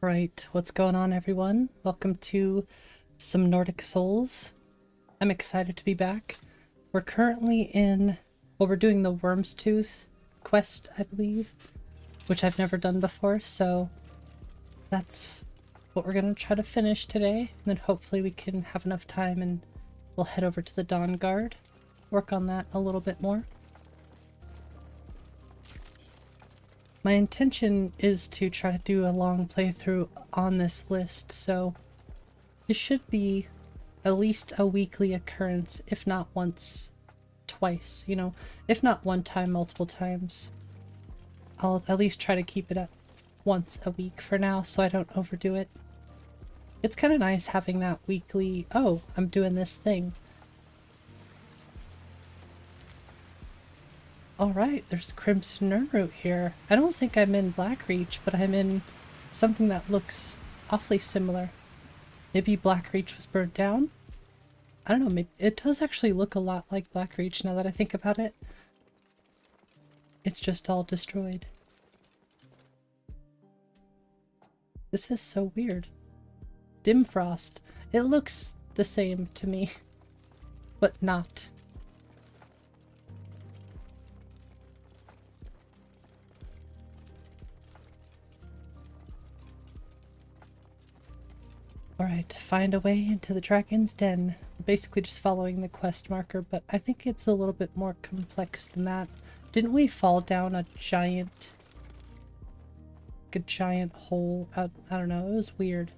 Right, what's going on, everyone? Welcome to some Nordic Souls. I'm excited to be back. We're currently in, well, we're doing the Wyrmstooth quest, I believe, which I've never done before, so that's what we're going to try to finish today, and then hopefully we can have enough time and we'll head over to the Dawn Guard, work on that a little bit more. My intention is to try to do a long playthrough on this list, so it should be at least a weekly occurrence, if not once, twice, you know, if not one time, multiple times. I'll at least try to keep it at once a week for now so I don't overdo it. It's kind of nice having that weekly, oh, I'm doing this thing. Alright, there's Crimson Nirnroot here. I don't think I'm in Blackreach, but I'm in something that looks awfully similar. Maybe Blackreach was burnt down? I don't know, maybe it does actually look a lot like Blackreach now that I think about it. It's just all destroyed. This is so weird. Dimfrost. It looks the same to me, but not. Alright, find a way into the Dragon's Den. We're basically just following the quest marker, but I think it's a little bit more complex than that. Didn't we fall down a giant hole? I don't know, it was weird.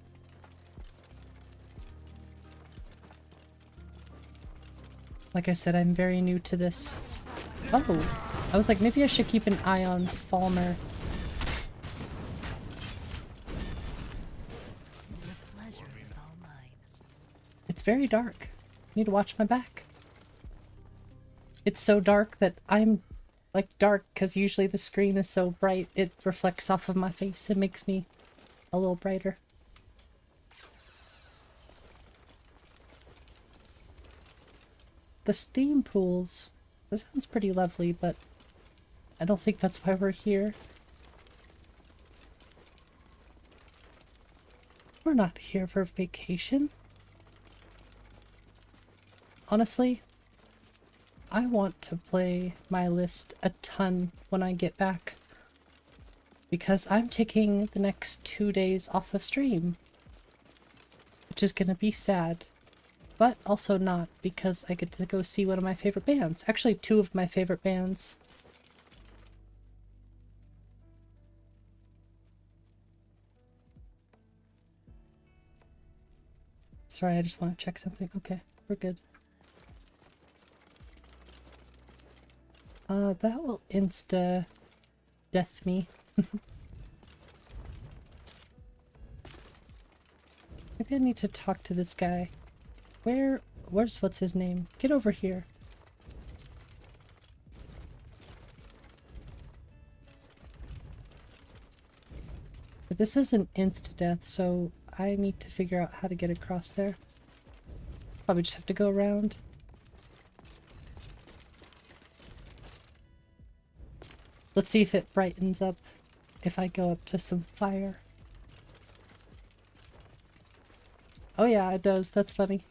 Like I said, I'm very new to this. Oh, I was like, maybe I should keep an eye on Falmer. It's very dark. I need to watch my back. It's so dark that I'm like dark because usually the screen is so bright it reflects off of my face and makes me a little brighter. The steam pools. This sounds pretty lovely, but I don't think that's why we're here. We're not here for vacation. Honestly, I want to play my list a ton when I get back, because I'm taking the next 2 days off of stream, which is gonna be sad, but also not, because I get to go see one of my favorite bands. Actually, two of my favorite bands. Sorry, I just want to check something. Okay, we're good. That will insta-death me. Maybe I need to talk to this guy. Where's what's his name? Get over here. But this is an insta-death, so I need to figure out how to get across there. Probably just have to go around. Let's see if it brightens up if I go up to some fire. Oh yeah, it does. That's funny.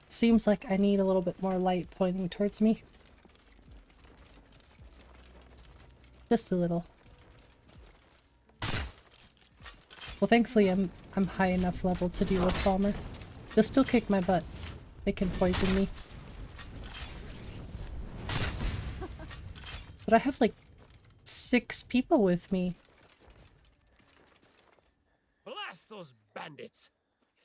Seems like I need a little bit more light pointing towards me. Just a little. Well, thankfully I'm high enough level to deal with Falmer. They'll still kick my butt. They can poison me. But I have like 6 people with me. Blast those bandits!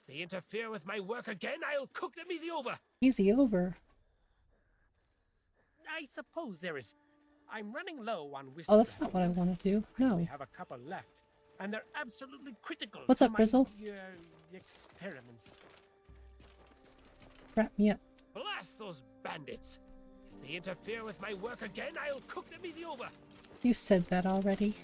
If they interfere with my work again, I'll cook them easy over! Easy over. I suppose there is... I'm running low on whiskey. Oh, that's not what I want to do. No. We have a couple left, and they're absolutely critical. What's up, Brizzle? Experiments. Wrap me up. Blast those bandits! If they interfere with my work again, I'll cook them easy over! You said that already.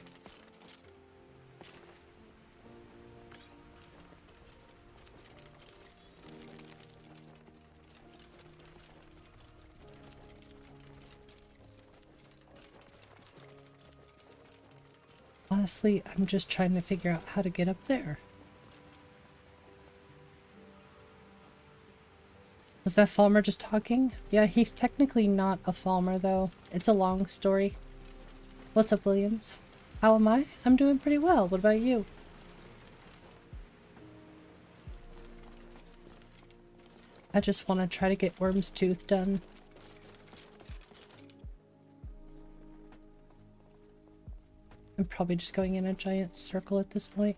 Honestly, I'm just trying to figure out how to get up there. Was that Falmer just talking? Yeah, he's technically not a Falmer though. It's a long story. What's up, Williams? How am I? I'm doing pretty well. What about you? I just want to try to get Wyrmstooth done. I'm probably just going in a giant circle at this point.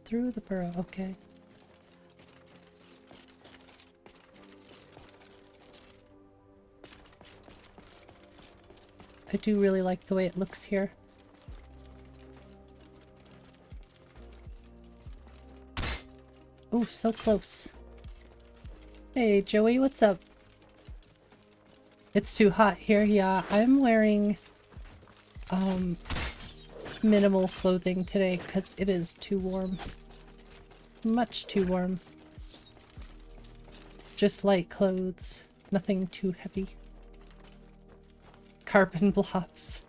Through the burrow, okay. I do really like the way it looks here. Ooh, so close. Hey Joey, what's up? It's too hot here. Yeah, I'm wearing minimal clothing today because it is too warm. Much too warm. Just light clothes. Nothing too heavy. Carbon blobs.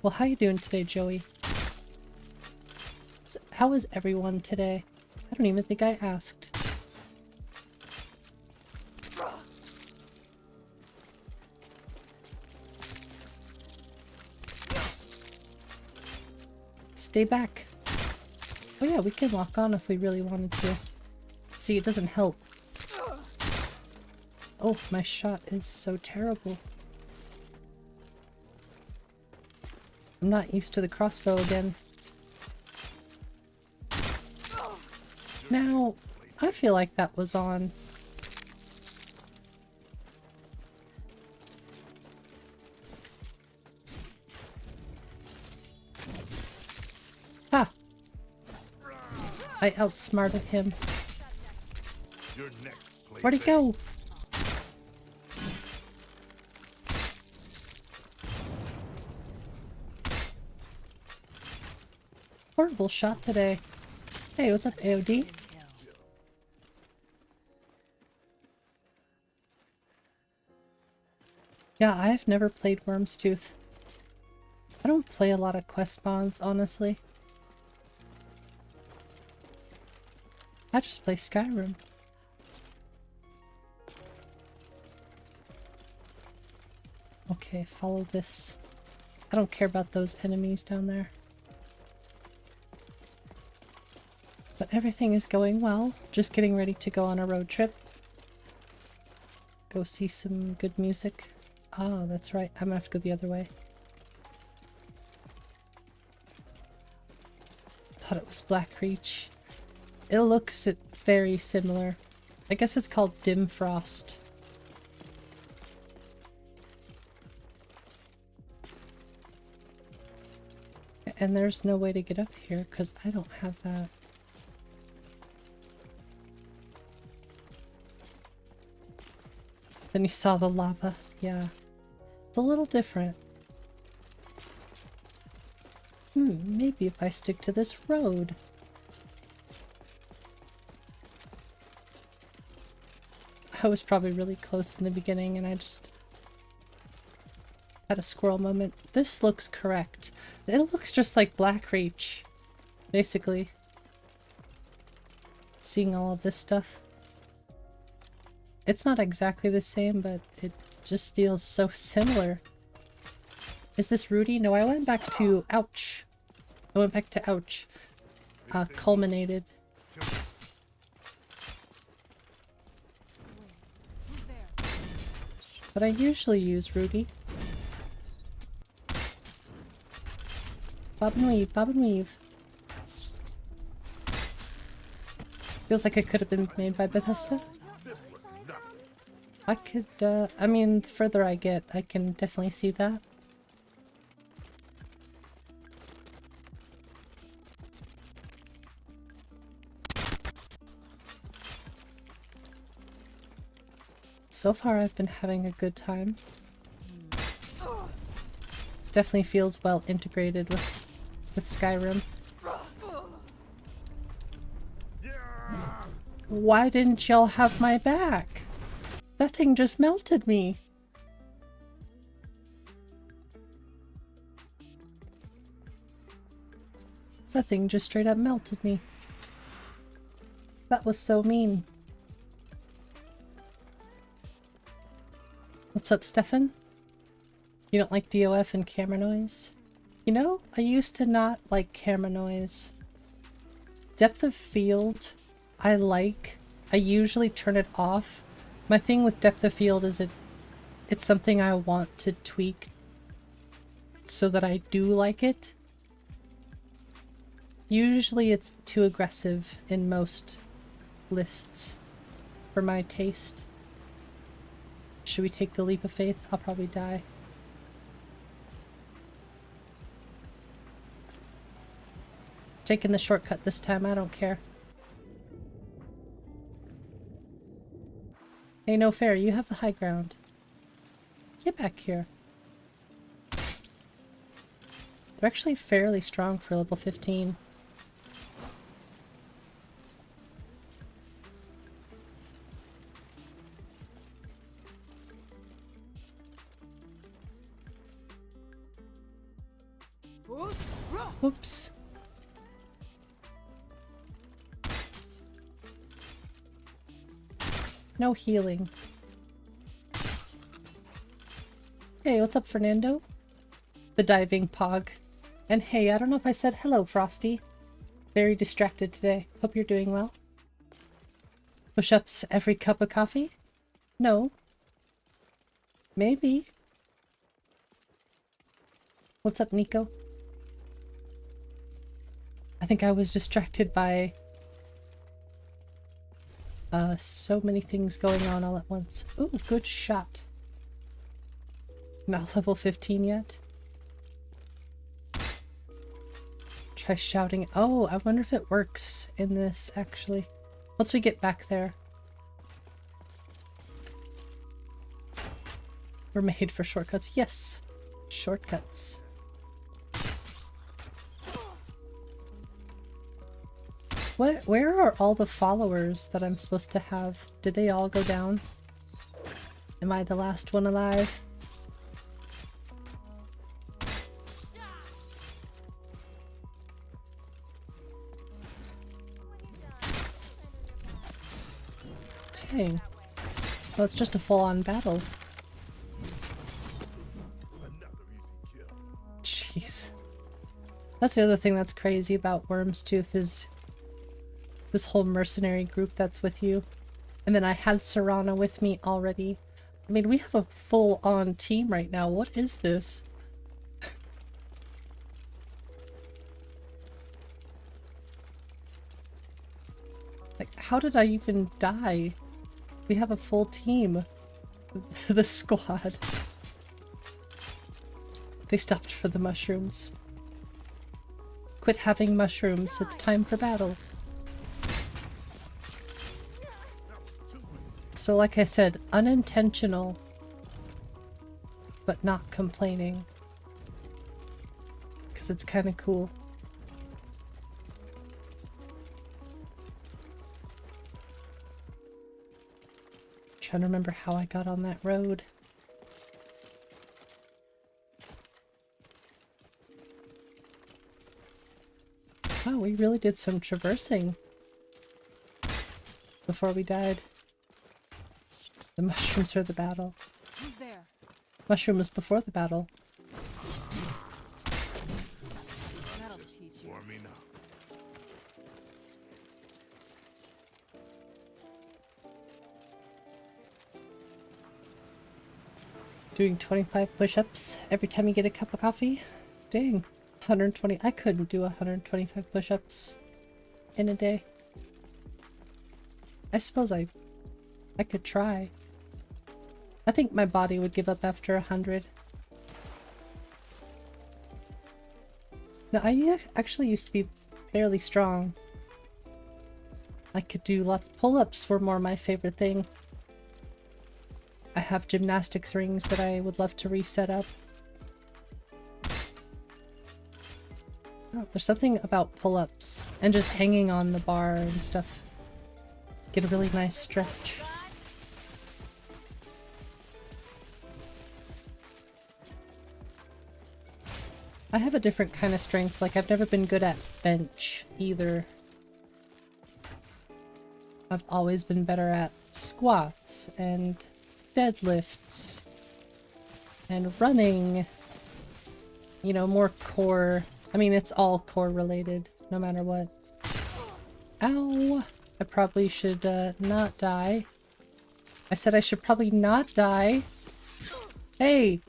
Well, how you doing today, Joey? How is everyone today? I don't even think I asked. Stay back. Oh yeah, we can walk on if we really wanted to. See, it doesn't help. Oh, my shot is so terrible. I'm not used to the crossbow again. Now, I feel like that was on. Ha! I outsmarted him. Where'd he go? Horrible shot today. Hey, what's up, AOD? Yeah, I've never played Wyrmstooth. I don't play a lot of quest mods, honestly. I just play Skyrim. Okay, follow this. I don't care about those enemies down there. But everything is going well. Just getting ready to go on a road trip. Go see some good music. Oh, that's right. I'm gonna have to go the other way. Thought it was Blackreach. It looks very similar. I guess it's called Dimfrost. And there's no way to get up here because I don't have that. Then you saw the lava. Yeah. It's a little different. Maybe if I stick to this road. I was probably really close in the beginning and I just had a squirrel moment. This looks correct. It looks just like Blackreach, basically. Seeing all of this stuff. It's not exactly the same, but it just feels so similar. Is this Rudy? No, I went back to Ouch. I went back to Ouch. Culminated. But I usually use Rudy. Bob and weave, bob and weave. Feels like it could have been made by Bethesda. I could, I mean, the further I get, I can definitely see that. So far, I've been having a good time. Definitely feels well integrated with Skyrim. Why didn't y'all have my back? That thing just melted me. That thing just straight up melted me. That was so mean. What's up, Stefan? You don't like DOF and camera noise? You know, I used to not like camera noise. Depth of field, I like. I usually turn it off. My thing with depth of field is it's something I want to tweak so that I do like it. Usually it's too aggressive in most lists for my taste. Should we take the leap of faith? I'll probably die. Taking the shortcut this time, I don't care. Hey, no fair, you have the high ground. Get back here. They're actually fairly strong for level 15. Oops. No healing. Hey, what's up, Fernando? The diving pog. And hey, I don't know if I said hello, Frosty. Very distracted today. Hope you're doing well. Push-ups every cup of coffee? No. Maybe. What's up, Nico? I think I was distracted by so many things going on all at once. Ooh, good shot. Not level 15 yet. Try shouting. Oh, I wonder if it works in this, actually. Once we get back there. We're made for shortcuts. Yes! Shortcuts. Where are all the followers that I'm supposed to have? Did they all go down? Am I the last one alive? Dang. Oh, it's just a full-on battle. Jeez. That's the other thing that's crazy about Wyrmstooth is this whole mercenary group that's with you. And then I had Serana with me already. I mean, we have a full-on team right now. What is this? Like, how did I even die? We have a full team. The squad. They stopped for the mushrooms. Quit having mushrooms. It's time for battle. So like I said, unintentional, but not complaining. Because it's kind of cool. Trying to remember how I got on that road. Wow, we really did some traversing before we died. The mushrooms for the battle. Who's there? Mushroom was before the battle. That'll teach you. For me now. Doing 25 push-ups every time you get a cup of coffee? Dang. 120. I couldn't do 125 push-ups in a day. I suppose I could try. I think my body would give up after 100. No, I actually used to be fairly strong. I could do lots. Pull-ups were more my favorite thing. I have gymnastics rings that I would love to reset up. Oh, there's something about pull-ups and just hanging on the bar and stuff. Get a really nice stretch. I have a different kind of strength, like I've never been good at bench either. I've always been better at squats and deadlifts and running. You know, more core. I mean, it's all core related, no matter what. Ow! I probably should not die. I said I should probably not die. Hey!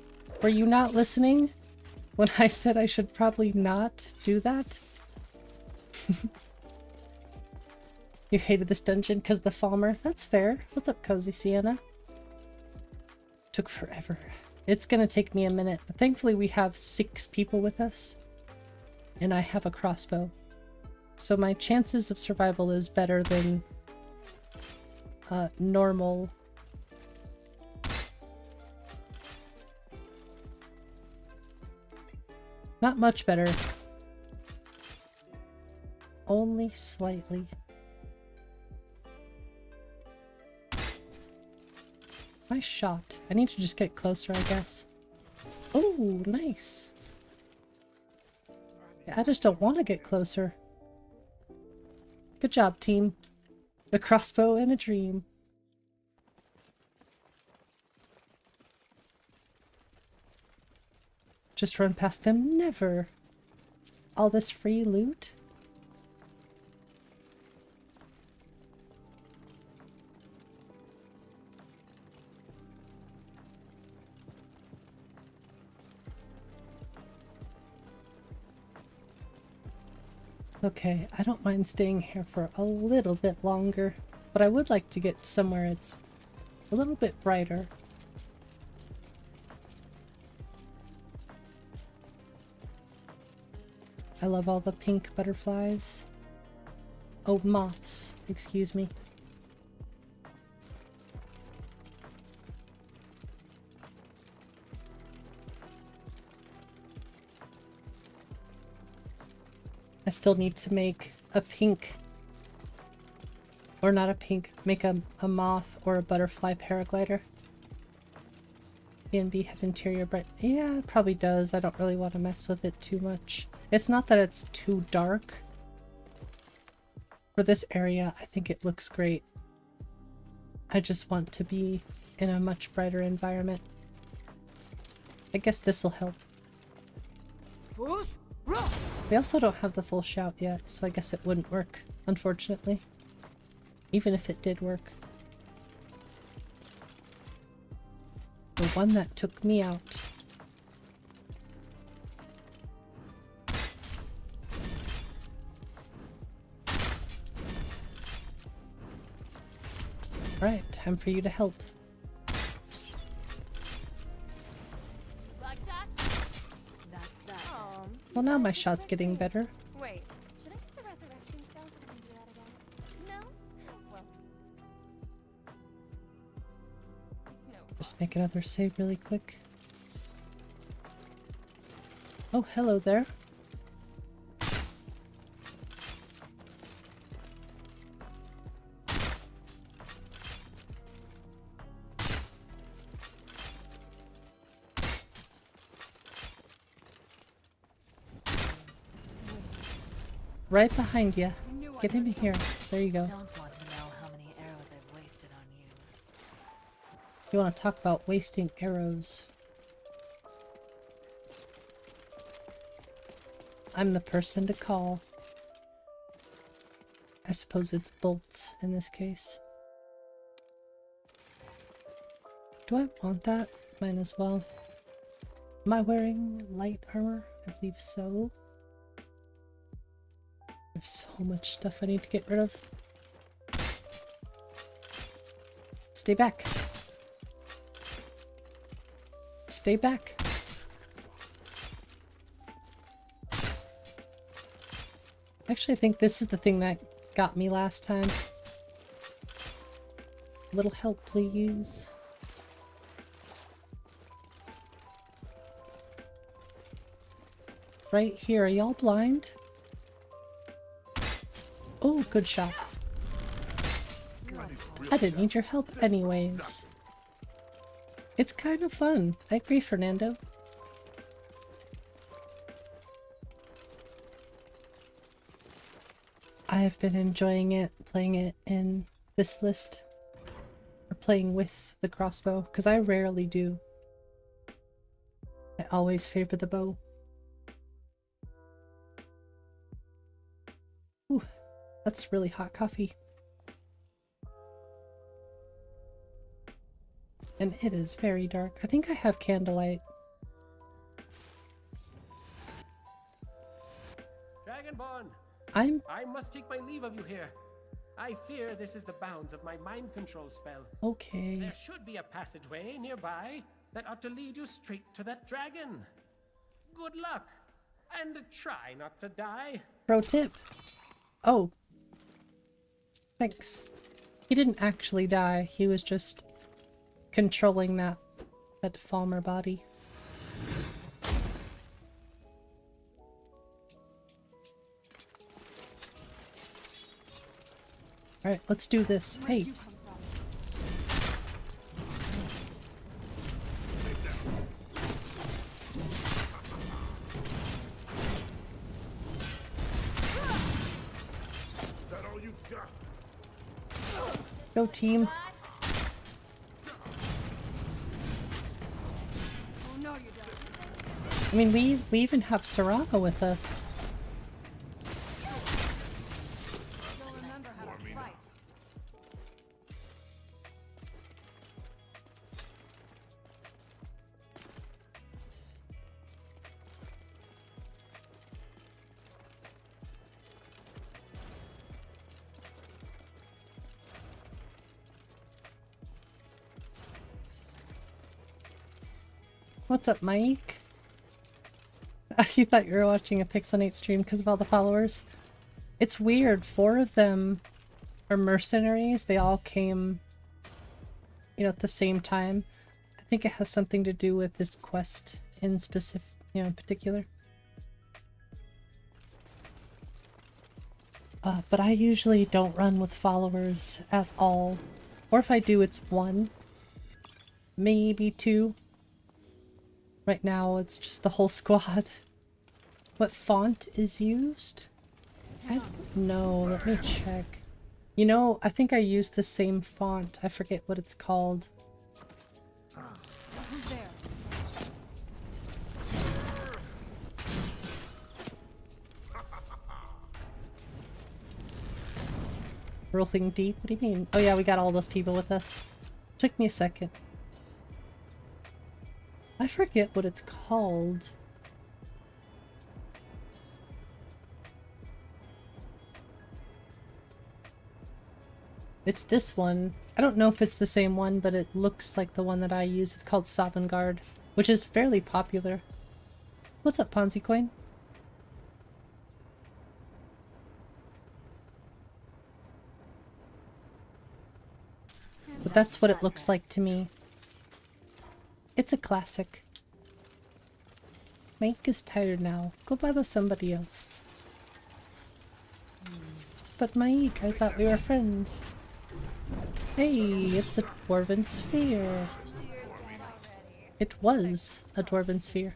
Were you not listening when I said I should probably not do that? You hated this dungeon because the Falmer? That's fair. What's up, Cozy Sienna? Took forever. It's gonna take me a minute, but thankfully we have 6 people with us. And I have a crossbow. So my chances of survival is better than normal. Not much better. Only slightly. Nice shot. I need to just get closer, I guess. Oh, nice. Yeah, I just don't want to get closer. Good job, team. A crossbow and a dream. Just run past them? Never. All this free loot? Okay, I don't mind staying here for a little bit longer, but I would like to get somewhere it's a little bit brighter. I love all the pink butterflies. Oh, moths, excuse me. I still need to make a pink, or not a pink, make a moth or a butterfly paraglider. B&B have interior bright. Yeah, it probably does. I don't really want to mess with it too much. It's not that it's too dark. For this area, I think it looks great. I just want to be in a much brighter environment. I guess this'll help. We also don't have the full shout yet, so I guess it wouldn't work, unfortunately. Even if it did work. The one that took me out. Alright, time for you to help. Well, now my shot's getting better. Wait, should I use the resurrection spell so I can do that again? No? Well. It's no Just make another save really quick. Oh, hello there. Right behind you. Get him here. There you go. Don't want to know how many arrows I've wasted on you. You want to talk about wasting arrows? I'm the person to call. I suppose it's bolts in this case. Do I want that? Might as well. Am I wearing light armor? I believe so. I have so much stuff I need to get rid of. Stay back. Stay back. Actually, I think this is the thing that got me last time. A little help, please. Right here. Are y'all blind? Oh, good shot. Good. I didn't need your help anyways. It's kind of fun. I agree, Fernando. I've been enjoying it, playing it in this list. Or playing with the crossbow, because I rarely do. I always favor the bow. Ooh, that's really hot coffee. And it is very dark. I think I have candlelight. Dragonborn, I must take my leave of you here. I fear this is the bounds of my mind control spell. okay. There should be a passageway nearby that ought to lead you straight to that dragon. Good luck, and try not to die. Pro tip. Oh. Thanks. He didn't actually die. He was just controlling that Falmer body. Alright, let's do this. Hey. Go team. I mean, we even have Serrano with us. What's up, Mike? You thought you were watching a Pixel8 stream because of all the followers? It's weird. 4 of them are mercenaries. They all came, you know, at the same time. I think it has something to do with this quest in specific, you know, in particular. But I usually don't run with followers at all. Or if I do, it's 1. Maybe 2. Right now, it's just the whole squad. What font is used? I don't know. Let me check. You know, I think I used the same font. I forget what it's called. Who's there? Rolling deep? What do you mean? Oh yeah, we got all those people with us. Took me a second. I forget what it's called. It's this one. I don't know if it's the same one, but it looks like the one that I use. It's called Sovngarde, which is fairly popular. What's up, Ponzi Coin? But that's what it looks like to me. It's a classic. Mike is tired now. Go bother somebody else. But Mike, I thought we were friends. Hey, it's a dwarven sphere. It was a dwarven sphere.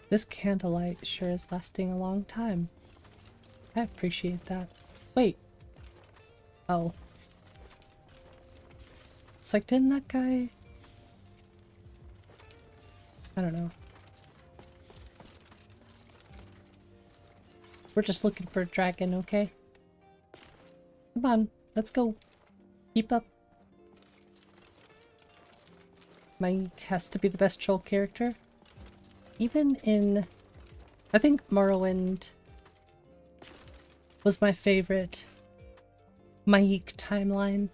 This candlelight sure is lasting a long time. I appreciate that. Wait. Oh. It's like, didn't that guy... I don't know. We're just looking for a dragon, okay? Come on, let's go. Keep up. Mike has to be the best troll character. Even in... I think Morrowind was my favorite Mike timeline.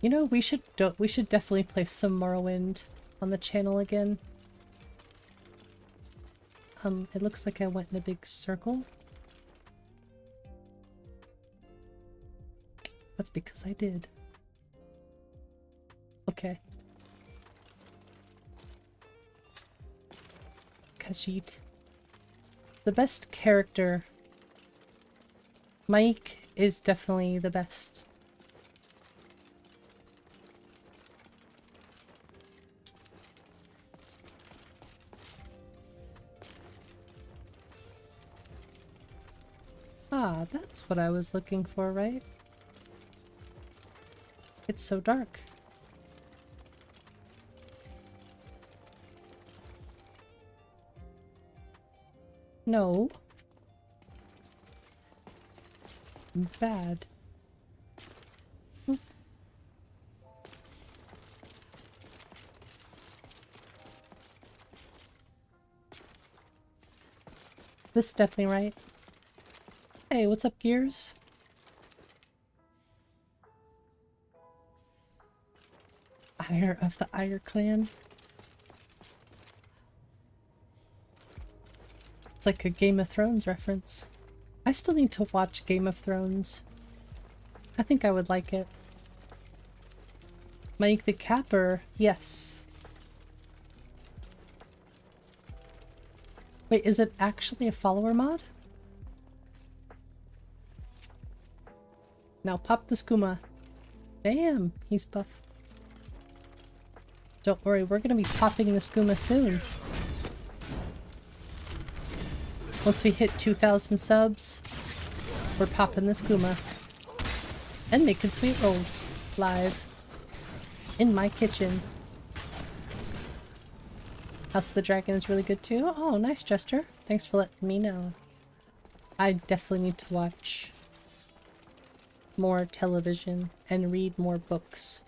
You know, we should definitely play some Morrowind on the channel again. It looks like I went in a big circle. That's because I did. Okay. Khajiit. The best character. Mike is definitely the best. Ah, that's what I was looking for, right? It's so dark. No. Bad. This is definitely right. Hey, what's up, Gears? Ire of the Ire clan. It's like a Game of Thrones reference. I still need to watch Game of Thrones. I think I would like it. Mike the Capper, yes. Wait, is it actually a follower mod? Now pop the skooma. Damn, he's buff. Don't worry, we're gonna be popping the skooma soon. Once we hit 2,000 subs, we're popping the skooma. And making sweet rolls live in my kitchen. House of the Dragon is really good too. Oh, nice, Jester. Thanks for letting me know. I definitely need to watch more television and read more books.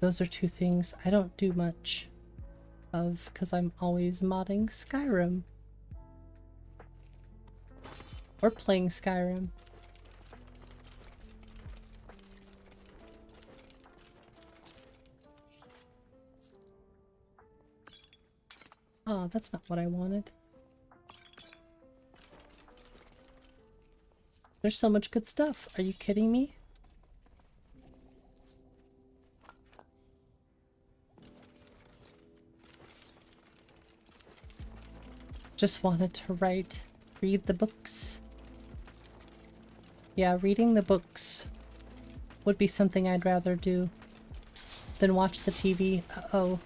Those are two things I don't do much of because I'm always modding Skyrim. Or playing Skyrim. Oh, that's not what I wanted. There's so much good stuff. Are you kidding me? Just wanted to read the books. Yeah, reading the books would be something I'd rather do than watch the TV. Uh-oh.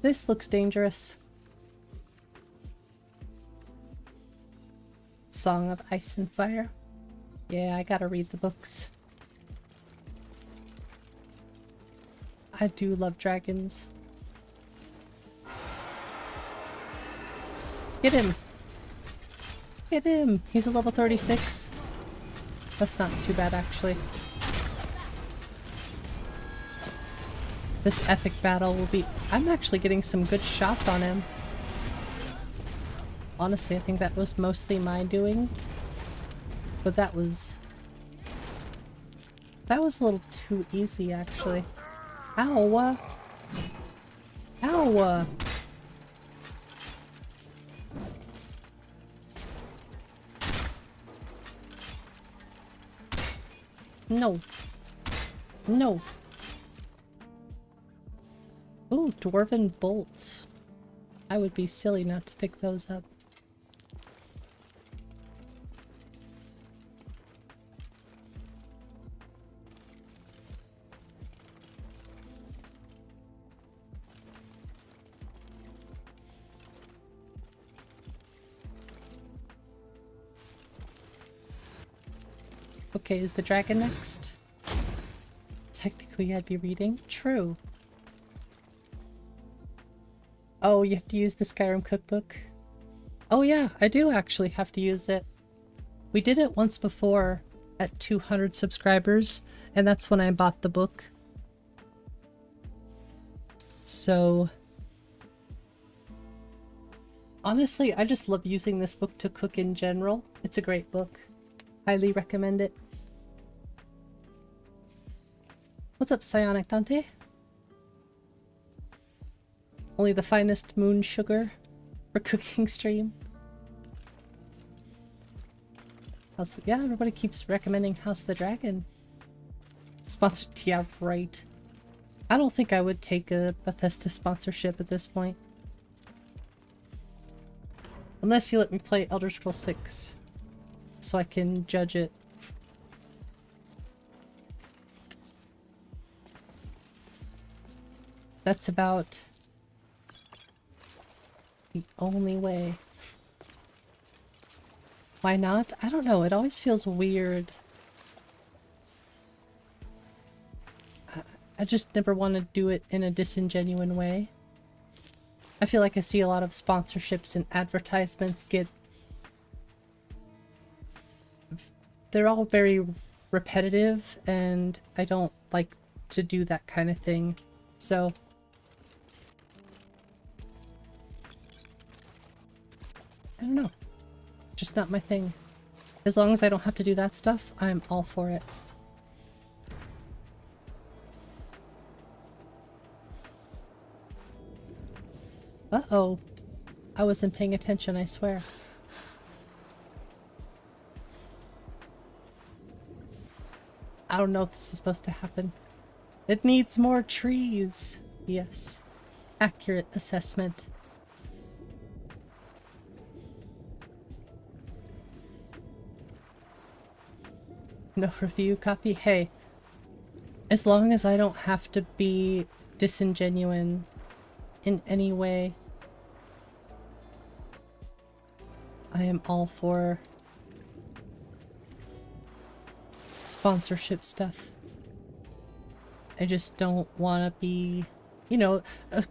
This looks dangerous. Song of Ice and Fire. Yeah, I gotta read the books. I do love dragons. Get him! Get him! He's a level 36. That's not too bad, actually. This epic battle will be... I'm actually getting some good shots on him. Honestly, I think that was mostly my doing. But that was a little too easy, actually. Ow! Ow! No. No. Ooh, Dwarven bolts. I would be silly not to pick those up. Okay, is the dragon next? Technically, I'd be reading. True. Oh, you have to use the Skyrim cookbook? Oh yeah, I do actually have to use it. We did it once before at 200 subscribers, and that's when I bought the book. So... honestly, I just love using this book to cook in general. It's a great book. Highly recommend it. What's up, Psionic Dante? Only the finest moon sugar. for cooking stream. Yeah, everybody keeps recommending House of the Dragon. Sponsored, yeah, right. I don't think I would take a Bethesda sponsorship at this point. Unless you let me play Elder Scrolls 6, so I can judge it. That's about the only way. Why not? I don't know, it always feels weird. I just never want to do it in a disingenuous way. I feel like I see a lot of sponsorships and advertisements get... They're all very repetitive, and I don't like to do that kind of thing. So... I don't know. Just not my thing. As long as I don't have to do that stuff, I'm all for it. Uh-oh. I wasn't paying attention, I swear. I don't know if this is supposed to happen. It needs more trees. Yes. Accurate assessment. No review copy? Hey. As long as I don't have to be disingenuous in any way, I am all for sponsorship stuff. I just don't want to be, you know,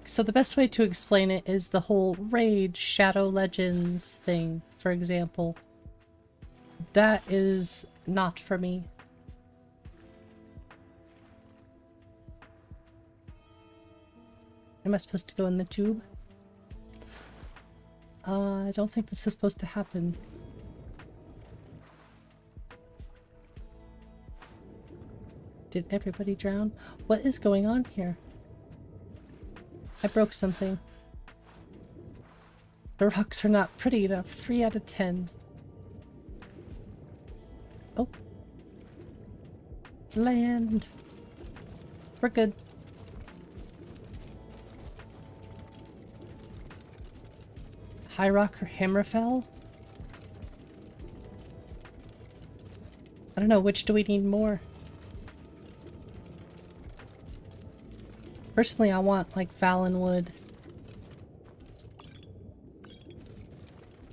so the best way to explain it is the whole Raid Shadow Legends thing, for example. That is not for me. Am I supposed to go in the tube? I don't think this is supposed to happen. Did everybody drown? What is going on here? I broke something. The rocks are not pretty enough. 3 out of 10. Oh. Land. We're good. High Rock or Hammerfell? I don't know, which do we need more? Personally, I want, like, Valenwood.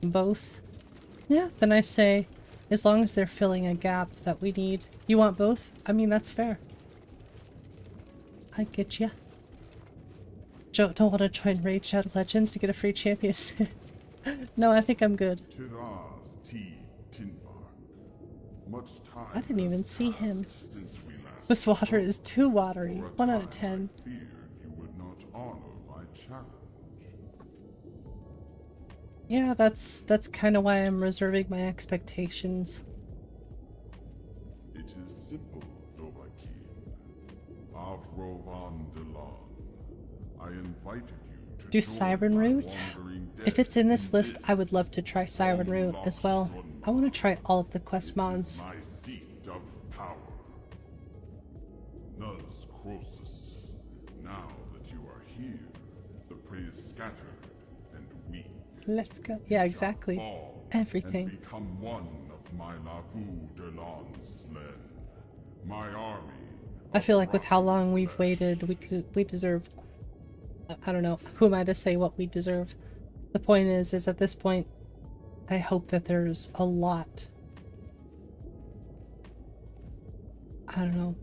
Both? Yeah, then I say, as long as they're filling a gap that we need. You want both? I mean, that's fair. I get ya. Don't want to join Raid Shadow Legends to get a free champion. No, I think I'm good. I didn't even see him. This water is too watery. 1 out of 10. Yeah, that's kind of why I'm reserving my expectations. It is simple, Dovahkiin. I invited you to Do Siren Root? If it's in this list, I would love to try Siren Root as well. I want to try all of the quest mods. my seat of power. Nuz Croesus, now that you are here, the prey is scattered and weak. Let's go. Yeah, exactly. Fall Everything. and become one of my Lavu Delon's Slen. My army. I feel like with how long we've waited, we deserve... I don't know. Who am I to say what we deserve? The point is at this point, I hope that there's a lot. I don't know.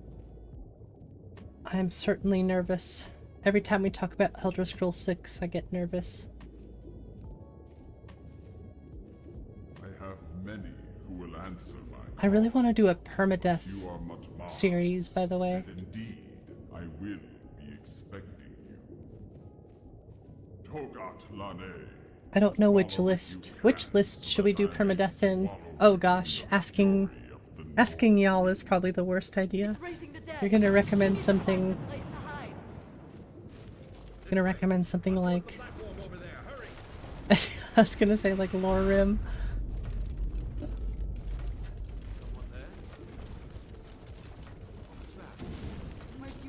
I'm certainly nervous. Every time we talk about Elder Scrolls 6, I get nervous. I have many who will answer my call. I really want to do a permadeath You are much series, by the way. and indeed, I will be expecting you. Togat Lane. I don't know which list. Which list should we do permadeath in? Oh gosh, asking y'all is probably the worst idea. You're gonna recommend something... I'm gonna recommend something like... I was gonna say like lore rim. Someone there? What's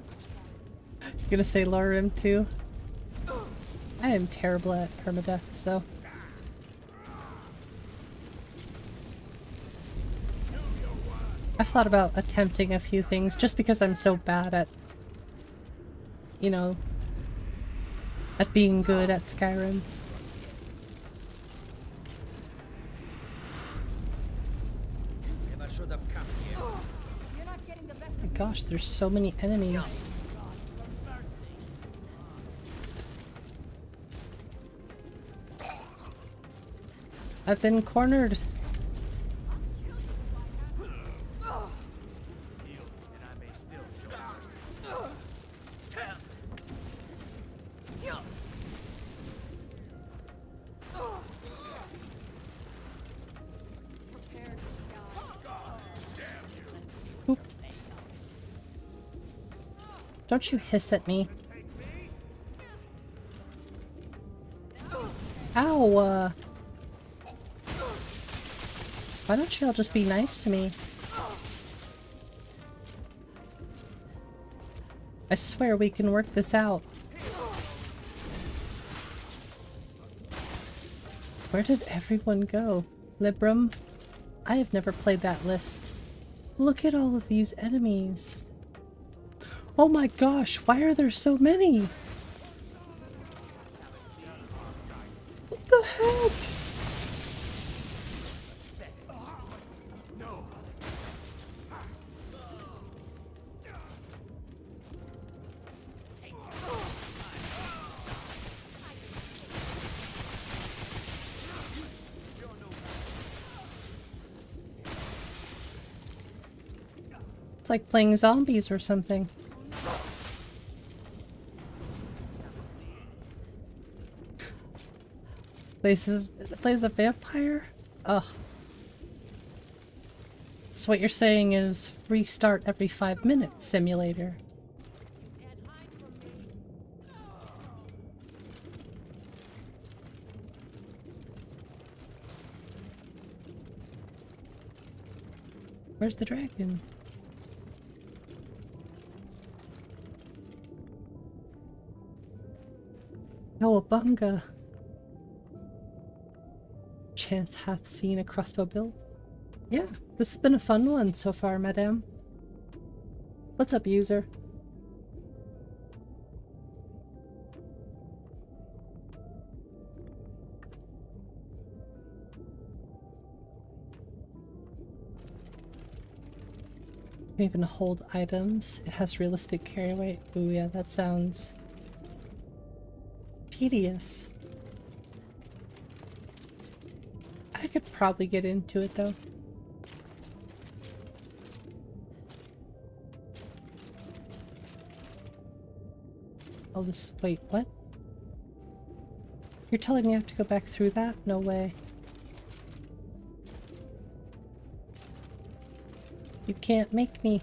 that? You're gonna say lore rim too. I am terrible at permadeath, so. I've thought about attempting a few things just because I'm so bad at, you know, at being good at Skyrim. Never should have come here. My gosh, there's so many enemies. I've been cornered. And I may still show mercy. Oop. Don't you hiss at me. Ow! Why don't you all just be nice to me? I swear we can work this out. Where did everyone go? Librum? I have never played that list. Look at all of these enemies. Oh my gosh, why are there so many? What the heck? It's like playing zombies or something. Plays a vampire? Ugh. So what you're saying is restart every 5 minutes simulator. Where's the dragon? Cowabunga. Chance hath seen a crossbow build. Yeah, this has been a fun one so far, madame. What's up, user? Can even hold items. It has realistic carry weight. Ooh, yeah, that sounds tedious. I could probably get into it though. Oh, this. Wait, what? You're telling me I have to go back through that? No way. You can't make me.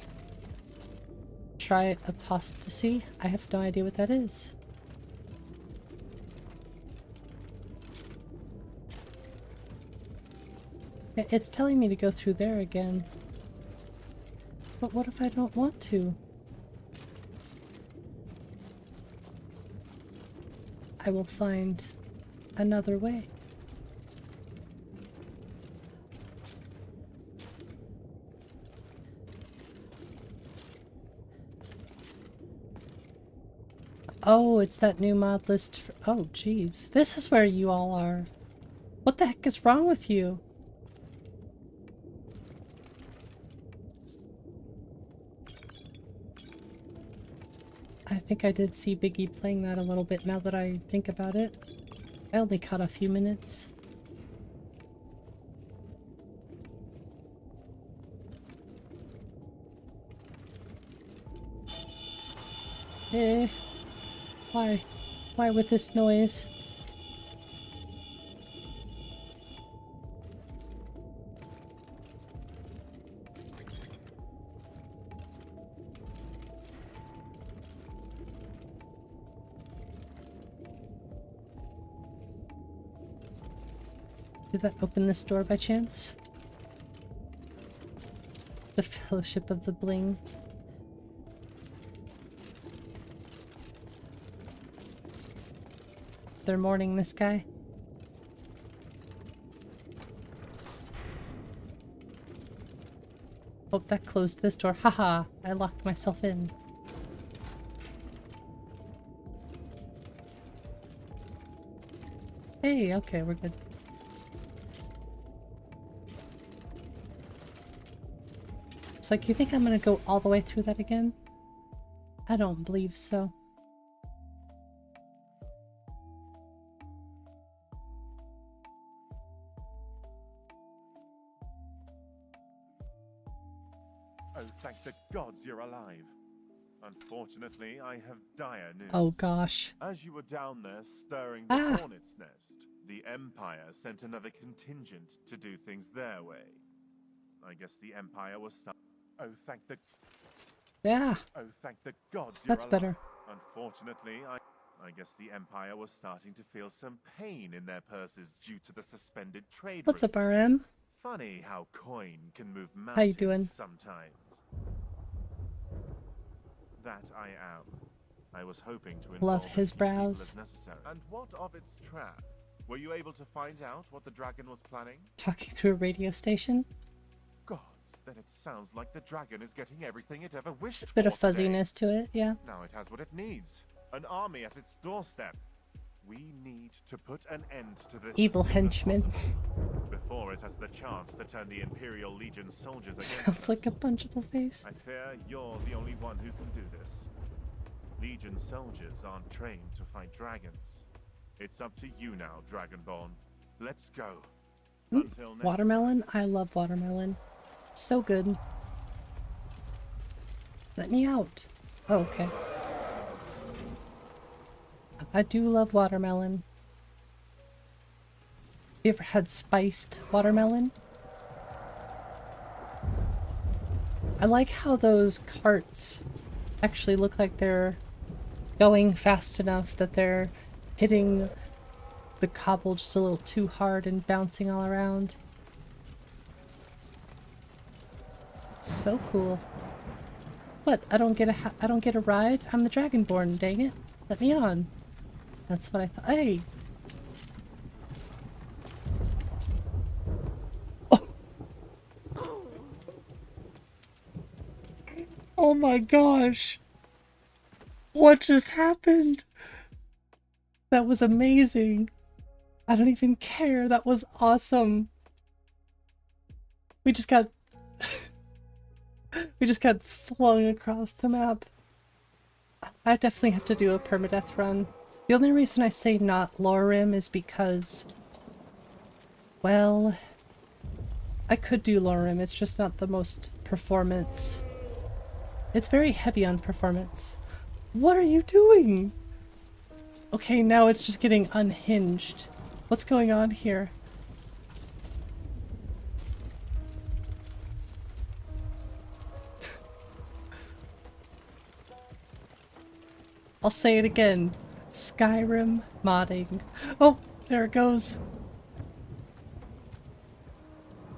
Try apostasy? I have no idea what that is. It's telling me to go through there again. But what if I don't want to? I will find another way. Oh, it's that new mod list for— oh, jeez. This is where you all are. What the heck is wrong with you? I think I did see Biggie playing that a little bit now that I think about it. I only caught a few minutes. Eh. Why? Why with this noise? Did that open this door by chance? The Fellowship of the Bling. They're mourning this guy. Oh, that closed this door. Haha, I locked myself in. Hey, okay, we're good. It's like, you think I'm gonna go all the way through that again? I don't believe so. Oh, thank the gods you're alive. Unfortunately, I have dire news. Oh gosh. As you were down there stirring the hornet's nest, the Empire sent another contingent to do things their way. I guess the Empire was Oh, thank the... Yeah. Oh, thank the gods you're That's alive. better. Unfortunately, I guess the Empire was starting to feel some pain in their purses due to the suspended trade What's up, routes. RM? Funny how coin can move mountains How you doing? sometimes. That I am. I was hoping to Love involve his as few people brows. as necessary. And what of its trap? Were you able to find out what the dragon was planning? Talking through a radio station? Gods, then it sounds like the dragon is getting everything it ever wished Just a bit of for today. fuzziness to it, yeah. Now it has what it needs. An army at its doorstep. We need to put an end to this Evil as soon as henchmen. possible, before it has the chance to turn the Imperial Legion soldiers against Sounds us. like a punchable face. I fear you're the only one who can do this. Legion soldiers aren't trained to fight dragons. It's up to you now, Dragonborn. Let's go. Until next Watermelon? I love watermelon. So good. Let me out. Oh, okay. I do love watermelon. You ever had spiced watermelon? I like how those carts actually look like they're going fast enough that they're hitting the cobble just a little too hard and bouncing all around. So cool. What? I don't get a ride? I'm the Dragonborn, dang it. Let me on. That's what I thought. Hey! Oh! Oh my gosh! What just happened? That was amazing. I don't even care. That was awesome. We just got... we just got flung across the map. I definitely have to do a permadeath run. The only reason I say not Lorim is because... well... I could do Lorim, it's just not the most performance. It's very heavy on performance. What are you doing? Okay, now it's just getting unhinged. What's going on here? I'll say it again. Skyrim modding. Oh, there it goes.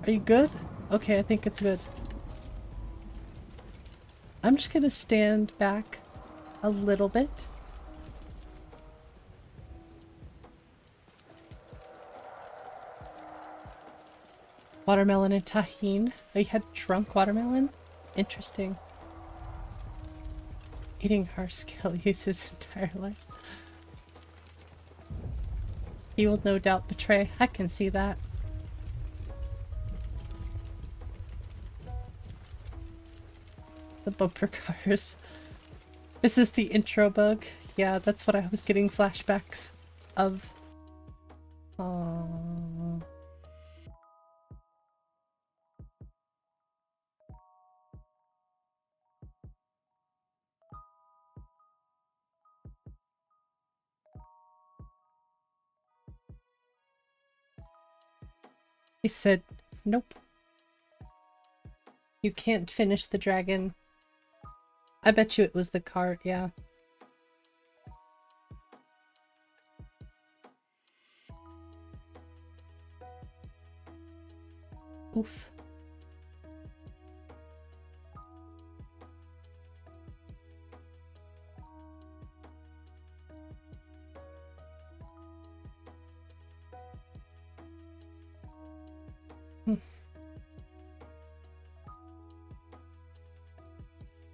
Are you good? Okay, I think it's good. I'm just gonna stand back a little bit. Watermelon and tahine. Oh, you had drunk watermelon? Interesting. Eating Harscale his entire life. He will no doubt betray. I can see that. The bumper cars. Is this the intro bug? Yeah, that's what I was getting flashbacks of. Aww. He said, nope. You can't finish the dragon. I bet you it was the cart, yeah. Oof.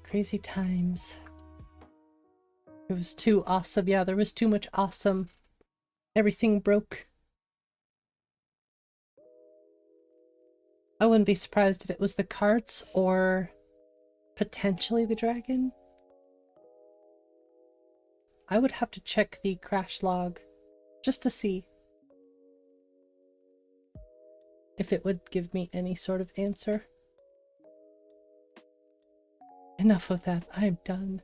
Crazy times. It was too awesome. Yeah, there was too much awesome. Everything broke. I wouldn't be surprised if it was the carts or potentially the dragon. I would have to check the crash log just to see if it would give me any sort of answer. Enough of that, I'm done.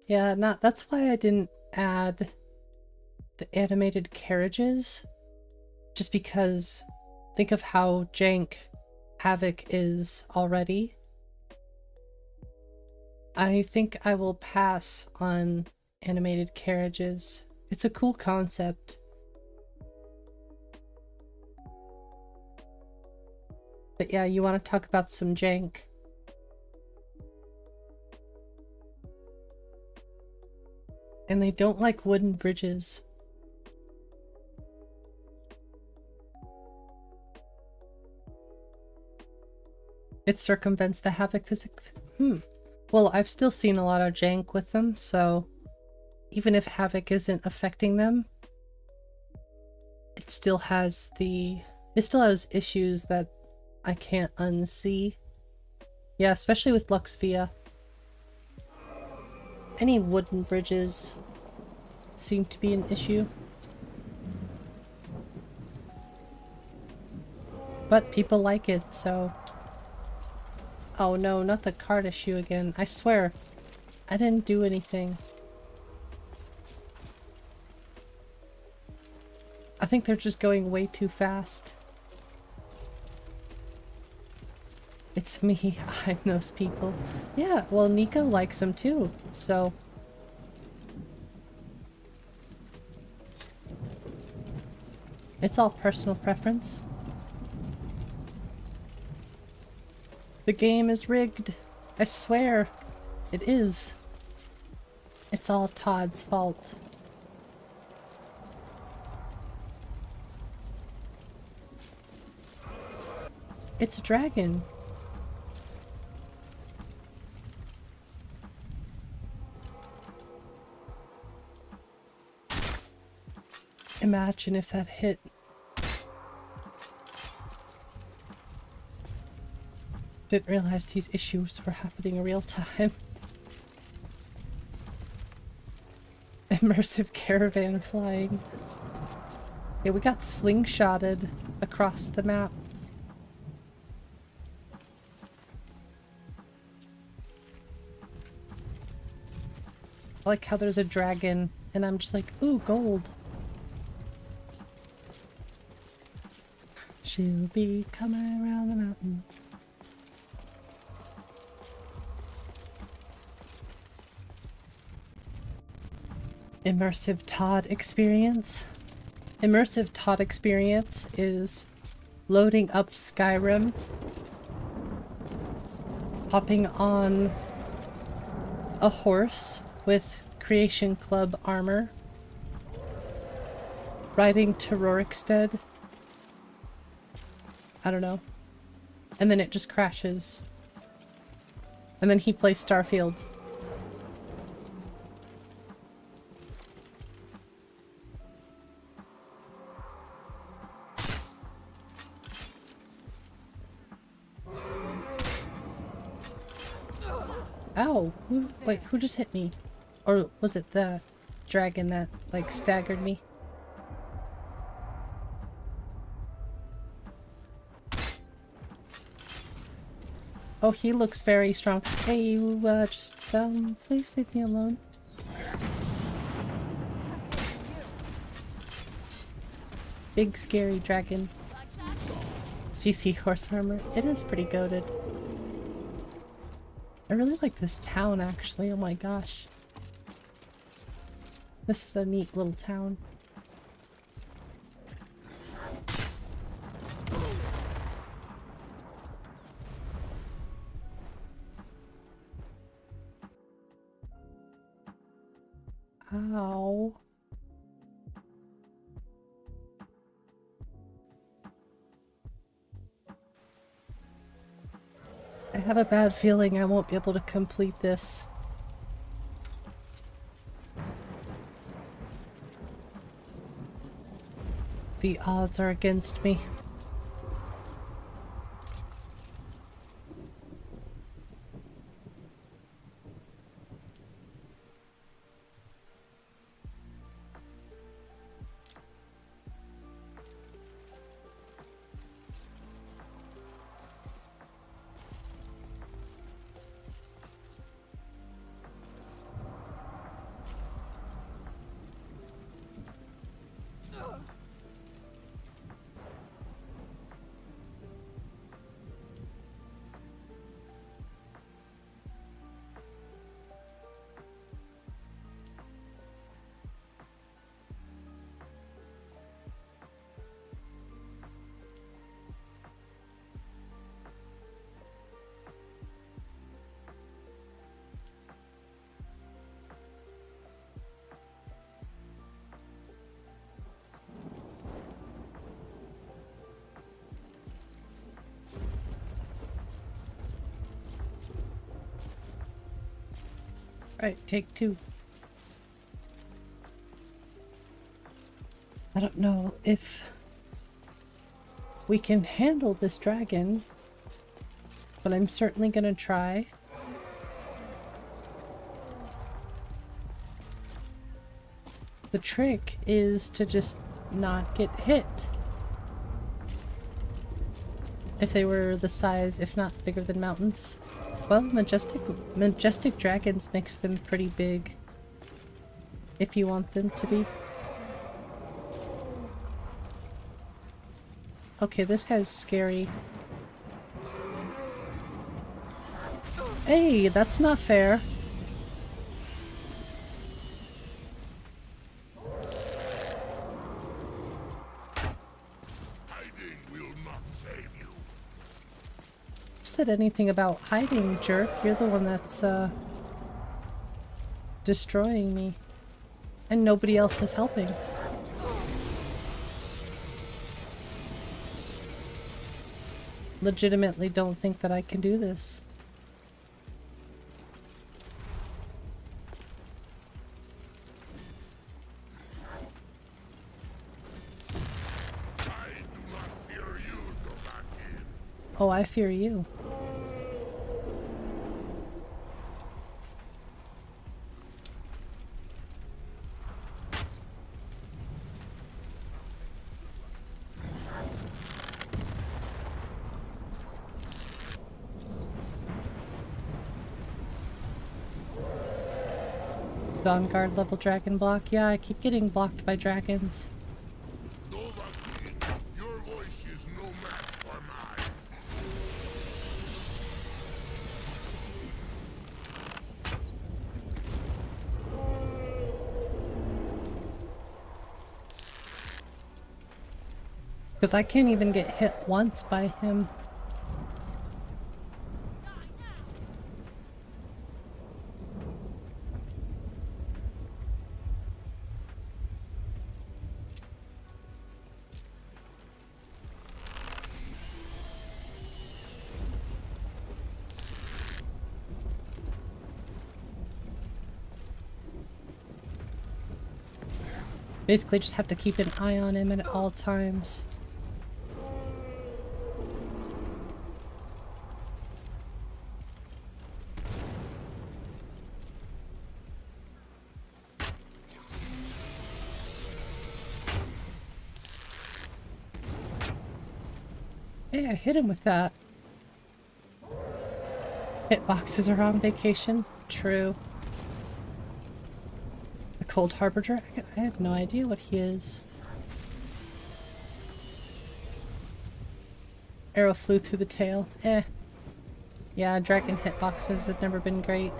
Yeah, that's why I didn't add the animated carriages. Just because think of how jank Havoc is already. I think I will pass on animated carriages. It's a cool concept. But yeah, you want to talk about some jank. And they don't like wooden bridges. It circumvents the Havoc physics. Well, I've still seen a lot of jank with them, so even if Havoc isn't affecting them, it still has issues that I can't unsee. Yeah, especially with Luxvia. Any wooden bridges seem to be an issue. But people like it, so... Oh no, not the card issue again. I swear, I didn't do anything. I think they're just going way too fast. It's me, I'm those people. Yeah, well, Nico likes them too, so... It's all personal preference. The game is rigged. I swear. It is. It's all Todd's fault. It's a dragon. Imagine if that hit. Didn't realize these issues were happening in real time. Immersive caravan flying. Yeah, we got slingshotted across the map. I like how there's a dragon and I'm just like, ooh, gold. She'll be coming around the mountain. Immersive Todd experience. Immersive Todd experience is loading up Skyrim, hopping on a horse with Creation Club armor, riding to Rorikstead. I don't know. And then it just crashes. And then he plays Starfield. Ow! Wait, who just hit me? Or was it the dragon that, like, staggered me? Oh, he looks very strong. Hey, you, just, please leave me alone. Big scary dragon. CC horse armor. It is pretty goated. I really like this town, actually. Oh my gosh. This is a neat little town. Ow. I have a bad feeling I won't be able to complete this. The odds are against me. Right, take two. I don't know if we can handle this dragon, but I'm certainly gonna try. The trick is to just not get hit. If they were the size, if not bigger than mountains. Well, majestic dragons makes them pretty big. If you want them to be. Okay, this guy's scary. Hey, that's not fair. Hiding will not save you. Said anything about hiding, jerk. You're the one that's destroying me, and nobody else is helping. Legitimately don't think that I can do this. I do not fear you, Dovahkiin. Oh, I fear you. Vanguard level dragon block. Yeah, I keep getting blocked by dragons. Dovahkiin, your voice is no match for mine. Because I can't even get hit once by him. Basically just have to keep an eye on him at all times. Hey, I hit him with that. Hitboxes are on vacation. True. A Cold Harbor Dragon? I have no idea what he is. Arrow flew through the tail. Eh. Yeah, dragon hitboxes have never been great.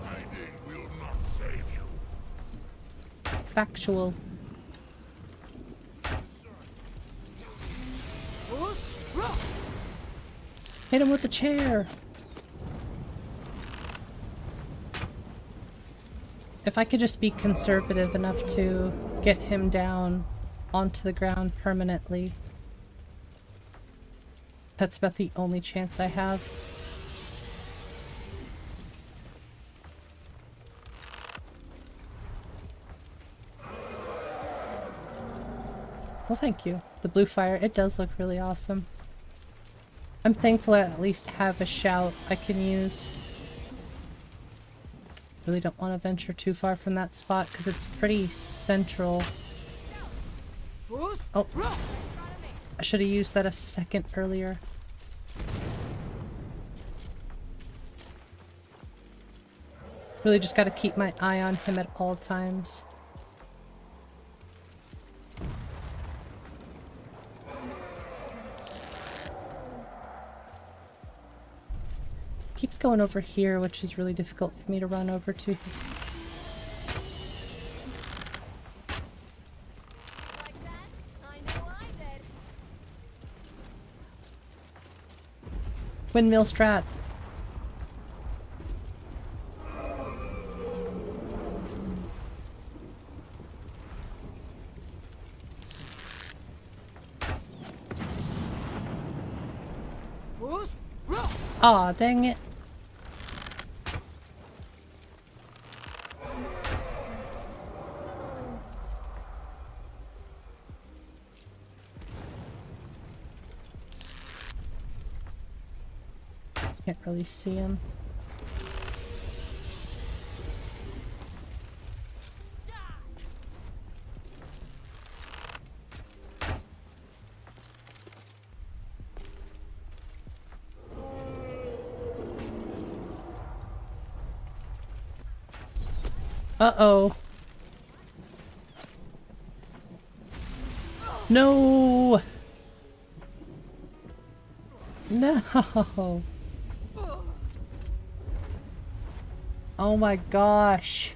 Hiding will not save you. Factual. Hit him with the chair. If I could just be conservative enough to get him down onto the ground permanently. That's about the only chance I have. Well, thank you. The blue fire, it does look really awesome. I'm thankful I at least have a shout I can use. Really don't want to venture too far from that spot because it's pretty central. Oh, I should have used that a second earlier. Really just got to keep my eye on him at all times. Keeps going over here, which is really difficult for me to run over to. Like that? I know I did. Windmill strat. Aw, dang it. Can't really see him. Uh-oh. No! No! Oh my gosh.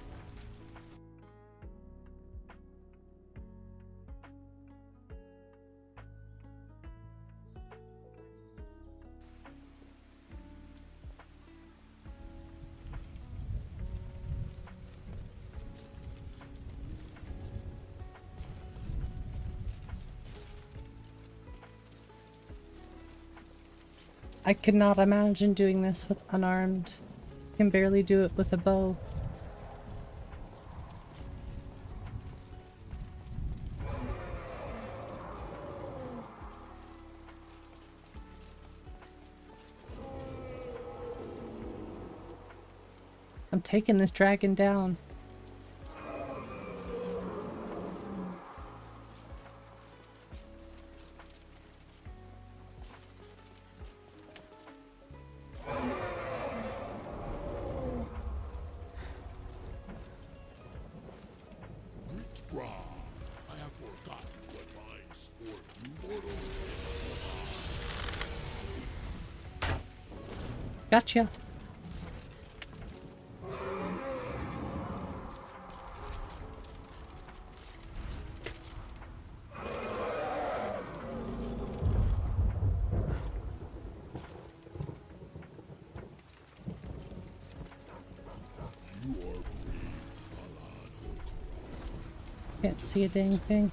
I could not imagine doing this with unarmed. I can barely do it with a bow. I'm taking this dragon down. Gotcha. Can't see a dang thing.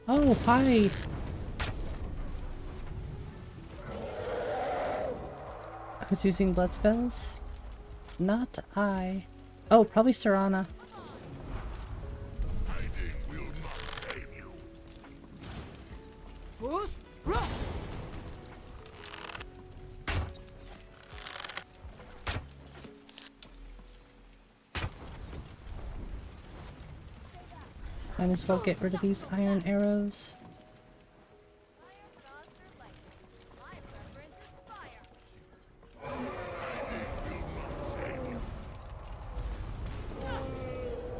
Oh, hi! Who's using blood spells? Not I. Oh, probably Serana. Hiding will not save you. Might as well get rid of these iron arrows.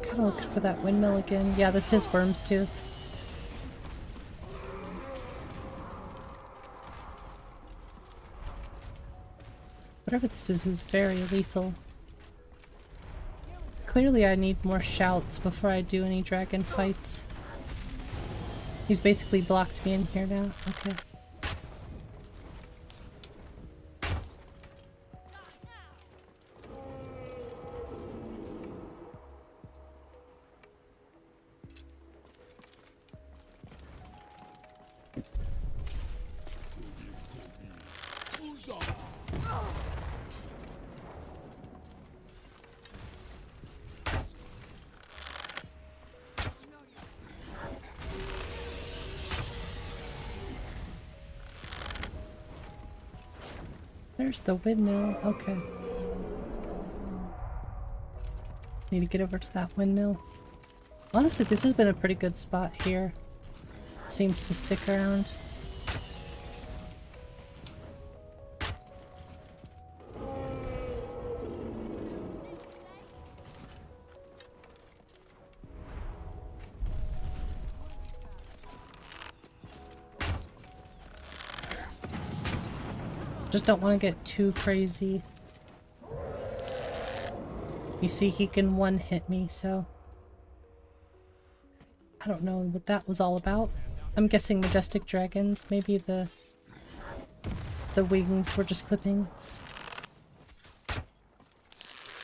Kinda looking for that windmill again. Yeah, this is Wyrmstooth. Whatever this is very lethal. Clearly I need more shouts before I do any dragon fights. He's basically blocked me in here now. Okay. There's the windmill. Okay. Need to get over to that windmill. Honestly, this has been a pretty good spot here. Seems to stick around. Just don't want to get too crazy. You see, he can one-hit me, so... I don't know what that was all about. I'm guessing majestic dragons. Maybe the wings were just clipping.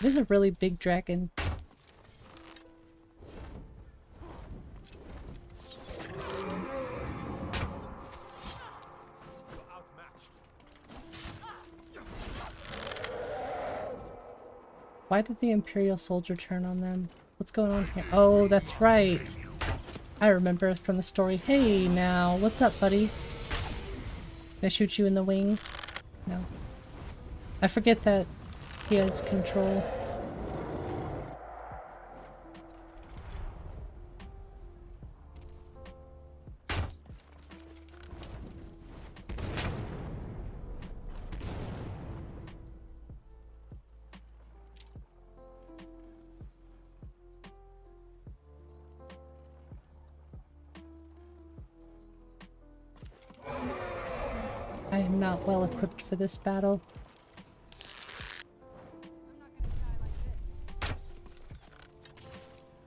This is a really big dragon. Why did the Imperial soldier turn on them? What's going on here? Oh, that's right. I remember from the story. Hey now, what's up, buddy? Can I shoot you in the wing? No. I forget that he has control. I am not well equipped for this battle.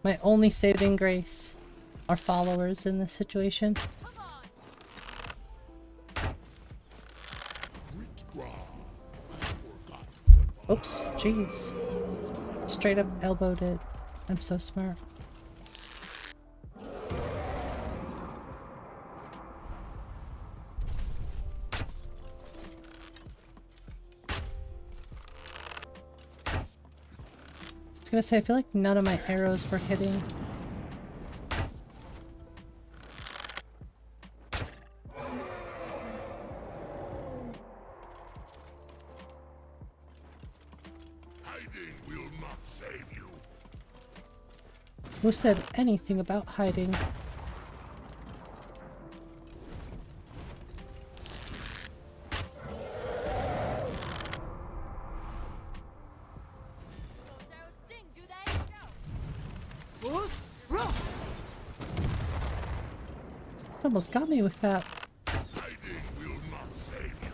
My only saving grace are followers in this situation. Oops, jeez. Straight up elbowed it. I'm so smart. I was gonna say, I feel like none of my arrows were hitting. Hiding will not save you. Who said anything about hiding? Almost got me with that. Hiding will not save you.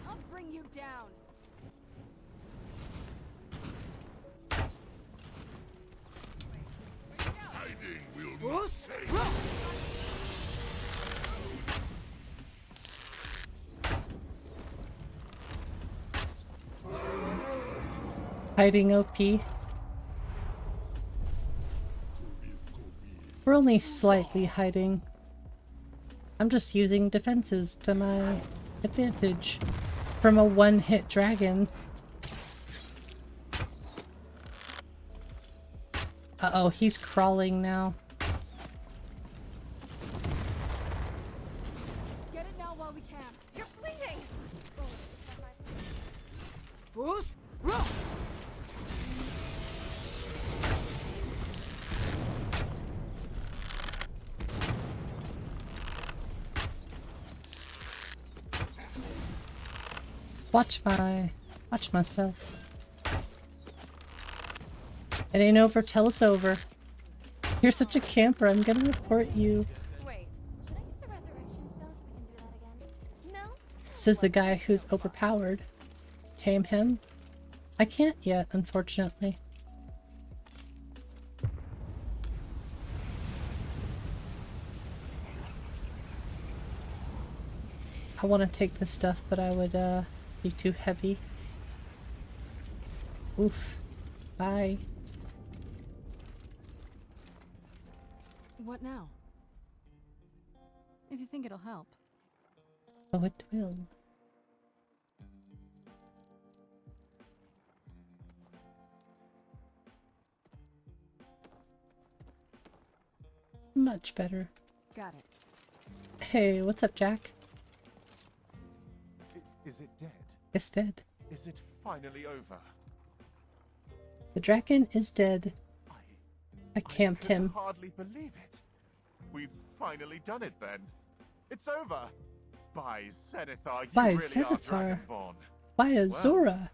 I'll bring you down. Hiding will not save you. Hiding OP. We're only slightly hiding. I'm just using defenses to my advantage from a one-hit dragon. Uh-oh, he's crawling now. Get it now while we can. You're bleeding. Bruce, roll. Watch myself. It ain't over till it's over. You're such a camper, I'm gonna report you. Wait, should I use the resurrection spell so we can do that again? No? Says the guy who's overpowered. Tame him? I can't yet, unfortunately. I want to take this stuff, but I would be too heavy. Oof. Bye. What now? If you think it'll help. Oh, it will. Much better. Got it. Hey, what's up, Jack? Is it dead? It's dead. Is it finally over? The dragon is dead. I camped can him. Hardly believe it. We've finally done it then. It's over. By Zenithar, you By really Zenithar. are Dragonborn. By Azura.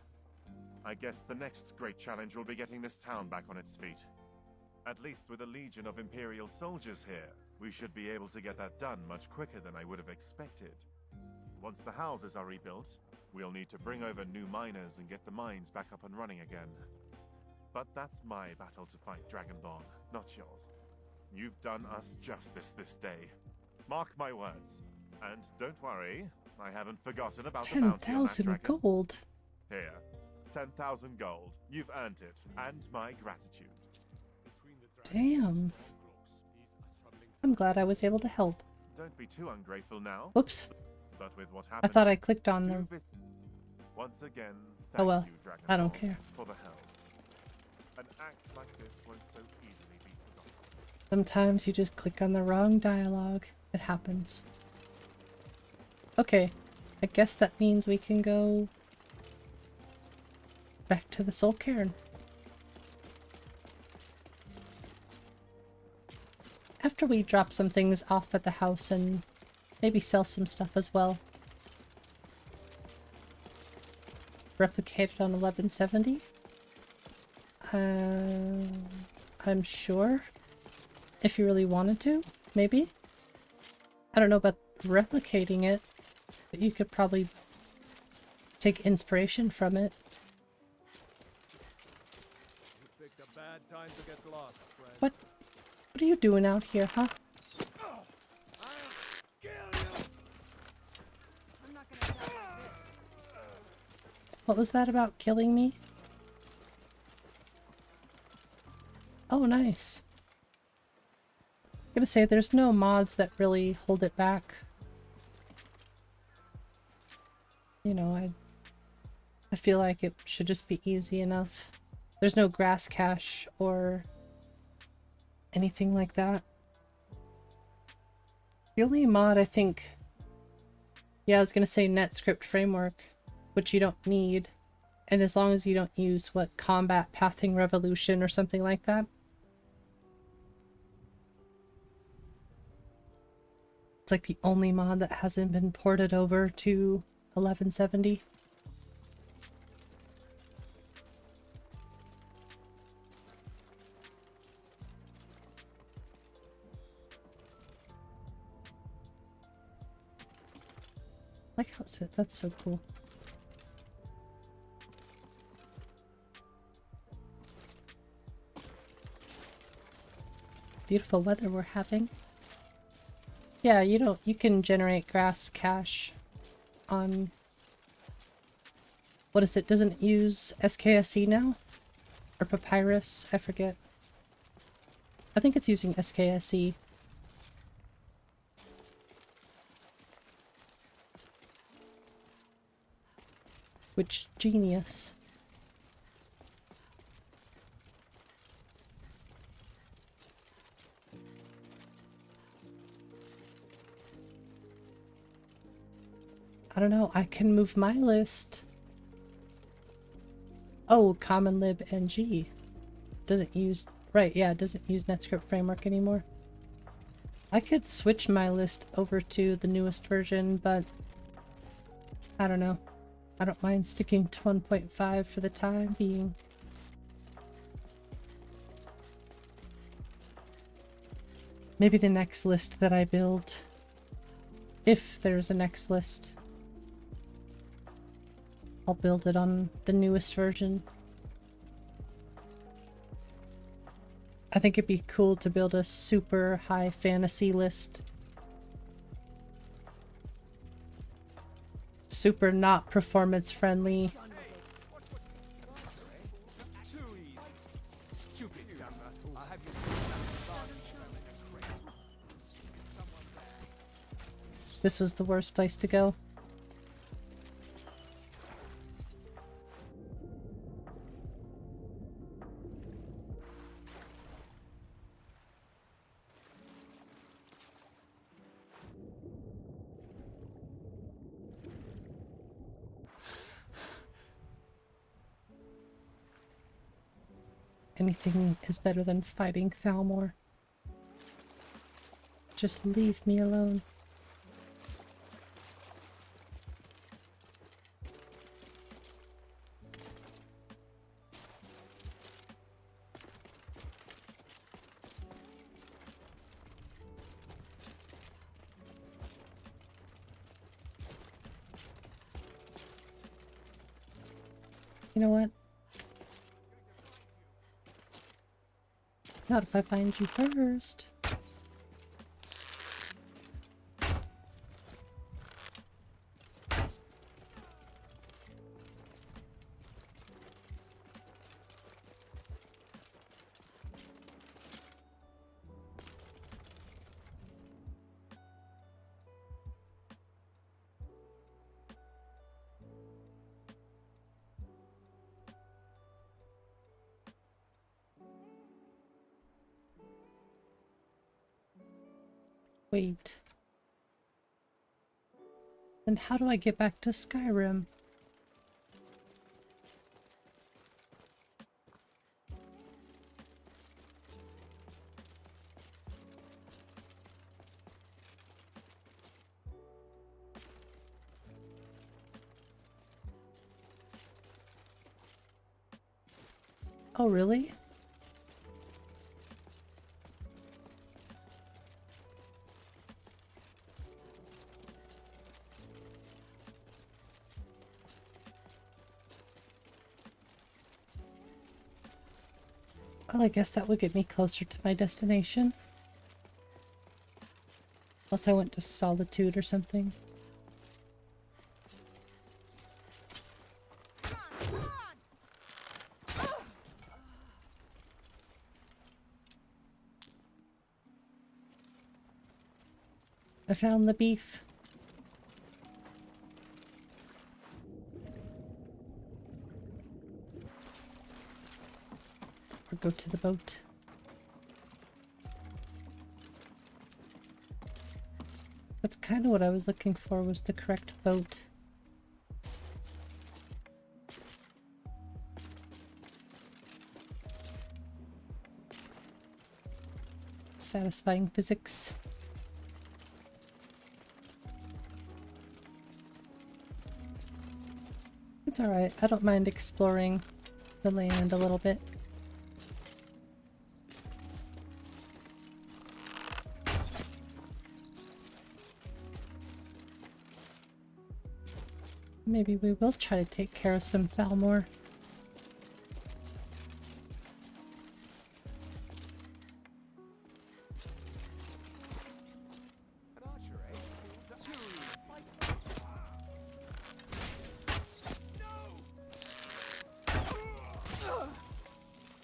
I guess the next great challenge will be getting this town back on its feet. At least with a legion of Imperial soldiers here, we should be able to get that done much quicker than I would have expected. Once the houses are rebuilt, we'll need to bring over new miners and get the mines back up and running again. But that's my battle to fight, Dragonborn, not yours. You've done us justice this day. Mark my words. And don't worry, I haven't forgotten about the bounty on that 10,000 dragon. gold. Here, 10,000 gold. You've earned it, and my gratitude. Damn. I'm glad I was able to help. Don't be too ungrateful now. Whoops. But with what I happened, thought I clicked on the... once again, Oh thank well, you, Dragonborn, I don't care. for the help. An act like this won't so easily be forgotten. Sometimes you just click on the wrong dialogue. It happens. Okay. I guess that means we can go back to the Soul Cairn. After we drop some things off at the house and maybe sell some stuff as well. Replicated on 1170? I'm sure. If you really wanted to, maybe. I don't know about replicating it, but you could probably take inspiration from it. You picked a bad time to get lost, friend. What are you doing out here, huh? I'm not gonna die like this. What was that about killing me? Oh, nice. I was gonna say, there's no mods that really hold it back. You know, I feel like it should just be easy enough. There's no grass cache or anything like that. The only mod I think... Yeah, I was gonna say NetScript framework, which you don't need. And as long as you don't use, what, Combat Pathing Revolution or something like that. It's like the only mod that hasn't been ported over to 1170. Like how it's, that's so cool. Beautiful weather we're having. Yeah, you can generate grass cache on, what is it? Doesn't it use SKSE now? Or Papyrus? I forget. I think it's using SKSE. Which genius. I don't know, I can move my list. Oh, Common Lib NG. Doesn't use, right, yeah, it doesn't use NetScript framework anymore. I could switch my list over to the newest version, but I don't know. I don't mind sticking to 1.5 for the time being. Maybe the next list that I build, if there's a next list, I'll build it on the newest version. I think it'd be cool to build a super high fantasy list. Super not performance friendly. This was the worst place to go. Anything is better than fighting Thalmor. Just leave me alone. You know what? Not if I find you first. Wait. Then how do I get back to Skyrim? Oh, really? Well, I guess that would get me closer to my destination. Unless I went to Solitude or something. I found the beef. Or go to the boat. That's kind of what I was looking for, was the correct boat. Satisfying physics. It's alright, I don't mind exploring the land a little bit. Maybe we will try to take care of some Thalmor.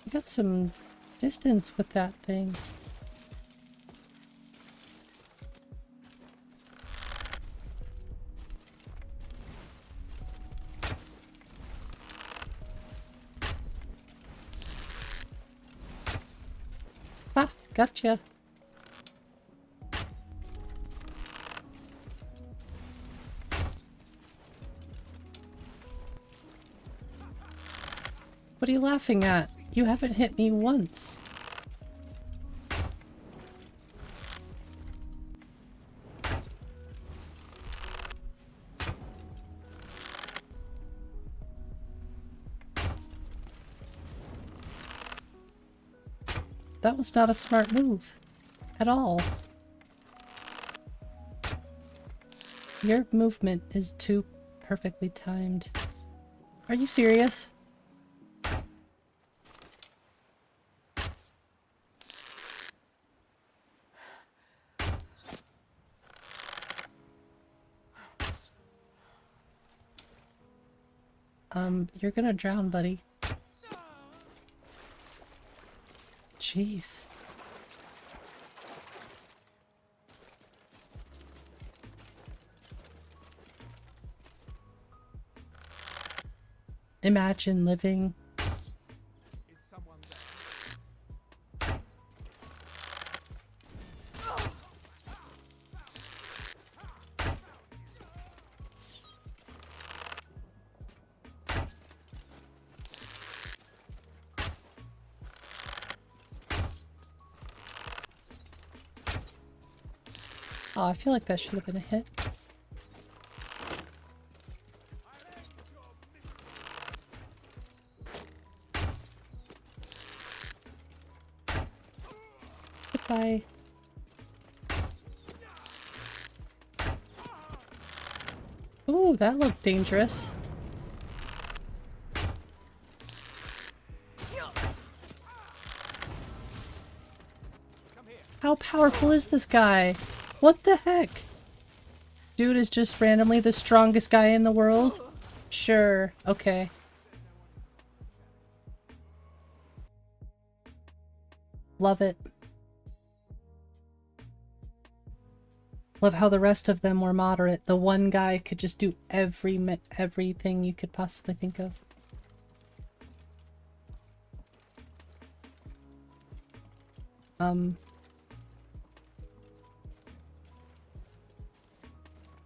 We got some distance with that thing. Gotcha. What are you laughing at? You haven't hit me once. That was not a smart move. At all. Your movement is too perfectly timed. Are you serious? You're gonna drown, buddy. Jeez. Imagine living. Is someone there? Oh, I feel like that should have been a hit. Goodbye. Ooh, that looked dangerous. How powerful is this guy? What the heck? Dude is just randomly the strongest guy in the world? Sure, okay. Love it. Love how the rest of them were moderate. The one guy could just do everything you could possibly think of. Am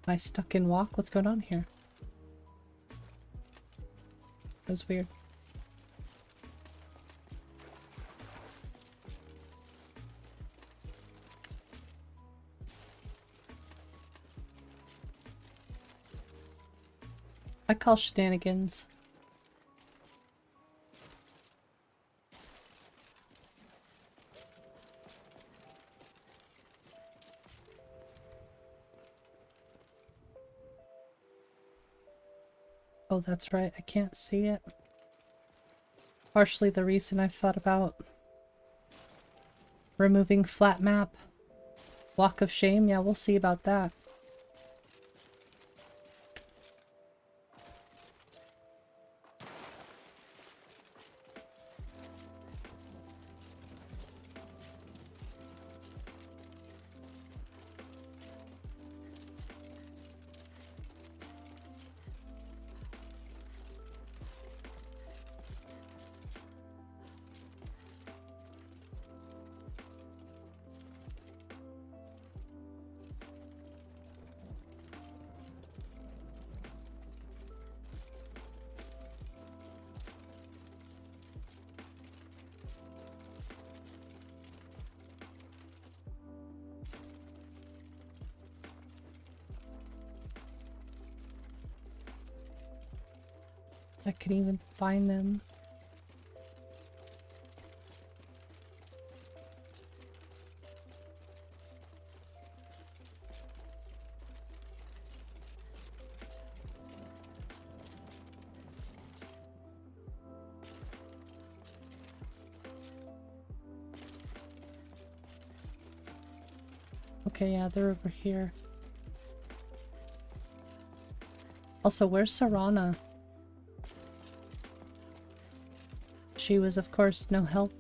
I stuck in walk? What's going on here? That was weird. I call shenanigans. Oh, that's right. I can't see it. Partially the reason I've thought about removing flat map. Walk of shame? Yeah, we'll see about that. I can even find them. Okay, yeah, they're over here. Also, where's Serana? She was, of course, no help.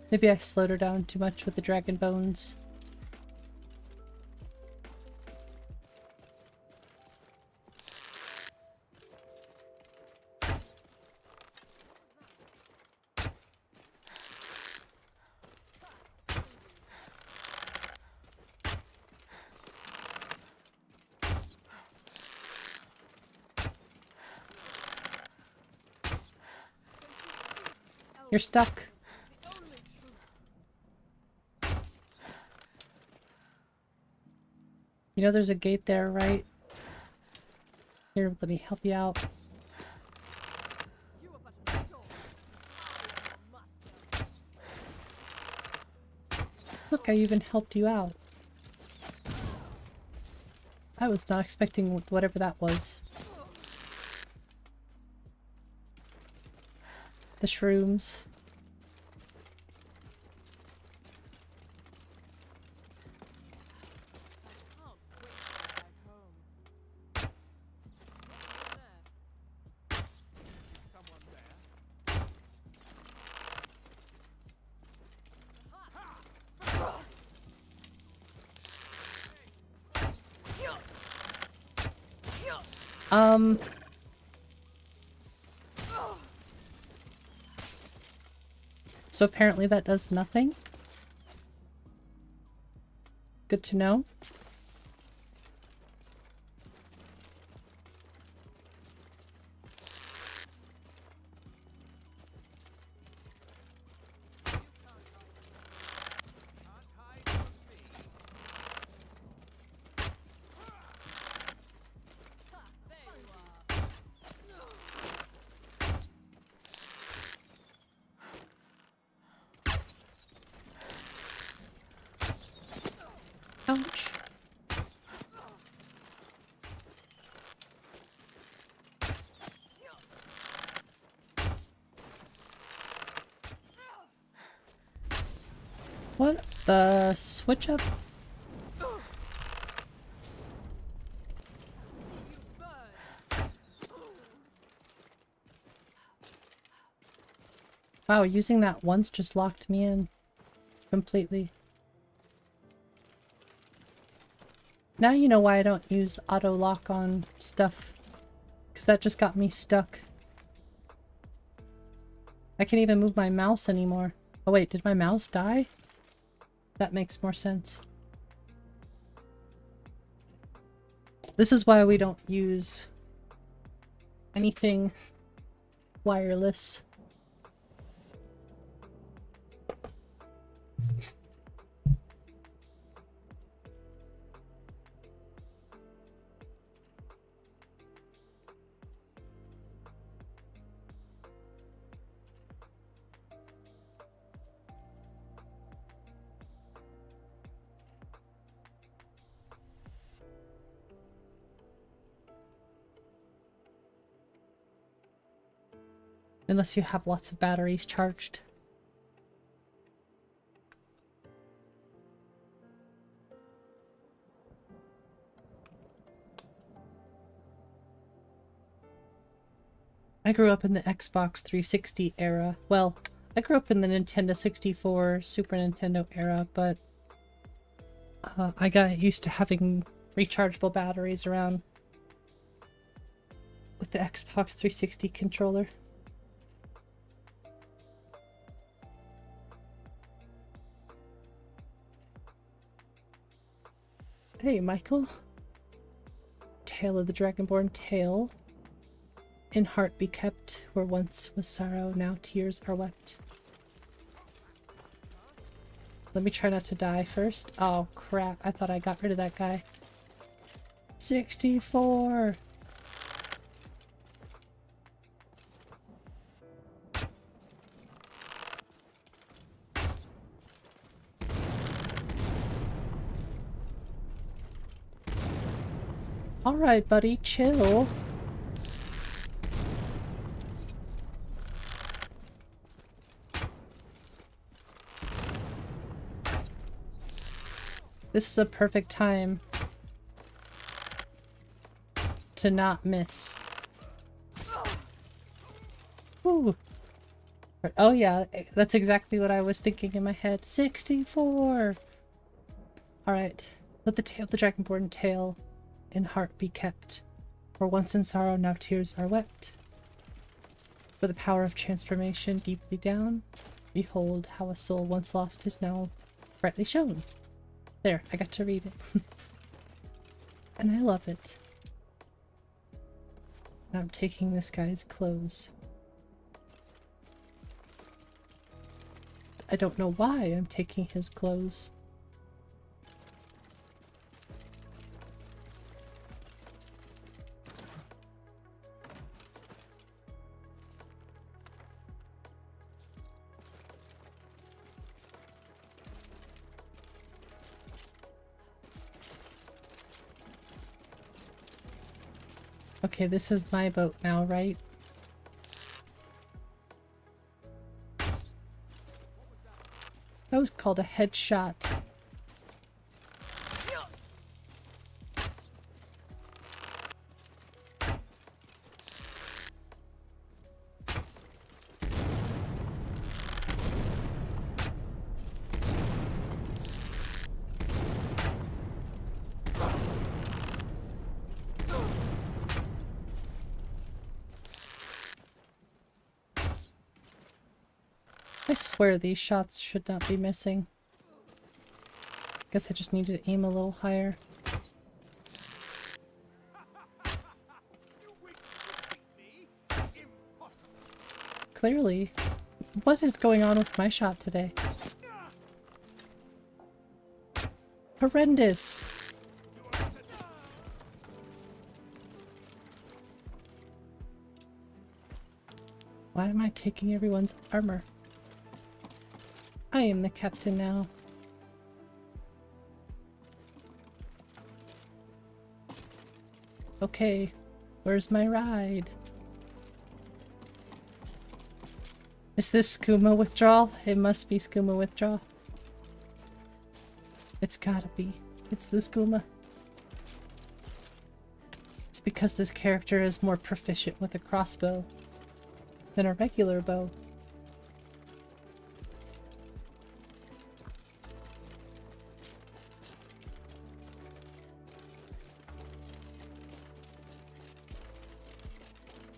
Maybe I slowed her down too much with the dragon bones. You're stuck. You know there's a gate there, right? Here, let me help you out. Look, I even helped you out. I was not expecting whatever that was. the shrooms. Someone there. So apparently that does nothing. Good to know. Can't hide from me. Ouch. What the switch up? Wow, using that once just locked me in completely. Now you know why I don't use auto lock on stuff, because that just got me stuck. I can't even move my mouse anymore. Oh wait, did my mouse die? That makes more sense. This is why we don't use anything wireless. Unless you have lots of batteries charged. I grew up in the Xbox 360 era. Well, I grew up in the Nintendo 64, Super Nintendo era, but I got used to having rechargeable batteries around with the Xbox 360 controller. Hey, Michael. Tale of the Dragonborn Tale. In heart be kept, where once was sorrow, now tears are wept. Let me try not to die first. Oh crap, I thought I got rid of that guy. 64! Alright, buddy, chill. This is a perfect time to not miss. Ooh. Oh yeah, that's exactly what I was thinking in my head. 64! Alright, let the tale of the Dragonborn tale in heart be kept. For once in sorrow, now tears are wept. For the power of transformation deeply down, behold how a soul once lost is now brightly shown. There, I got to read it. And I love it. Now I'm taking this guy's clothes. I don't know why I'm taking his clothes. Okay, this is my boat now, right? That was called a headshot. I swear these shots should not be missing. Guess I just needed to aim a little higher. Clearly. What is going on with my shot today? Horrendous! Why am I taking everyone's armor? I am the captain now. Okay, where's my ride? Is this skooma withdrawal? It must be skooma withdrawal. It's gotta be. It's the skooma. It's because this character is more proficient with a crossbow than a regular bow.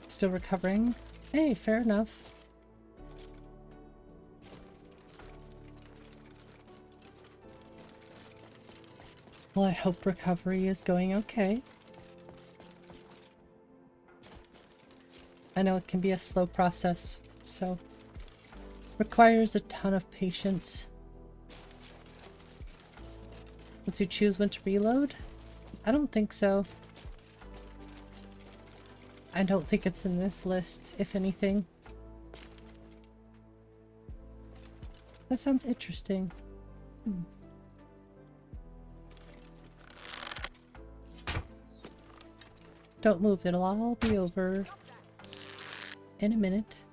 Still recovering. Hey, fair enough. Well, I hope recovery is going okay. I know it can be a slow process, so requires a ton of patience. Once you choose when to reload? I don't think so. I don't think it's in this list, if anything. That sounds interesting. Don't move, it'll all be over in a minute.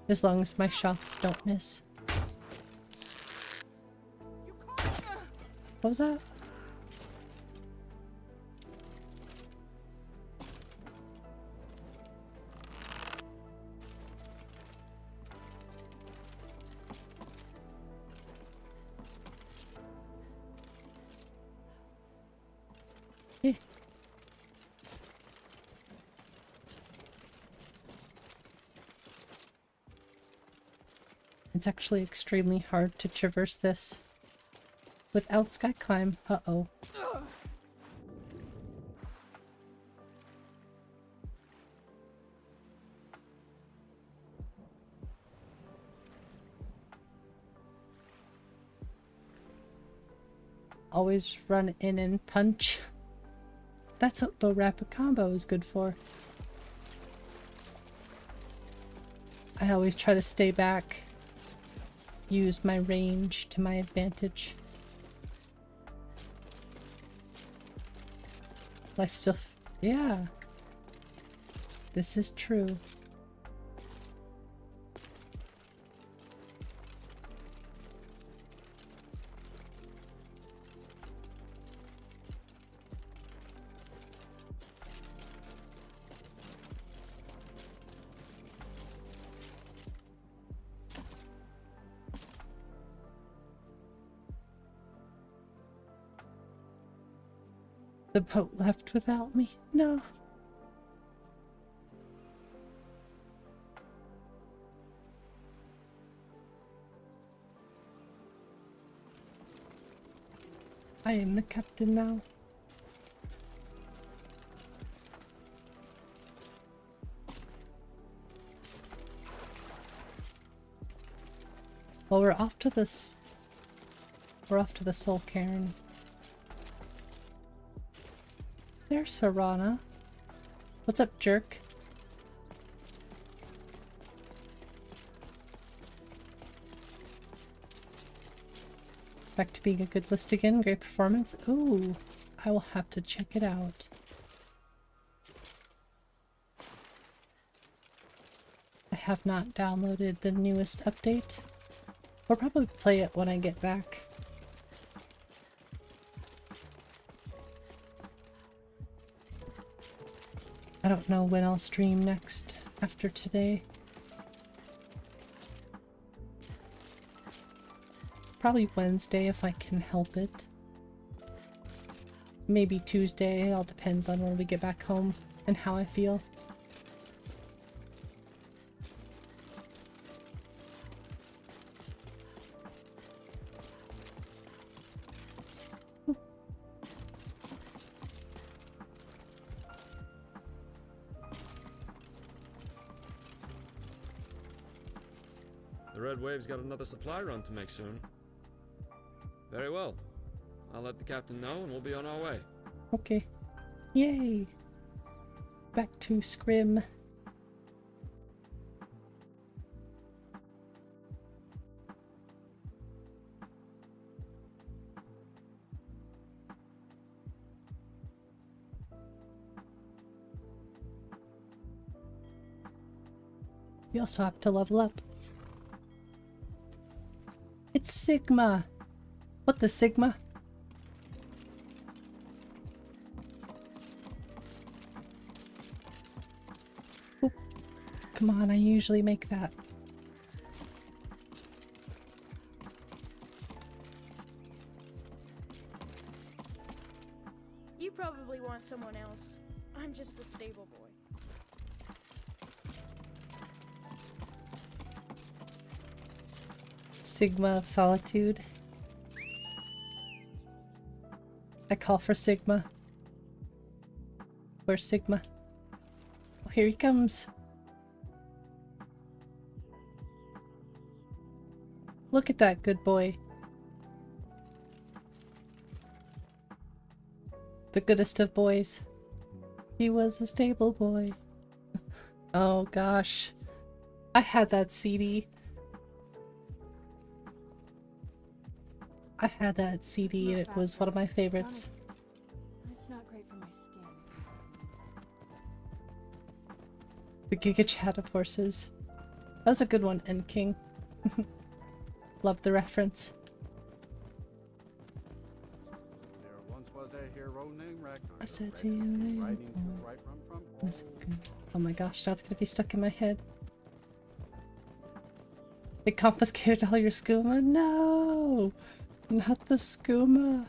As long as my shots don't miss. What was that? It's actually extremely hard to traverse this without sky climb. Uh-oh. Always run in and punch. That's what bow rapid combo is good for. I always try to stay back. Use my range to my advantage. Life still... yeah. This is true. The boat left without me? No. I am the captain now. Well, we're off to the Soul Cairn. There's Serana. What's up, jerk? Back to being a good list again. Great performance. Ooh, I will have to check it out. I have not downloaded the newest update. I'll probably play it when I get back. I don't know when I'll stream next after today. Probably Wednesday if I can help it. Maybe Tuesday, it all depends on when we get back home and how I feel. The Red Wave's got another supply run to make soon. Very well. I'll let the captain know and we'll be on our way. Okay. Yay! Back to Scrim. We also have to level up. It's Sigma! What the Sigma? Oh, come on, I usually make that. You probably want someone else. I'm just a stable boy. Sigma of Solitude. I call for Sigma. Where's Sigma? Oh, here he comes. Look at that good boy. The goodest of boys. He was a stable boy. Oh gosh. I had that CD. I had that CD and it was one of my favorites. It's not great for my skin. The Giga Chat of Horses. That was a good one, End King. Love the reference. There once was a hero named Ragnar. I said see you later. Riding to the right from Was it good? Oh my gosh, now it's gonna be stuck in my head. They confiscated all your skooma? No! Not the skooma.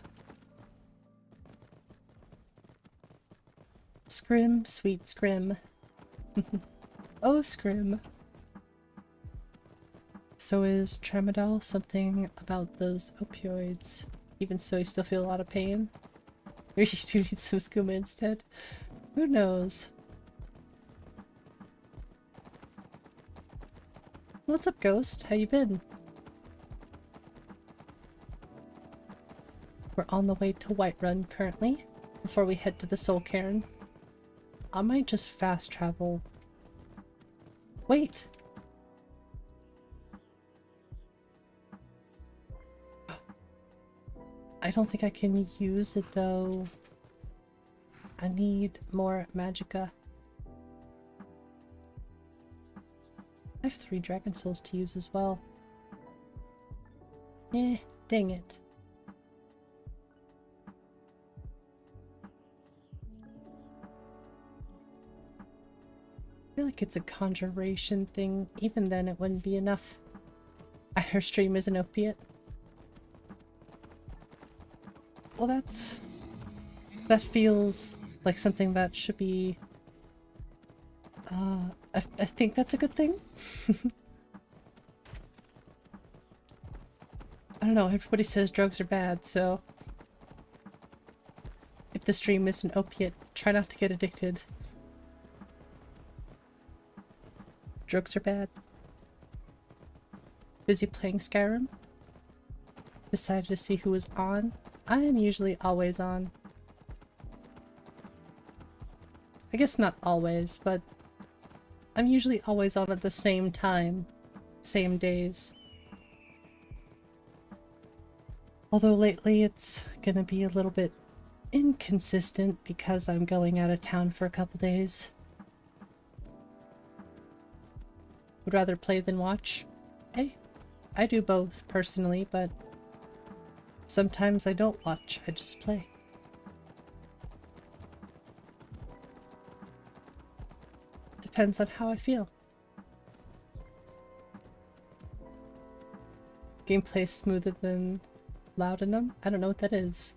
Scrim, sweet Scrim. Oh, Scrim. So is Tramadol something about those opioids? Even so, you still feel a lot of pain? Maybe you do need some skooma instead? Who knows? What's up, Ghost? How you been? We're on the way to Whiterun currently, before we head to the Soul Cairn. I might just fast travel. Wait! I don't think I can use it though. I need more magicka. I have 3 dragon souls to use as well. Eh, dang it. I feel like it's a conjuration thing. Even then it wouldn't be enough. Her stream is an opiate. Well, that feels like something that should be I think that's a good thing. I don't know, everybody says drugs are bad, so if the stream is an opiate, try not to get addicted. Drugs are bad. Busy playing Skyrim? Decided to see who was on? I am usually always on. I guess not always, but I'm usually always on at the same time. Same days. Although lately it's gonna be a little bit inconsistent because I'm going out of town for a couple days. Would rather play than watch. Hey. I do both personally, but sometimes I don't watch, I just play. Depends on how I feel. Gameplay is smoother than Laudanum? I don't know what that is.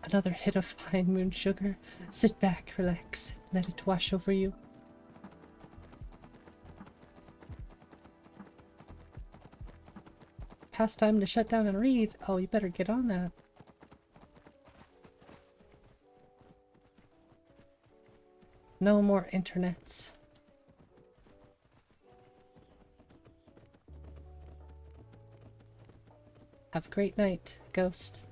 Another hit of fine moon sugar. Sit back, relax, let it wash over you. Past time to shut down and read. Oh, you better get on that. No more internets. Have a great night, Ghost.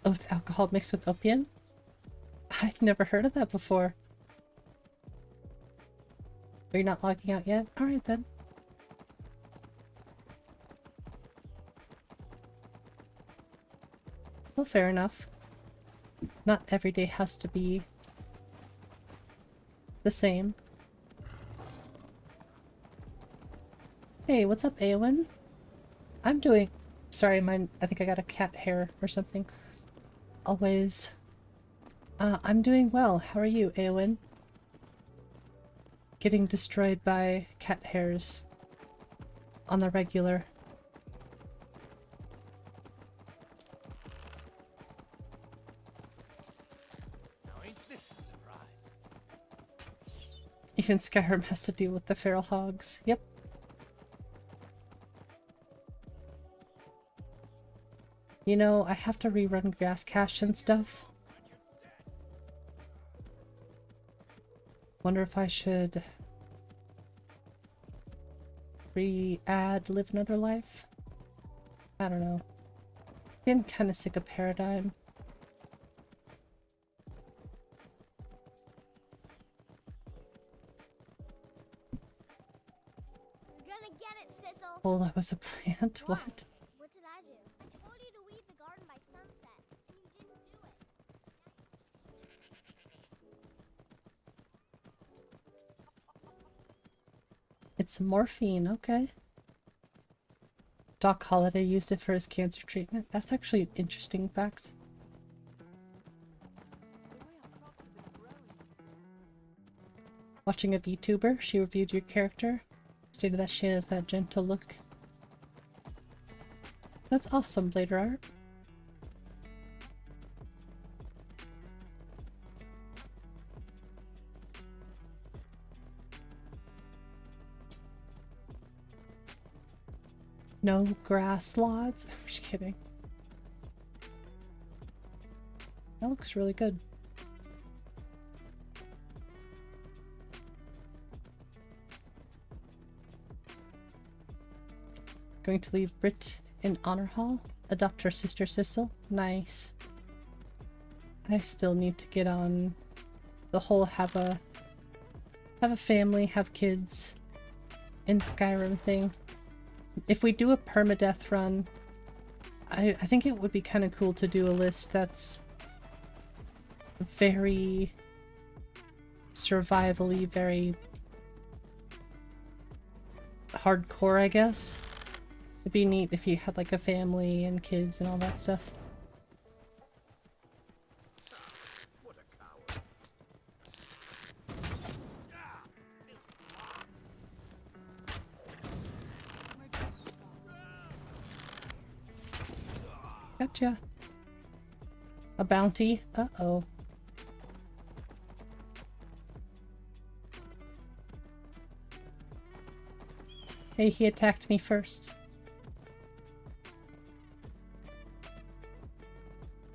Oh, it's alcohol mixed with opium? I'd never heard of that before. Are you not logging out yet? Alright then. Well, fair enough. Not every day has to be the same. Hey, what's up, Eowyn? I'm doing... Sorry, I think I got a cat hair or something. Always. I'm doing well. How are you, Eowyn? Getting destroyed by cat hairs on the regular. Now ain't this a surprise? Even Skyrim has to deal with the feral hogs. Yep. You know, I have to rerun Grass Cache and stuff. Wonder if I should re-add Live Another Life? I don't know. Getting kind of sick of Paradigm. You're gonna get it, Sissel. Oh, that was a plant? Why? What? What did I do? I told you to weed the garden by sunset, and you didn't do it. It's morphine, okay. Doc Holliday used it for his cancer treatment. That's actually an interesting fact. Watching a VTuber, she reviewed your character, stated that she has that gentle look. That's awesome, Blader Art. No grass lots? I'm just kidding. That looks really good. Going to leave Brit in Honor Hall. Adopt her sister Sissel. Nice. I still need to get on the whole have a family, have kids in Skyrim thing. If we do a permadeath run, I think it would be kind of cool to do a list that's very survivally, very hardcore, I guess. It'd be neat if you had like a family and kids and all that stuff. What a coward. Gotcha. A bounty? Uh-oh. Hey, he attacked me first.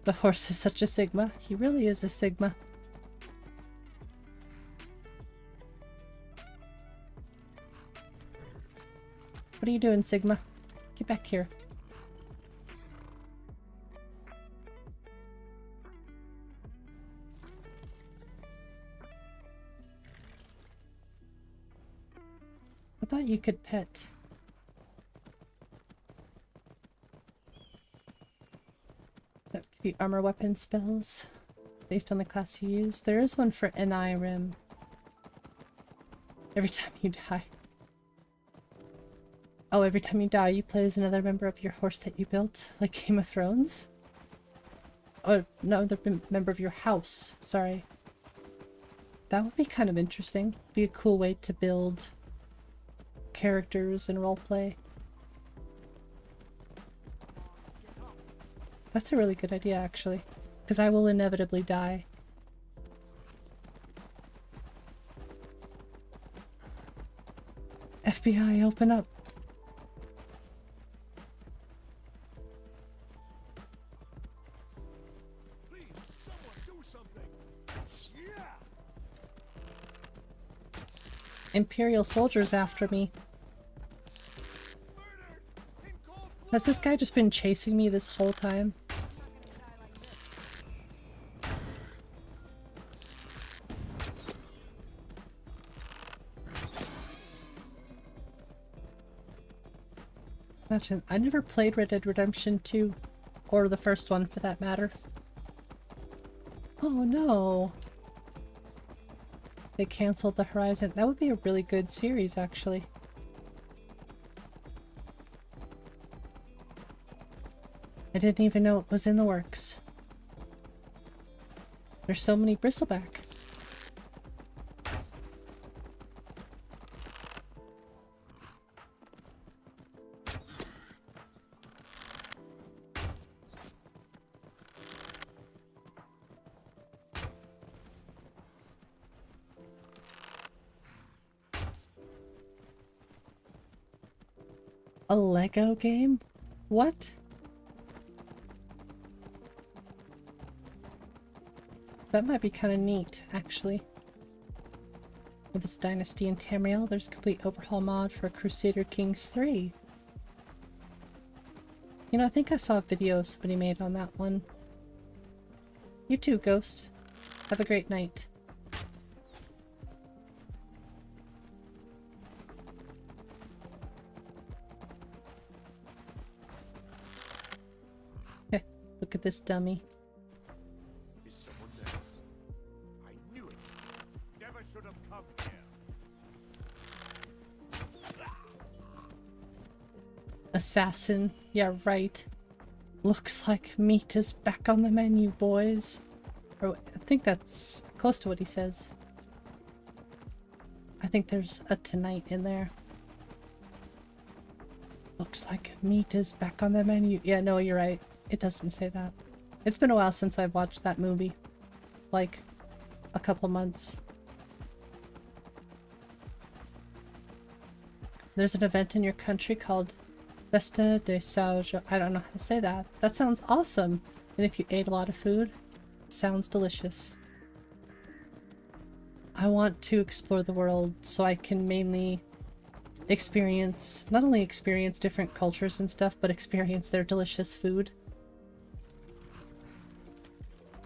The horse is such a Sigma. He really is a Sigma. What are you doing, Sigma? Get back here. I thought you could pet. That give you armor weapon spells. based on the class you use. There is one for Skyrim. Every time you die. Oh, every time you die, you play as another member of your horse that you built, like Game of Thrones? Oh, no, the member of your house. Sorry. That would be kind of interesting. Be a cool way to build characters and roleplay. That's a really good idea, actually. Because I will inevitably die. FBI, open up. Please, someone do something. Yeah. Imperial soldiers after me. Has this guy just been chasing me this whole time? Imagine, I never played Red Dead Redemption 2, or the first one for that matter. Oh no! They canceled the Horizon. That would be a really good series, actually. I didn't even know it was in the works. There's so many bristleback. A Lego game? What? That might be kind of neat, actually. With this Dynasty in Tamriel, there's a complete overhaul mod for Crusader Kings 3. You know, I think I saw a video somebody made on that one. You too, Ghost. Have a great night. Heh, look at this dummy. Is someone there? I knew it. Never should have come here. Assassin. Yeah, right. Looks like meat is back on the menu, boys. Or I think that's close to what he says. I think there's a tonight in there. Looks like meat is back on the menu. Yeah, no, you're right. It doesn't say that. It's been a while since I've watched that movie. Like, a couple months. There's an event in your country called Festa de São João. I don't know how to say that. That sounds awesome. And if you ate a lot of food, sounds delicious. I want to explore the world so I can mainly experience, not only experience different cultures and stuff, but experience their delicious food.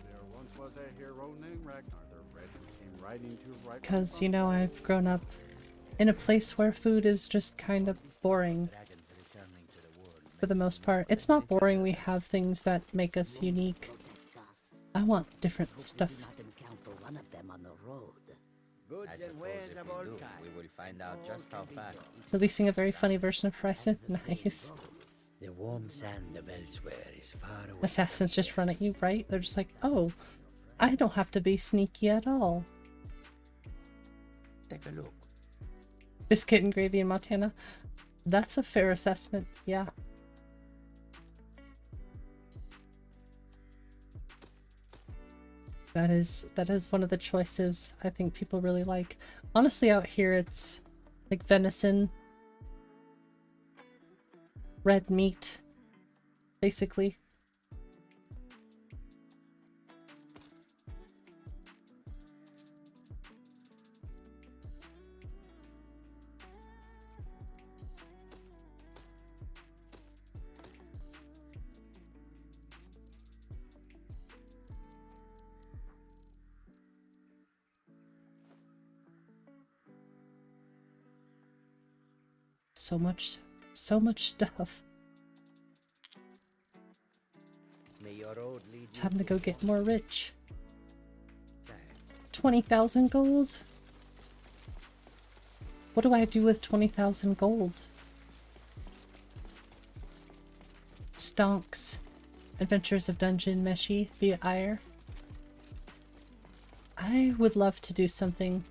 There once was a hero named Ragnar the Red who came riding to right. Because, you know, I've grown up in a place where food is just kind of boring. For the most part. It's not boring, we have things that make us unique. I want different stuff. We will find out just how fast. Releasing a very funny version of Ryzen. Nice. The warm sand of elsewhere is far away. Assassins just run at you, right? They're just like, oh, I don't have to be sneaky at all. Take a look. Biscuit and gravy in Montana. That's a fair assessment, yeah. That is one of the choices I think people really like. Honestly, out here it's like venison, red meat, basically. So much stuff. May your road lead Time to go get more rich. 20,000 gold? What do I do with 20,000 gold? Stonks. Adventures of Dungeon Meshi via Ire. I would love to do something.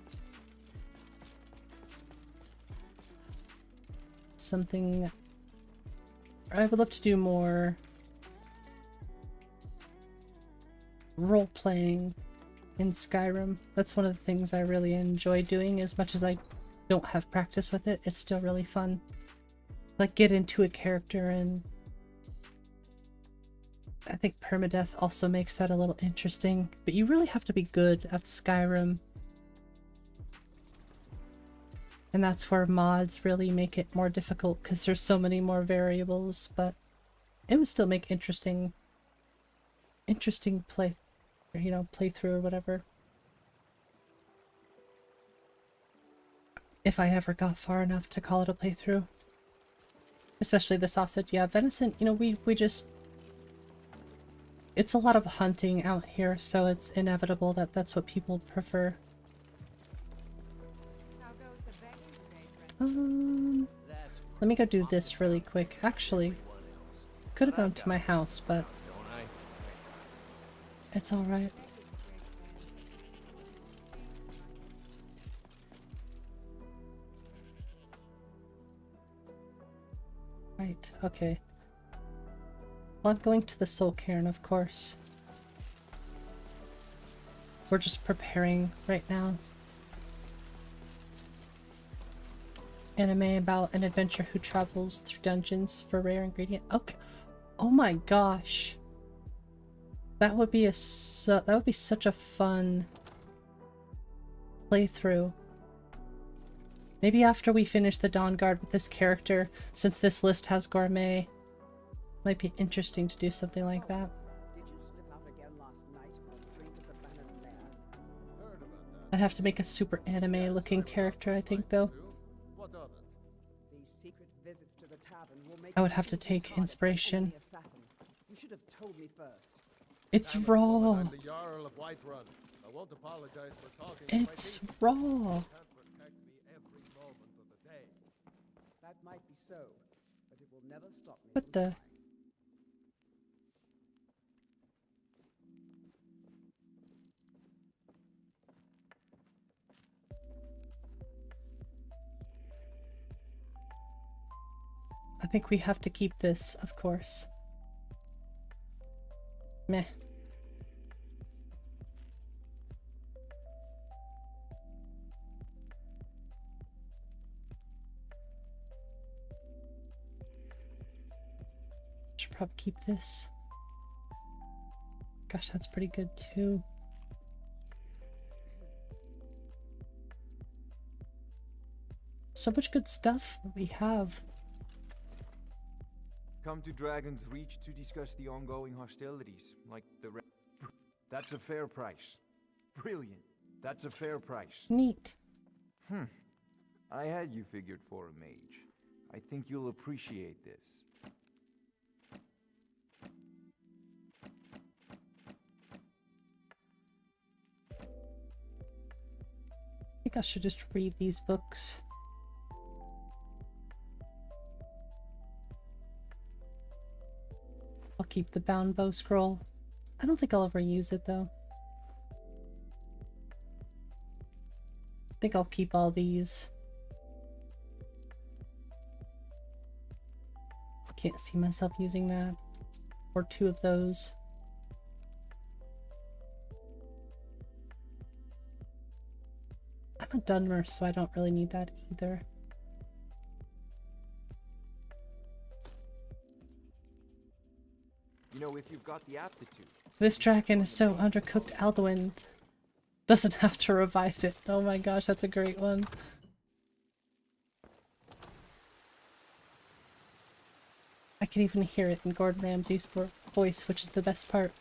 I would love to do more role-playing in Skyrim. That's one of the things I really enjoy doing. As much as I don't have practice with it, it's still really fun. Like, get into a character, and I think permadeath also makes that a little interesting. But you really have to be good at Skyrim. And that's where mods really make it more difficult, because there's so many more variables, but it would still make interesting playthrough or whatever. If I ever got far enough to call it a playthrough. Especially the sausage. Yeah, venison, we just... It's a lot of hunting out here, so it's inevitable that that's what people prefer. Let me go do this really quick. Actually, could have gone to my house, but it's alright. Right, okay. Well, I'm going to the Soul Cairn, of course. We're just preparing right now. Anime about an adventurer who travels through dungeons for rare ingredient. Okay. Oh my gosh. That would be such a fun playthrough. Maybe after we finish the Dawn Guard with this character, since this list has gourmet, might be interesting to do something like that. I'd have to make a super anime looking character, I think, though. I would have to take inspiration. It's raw. It's raw. What the? I think we have to keep this, of course. Meh. Should probably keep this. Gosh, that's pretty good too. So much good stuff we have. Come to Dragon's Reach to discuss the ongoing hostilities, like the That's a fair price. Brilliant. That's a fair price. Neat. I had you figured for a mage. I think you'll appreciate this. I think I should just read these books. I'll keep the bound bow scroll. I don't think I'll ever use it though. I think I'll keep all these. Can't see myself using that. Or two of those. I'm a Dunmer, so I don't really need that either. You know, if you've got the aptitude. This dragon is so undercooked, Alduin doesn't have to revive it. Oh my gosh, that's a great one. I can even hear it in Gordon Ramsay's voice, which is the best part.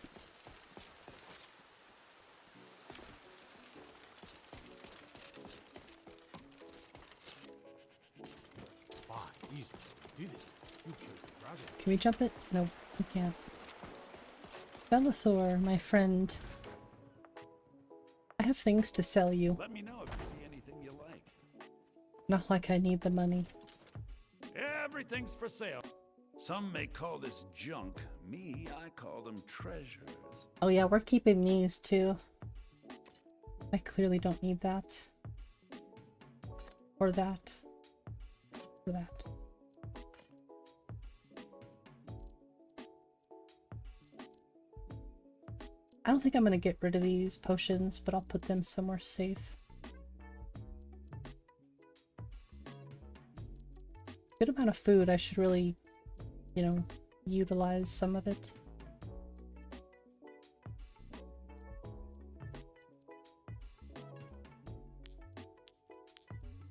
Can we jump it? No, we can't. Bellathor, my friend. I have things to sell you. Let me know if you see anything you like. Not like I need the money. Everything's for sale. Some may call this junk. Me, I call them treasures. Oh yeah, we're keeping these too. I clearly don't need that. Or that. Or that. I don't think I'm gonna get rid of these potions, but I'll put them somewhere safe. Good amount of food. I should really, you know, utilize some of it.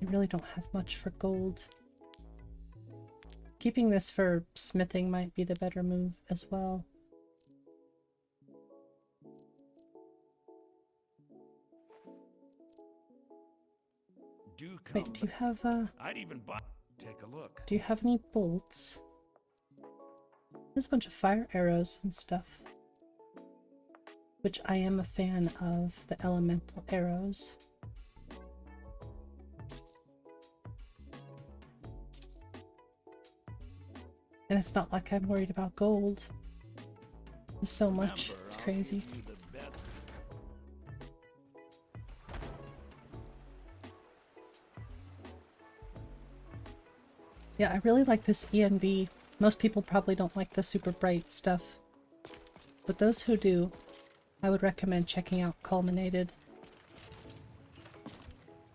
I really don't have much for gold. Keeping this for smithing might be the better move as well. Wait, do you have I'd even buy. Take a look. Do you have any bolts? There's a bunch of fire arrows and stuff. Which I am a fan of, the elemental arrows. And it's not like I'm worried about gold. There's so much, it's crazy. Yeah, I really like this ENB. Most people probably don't like the super bright stuff. But those who do, I would recommend checking out Culminated.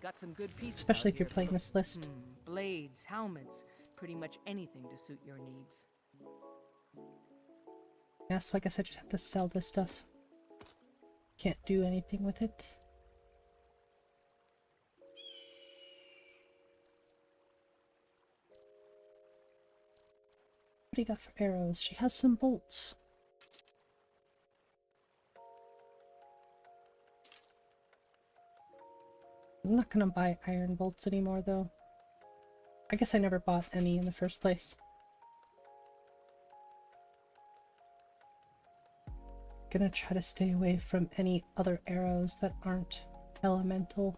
Got some good pieces Especially out if you're here. playing this list. Blades, helmets, pretty much anything to suit your needs. Yeah, so I guess I just have to sell this stuff. Can't do anything with it. What do you got for arrows? She has some bolts. I'm not gonna buy iron bolts anymore though. I guess I never bought any in the first place. Gonna try to stay away from any other arrows that aren't elemental.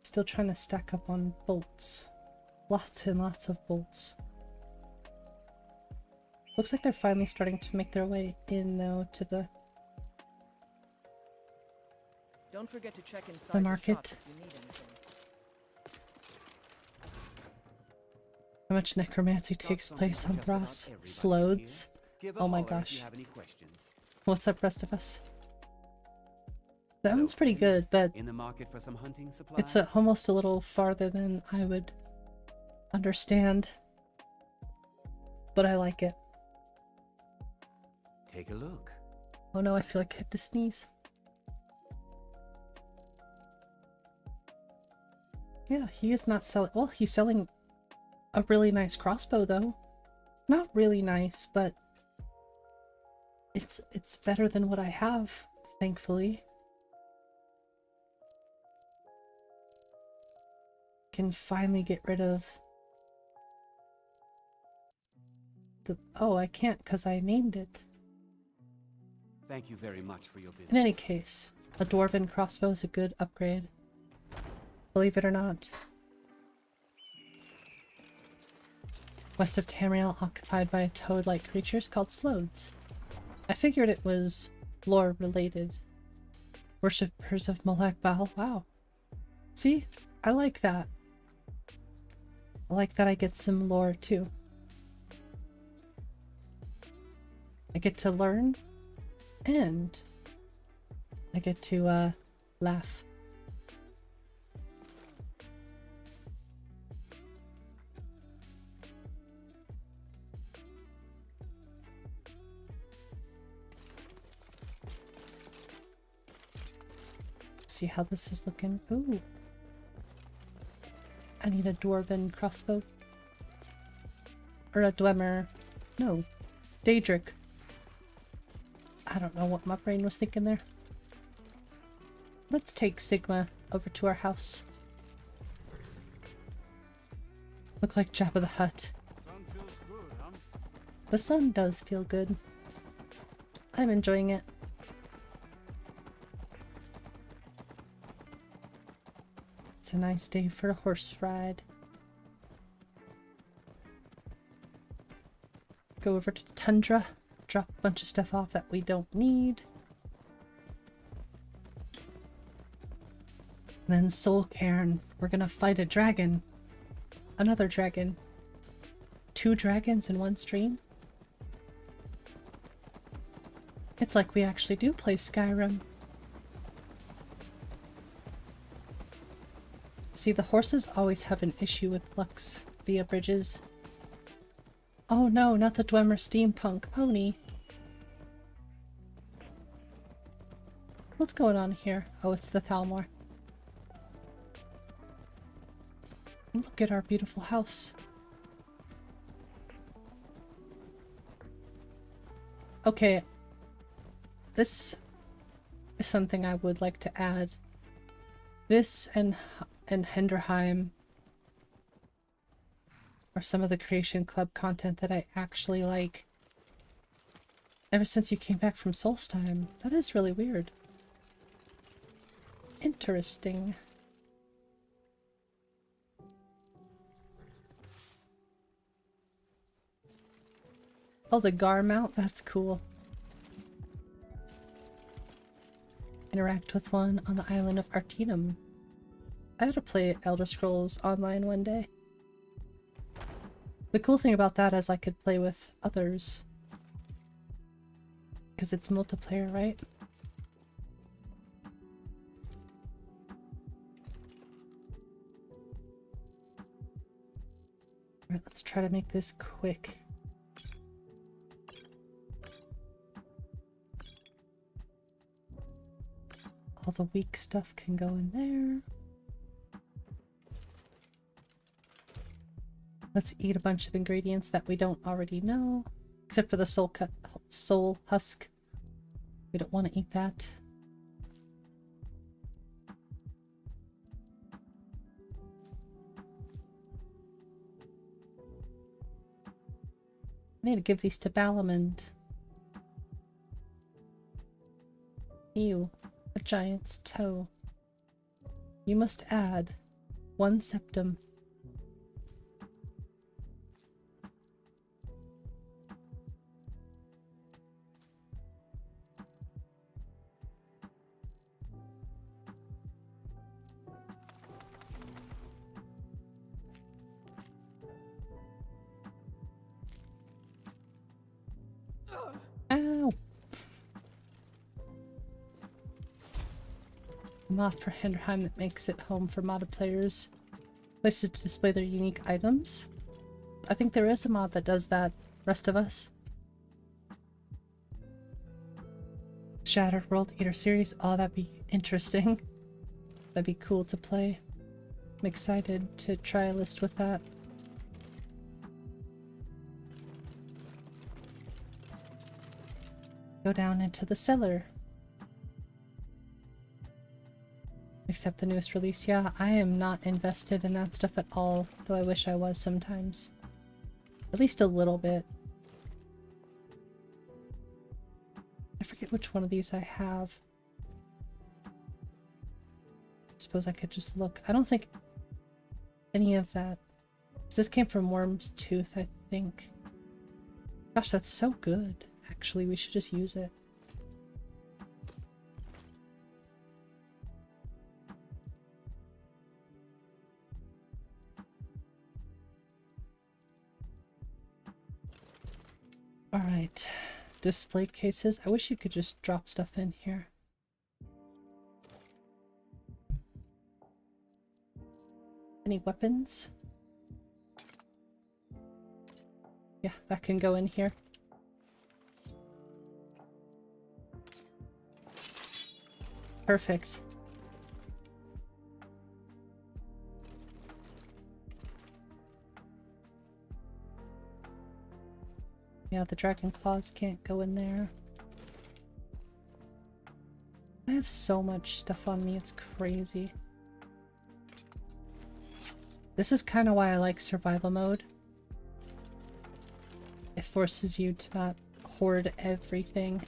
Still trying to stack up on bolts. Lots and lots of bolts. Looks like they're finally starting to make their way in though to the Don't forget to check inside the market. shop if you need anything. How much necromancy takes place on Thras? Slodes? Oh my gosh. What's up, rest of us? That one's pretty good, but in the market for some hunting supplies? it's almost a little farther than I would understand. But I like it. Take a look. Oh no, I feel like I have to sneeze. Yeah, he is not selling. Well, he's selling a really nice crossbow though. Not really nice, but it's better than what I have, thankfully. Can finally get rid of the... Oh, I can't because I named it. Thank you very much for your business. In any case, a dwarven crossbow is a good upgrade. Believe it or not. West of Tamriel, occupied by toad-like creatures called Slodes. I figured it was lore related. Worshippers of Molech Baal. Wow. See? I like that. I like that I get some lore too. I get to learn and I get to laugh. See how this is looking. Ooh. I need a dwarven crossbow. Or a dwemer. No. Daedric. I don't know what my brain was thinking there. Let's take Sigma over to our house. Look like Jabba the Hutt. Sun feels good, huh? The sun does feel good. I'm enjoying it. It's a nice day for a horse ride. Go over to the tundra, drop a bunch of stuff off that we don't need. Then Soul Cairn. We're gonna fight a dragon. Another dragon. 2 dragons in one stream? It's like we actually do play Skyrim. See, the horses always have an issue with Lux via bridges. Oh no, not the Dwemer steampunk pony. What's going on here? Oh, it's the Thalmor. Look at our beautiful house. Okay, this is something I would like to add. This and Henderheim are some of the Creation Club content that I actually like. Ever since you came back from Solstheim. That is really weird. Interesting. Oh, the Gar mount? That's cool. Interact with one on the island of Artinum. I ought to play Elder Scrolls Online one day. The cool thing about that is I could play with others. Because it's multiplayer, right? Alright, let's try to make this quick. All the weak stuff can go in there. Let's eat a bunch of ingredients that we don't already know. Except for the soul husk. We don't want to eat that. I need to give these to Balamond. Ew. A giant's toe. You must add 1 septum. Ow! I'm off for Henderheim that makes it home for modded players. Places to display their unique items. I think there is a mod that does that. Rest of Us. Shattered World Eater series. Oh, that'd be interesting. That'd be cool to play. I'm excited to try a list with that. Go down into the cellar. Except the newest release. Yeah, I am not invested in that stuff at all, though I wish I was sometimes. At least a little bit. I forget which one of these I have. I suppose I could just look. I don't think any of that. This came from Wyrmstooth, I think. Gosh, that's so good. Actually, we should just use it. Alright, display cases. I wish you could just drop stuff in here. Any weapons? Yeah, that can go in here. Perfect. Yeah, the dragon claws can't go in there. I have so much stuff on me, it's crazy. This is kind of why I like survival mode. It forces you to not hoard everything.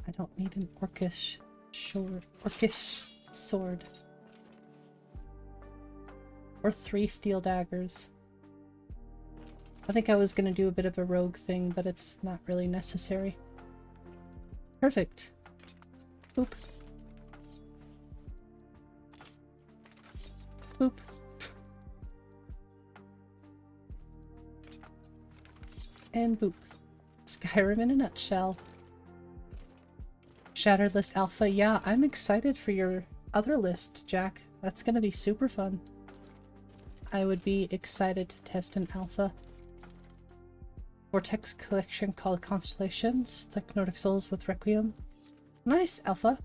I don't need an orcish sword. Or 3 steel daggers. I think I was gonna do a bit of a rogue thing, but it's not really necessary. Perfect. Boop. Boop. And boop. Skyrim in a nutshell. Shattered List Alpha. Yeah, I'm excited for your other list, Jack. That's gonna be super fun. I would be excited to test an alpha. Vortex collection called Constellations. It's like Nordic Souls with Requiem. Nice, Alpha.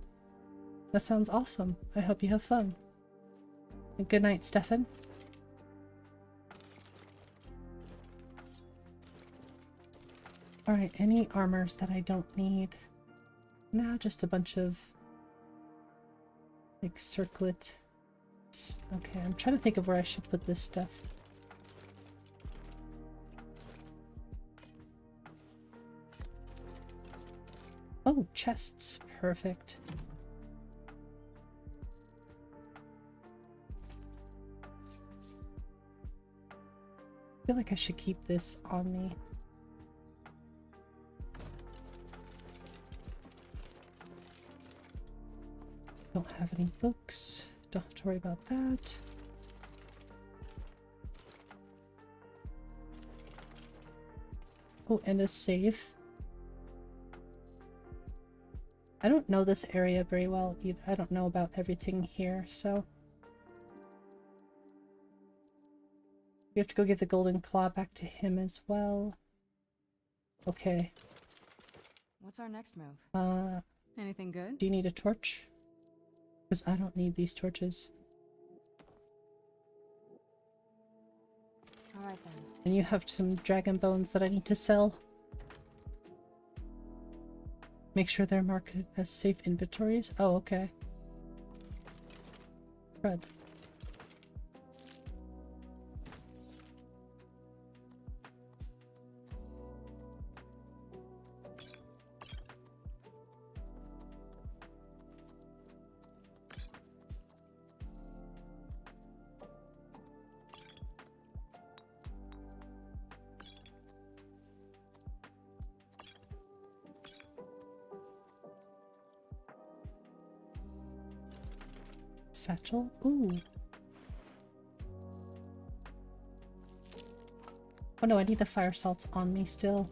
That sounds awesome. I hope you have fun. And good night, Stefan. Alright, any armors that I don't need? Nah, just a bunch of like circlet. Okay, I'm trying to think of where I should put this stuff. Oh, chests. Perfect. I feel like I should keep this on me. Don't have any books. Don't have to worry about that. Oh, and a save. I don't know this area very well either. I don't know about everything here, so... We have to go give the golden claw back to him as well. Okay. What's our next move? Anything good? Do you need a torch? Because I don't need these torches. Alright then. And you have some dragon bones that I need to sell. Make sure they're marked as safe inventories. Oh, okay. Crud. Satchel? Ooh. Oh no, I need the fire salts on me still.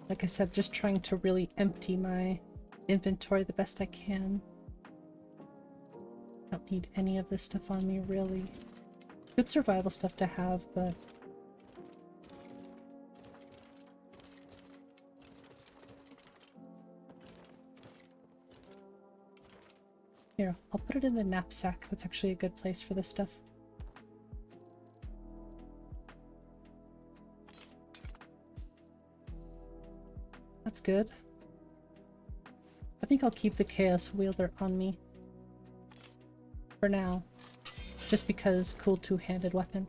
Like I said, just trying to really empty my inventory the best I can. Don't need any of this stuff on me, really. Good survival stuff to have, but... Here, I'll put it in the knapsack. That's actually a good place for this stuff. That's good. I think I'll keep the Chaos Wielder on me. For now. Just because cool two-handed weapon.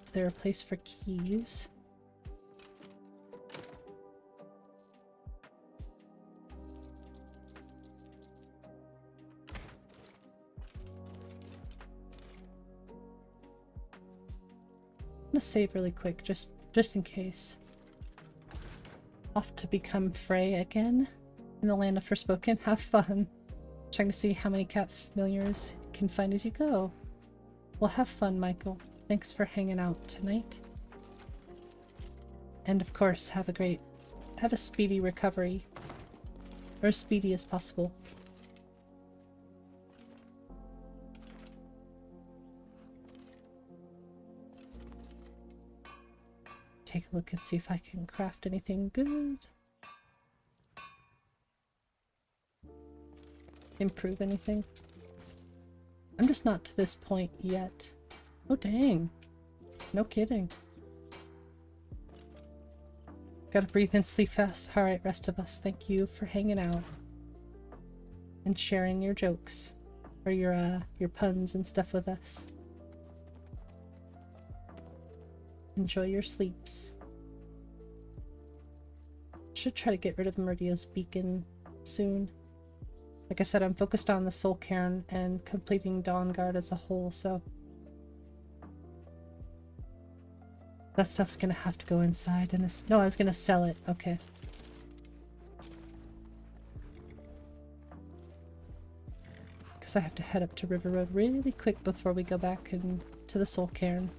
Is there a place for keys? I'm gonna save really quick, just in case. Off to become Frey again in the land of Forspoken. Have fun. Trying to see how many cat familiars you can find as you go. Well, have fun, Michael. Thanks for hanging out tonight. And of course, have a speedy recovery. Or as speedy as possible. Take a look and see if I can craft anything good. Improve anything. I'm just not to this point yet. Oh dang. No kidding. Gotta breathe and sleep fast. Alright, rest of us, thank you for hanging out. And sharing your jokes. Or your puns and stuff with us. Enjoy your sleeps. Should try to get rid of Meridia's beacon soon. Like I said, I'm focused on the Soul Cairn and completing Dawnguard as a whole, so that stuff's gonna have to go inside. And no, I was gonna sell it. Okay. Because I have to head up to River Road really quick before we go back and to the Soul Cairn.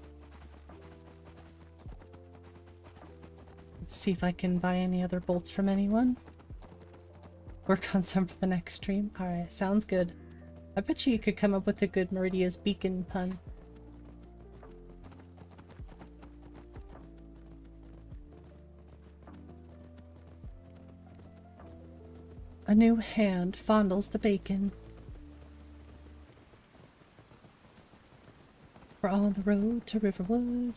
See if I can buy any other bolts from anyone. Work on some for the next stream. Alright, sounds good. I bet you could come up with a good Meridia's beacon pun. A new hand fondles the bacon. We're on the road to Riverwood.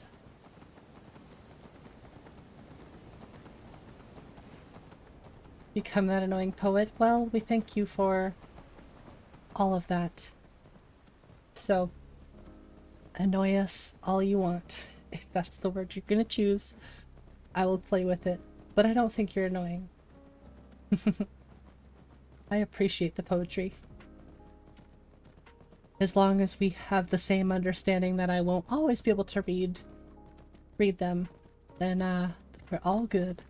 Become that annoying poet? Well, we thank you for all of that. So, annoy us all you want. If that's the word you're gonna choose, I will play with it. But I don't think you're annoying. I appreciate the poetry. As long as we have the same understanding that I won't always be able to read them, then we're all good.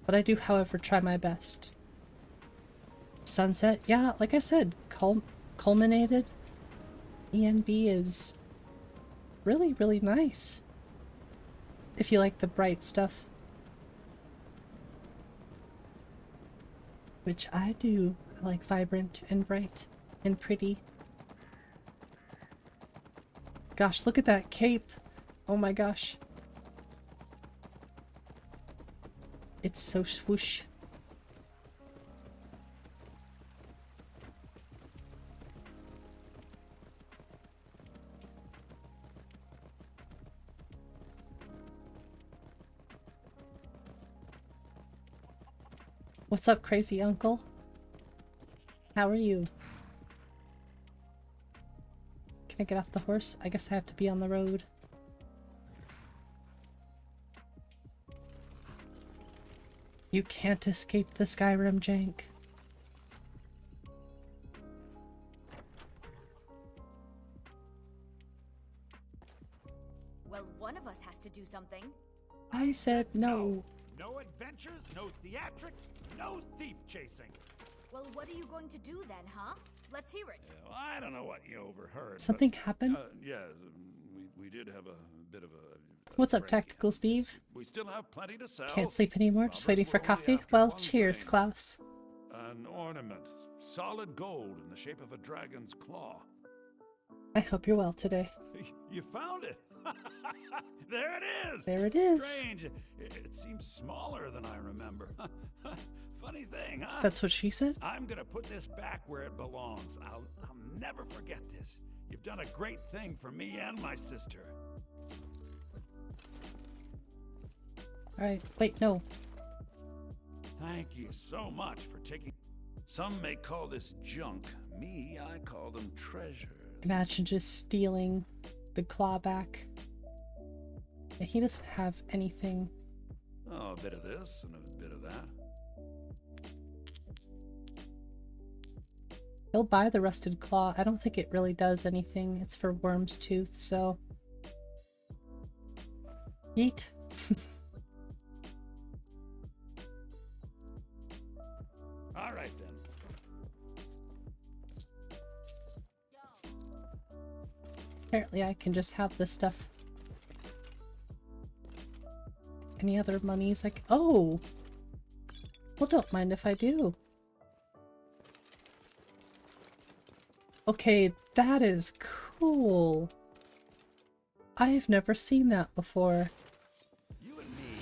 But I do, however, try my best. Sunset, yeah, like I said, culminated. ENB is really, really nice. If you like the bright stuff. Which I do. I like vibrant and bright and pretty. Gosh, look at that cape. Oh my gosh. It's so swoosh. What's up, crazy uncle? How are you? Can I get off the horse? I guess I have to be on the road. You can't escape the Skyrim jank. Well, one of us has to do something. I said no. No adventures, no theatrics, no thief chasing. Well, what are you going to do then, huh? Let's hear it. Well, I don't know what you overheard. Something happened? Yeah, we did have a bit of a What's up, Tactical Steve? We still have plenty to sell. Can't sleep anymore, just waiting for coffee? Well, cheers, Klaus. An ornament, solid gold in the shape of a dragon's claw. I hope you're well today. You found it! There it is! There it is. Strange. It seems smaller than I remember. Funny thing, huh? That's what she said? I'm gonna put this back where it belongs. I'll never forget this. You've done a great thing for me and my sister. Alright, wait, no. Thank you so much for taking... Some may call this junk. Me, I call them treasures. Imagine just stealing the claw back. Yeah, he doesn't have anything. Oh, a bit of this and a bit of that. He'll buy the rusted claw. I don't think it really does anything. It's for Wyrmstooth, so... Yeet. All right, then. Apparently I can just have this stuff. Any other monies like— oh! Well, don't mind if I do. Okay, that is cool. I've never seen that before. You and me,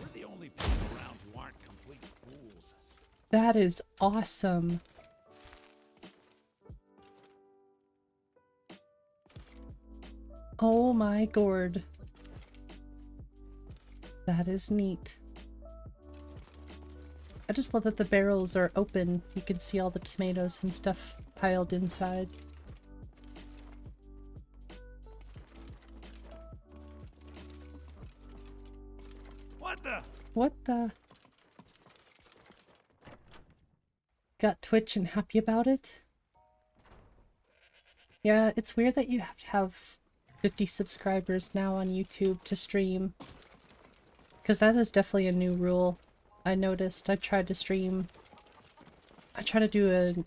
we're the only people around who aren't complete fools. That is awesome. Oh my gourd. That is neat. I just love that the barrels are open. You can see all the tomatoes and stuff piled inside. What the? What the? Got Twitch and happy about it? Yeah, it's weird that you have to have 50 subscribers now on YouTube to stream. Because that is definitely a new rule. I noticed. I tried to stream. I tried to do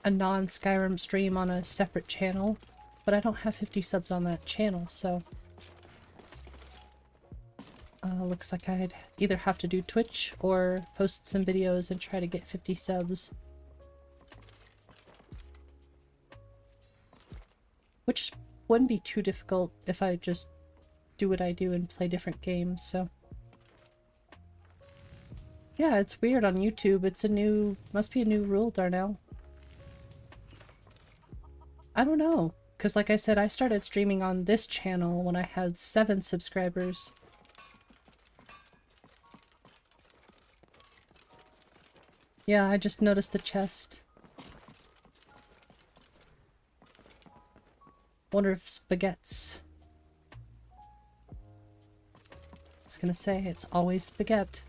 a non-Skyrim stream on a separate channel, but I don't have 50 subs on that channel, so looks like I'd either have to do Twitch or post some videos and try to get 50 subs. Which wouldn't be too difficult if I just do what I do and play different games, so. Yeah, it's weird on YouTube. It's a new— must be a new rule, Darnell. I don't know. Because like I said, I started streaming on this channel when I had 7 subscribers. Yeah, I just noticed the chest. Wonder if spaghetti's. I was gonna say, it's always spaghetti.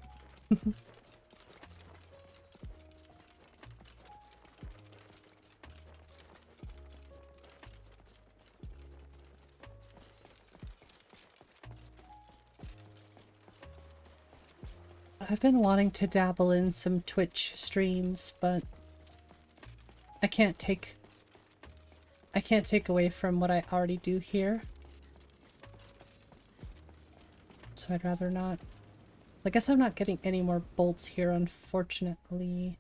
I've been wanting to dabble in some Twitch streams, but I can't take away from what I already do here. So I'd rather not. I guess I'm not getting any more bolts here, unfortunately.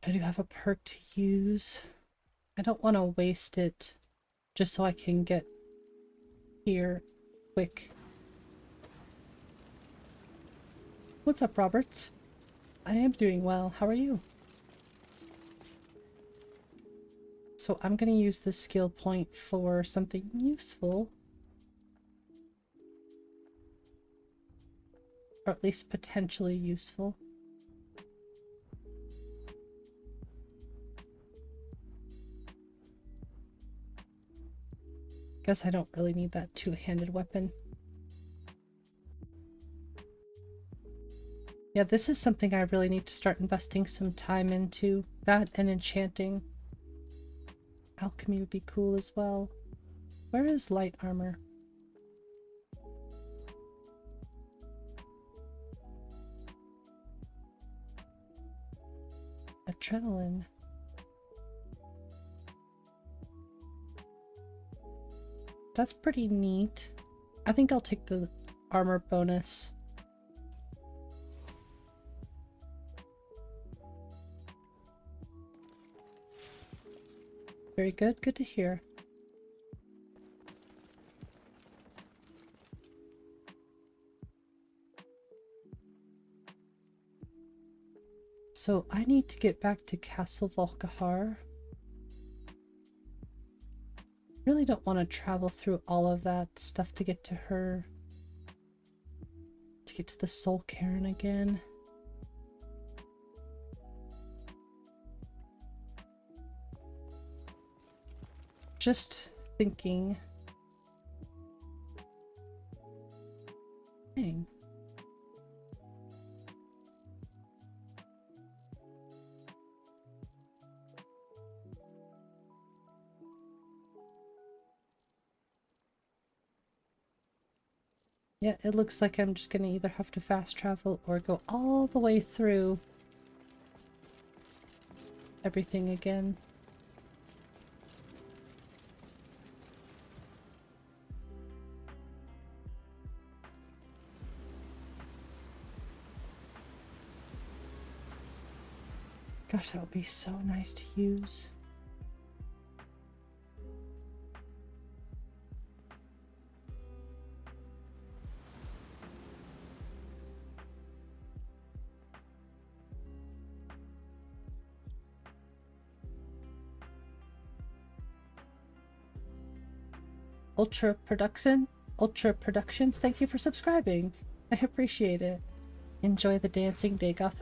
I do have a perk to use. I don't want to waste it just so I can get here quick. What's up, Robert? I am doing well. How are you? So I'm going to use this skill point for something useful. Or at least potentially useful. Guess I don't really need that two-handed weapon. Yeah, this is something I really need to start investing some time into. That and enchanting. Alchemy would be cool as well. Where is light armor? Adrenaline. That's pretty neat. I think I'll take the armor bonus. Very good. Good to hear. So I need to get back to Castle Volkihar. Really don't want to travel through all of that stuff to get to her. To get to the Soul Cairn again. Just thinking. Dang. Yeah, it looks like I'm just gonna either have to fast travel or go all the way through. everything again. Gosh, that would be so nice to use. Ultra Productions, thank you for subscribing. I appreciate it. Enjoy the dancing Dagoth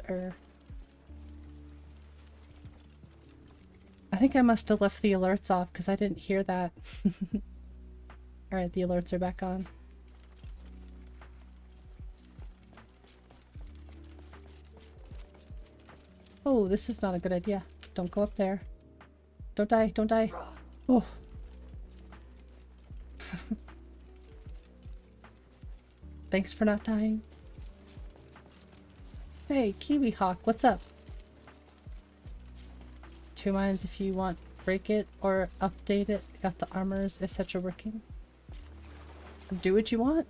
I think I must have left the alerts off because I didn't hear that. Alright, the alerts are back on. Oh, this is not a good idea. Don't go up there. Don't die, don't die. Oh. Thanks for not dying. Hey, Kiwi Hawk, what's up? 2 mines if you want break it or update it. Got the armors, etc. working. Do what you want.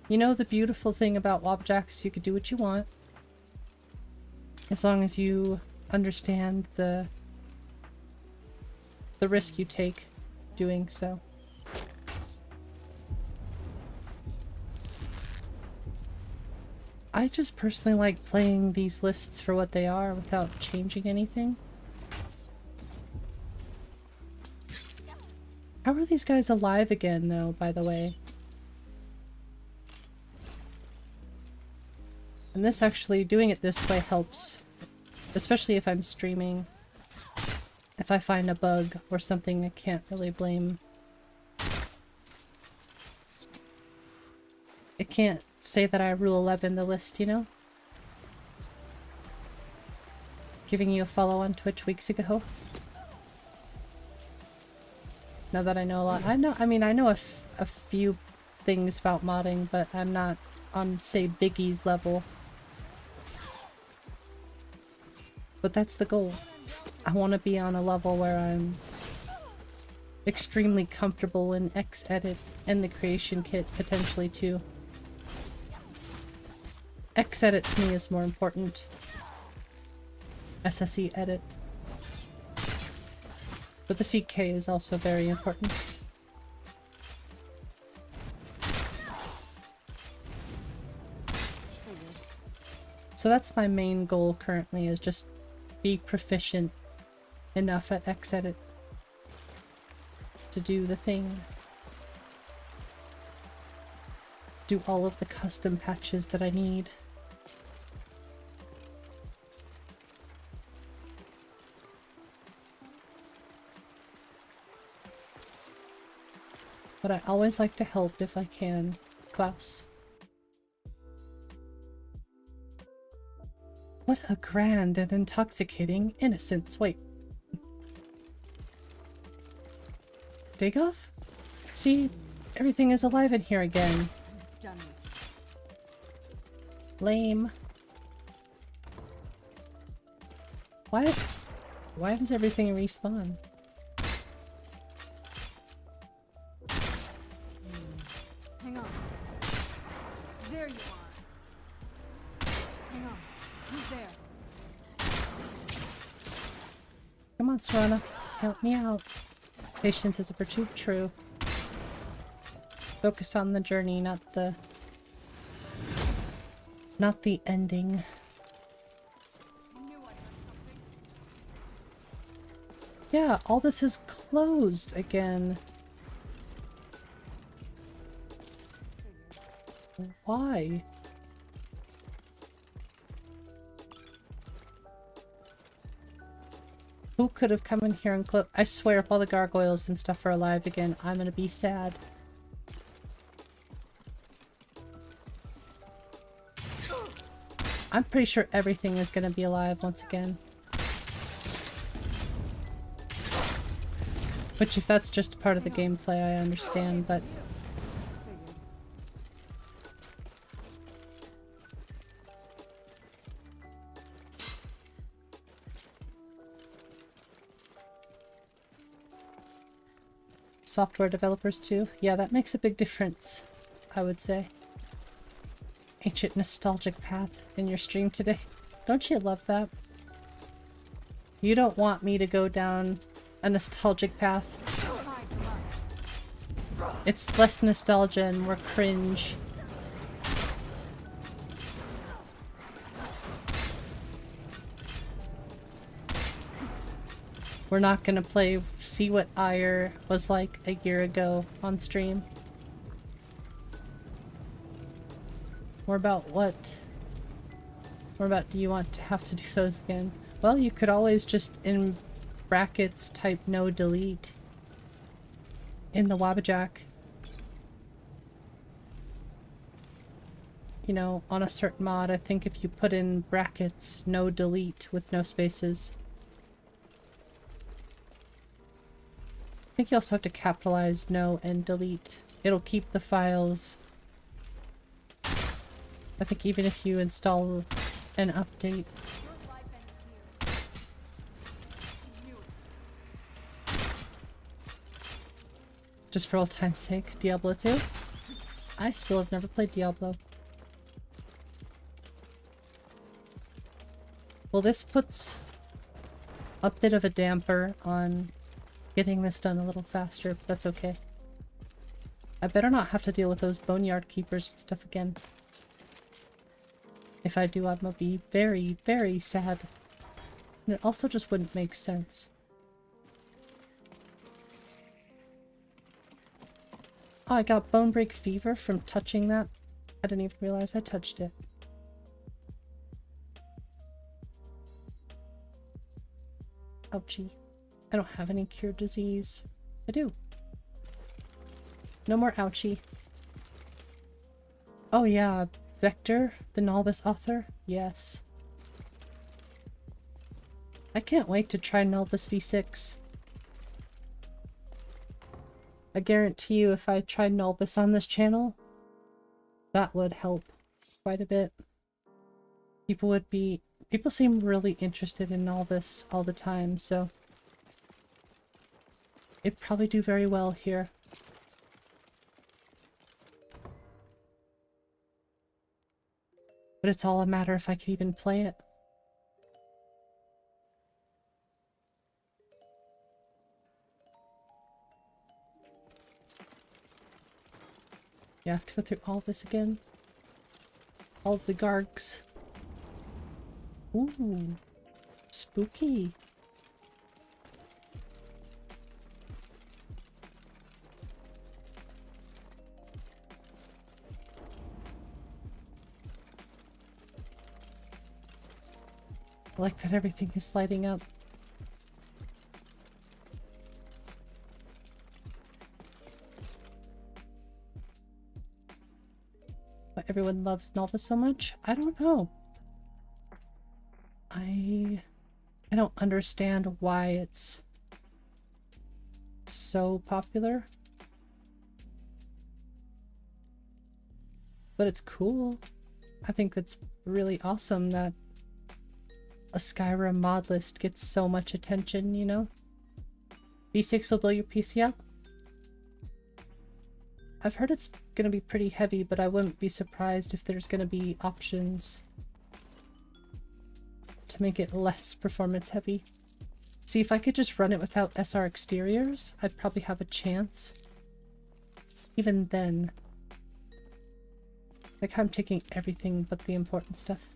You know the beautiful thing about Wabbajack is you could do what you want. As long as you understand the risk you take doing so. I just personally like playing these lists for what they are without changing anything. How are these guys alive again, though, by the way? And this actually, doing it this way helps. Especially if I'm streaming. If I find a bug or something, I can't really blame. I can't say that I rule 11 the list, you know? Giving you a follow on Twitch weeks ago. Now that I know a lot. I know a few things about modding, but I'm not on, say, Biggie's level. But that's the goal. I want to be on a level where I'm extremely comfortable in X-Edit and the creation kit, potentially, too. X-Edit to me is more important. SSE edit. But the CK is also very important. So that's my main goal currently, is just be proficient enough at X-Edit to do the thing. Do all of the custom patches that I need. But I always like to help if I can. Klaus. What a grand and intoxicating innocence. Wait. Dagoth? See, everything is alive in here again. Done. Lame. Why does everything respawn? Hang on. There you are. Hang on. Who's there? Come on, Serana. Help me out. Patience is a virtue. True. Focus on the journey, not the ending. Yeah, all this is closed again. Why? Who could have come in here and closed? I swear if all the gargoyles and stuff are alive again, I'm gonna be sad. I'm pretty sure everything is gonna be alive once again. Which, if that's just part of the gameplay, I understand, but... software developers too. Yeah, that makes a big difference, I would say. Ancient nostalgic path in your stream today. Don't you love that? You don't want me to go down a nostalgic path. It's less nostalgia and more cringe. We're not gonna see what Ire was like a year ago on stream. More about what? More about do you want to have to do those again? Well, you could always just in brackets type no delete in the Wabbajack. You know, on a certain mod, I think if you put in brackets no delete with no spaces. I think you also have to capitalize no and delete. It'll keep the files. I think even if you install an update. Just for old time's sake, Diablo 2? I still have never played Diablo. Well, this puts a bit of a damper on getting this done a little faster, but that's okay. I better not have to deal with those boneyard keepers and stuff again. If I do, I'm gonna be very, very sad. And it also just wouldn't make sense. Oh, I got bone break fever from touching that. I didn't even realize I touched it. Ouchie. I don't have any cure disease. I do. No more ouchie. Oh yeah, Vector, the Novice author? Yes. I can't wait to try Novice V6. I guarantee you if I tried Novice on this channel, that would help quite a bit. People seem really interested in Novice all the time, so it'd probably do very well here. But it's all a matter if I could even play it. Yeah, I have to go through all this again. All of the Gargs. Ooh, spooky. I like that everything is lighting up. Why everyone loves Novice so much? I don't know. I don't understand why it's so popular. But it's cool. I think that's really awesome that a Skyrim mod list gets so much attention, you know? V6 will blow your PC up? I've heard it's gonna be pretty heavy, but I wouldn't be surprised if there's gonna be options to make it less performance heavy. See, if I could just run it without SR exteriors, I'd probably have a chance. Even then. Like, I'm taking everything but the important stuff.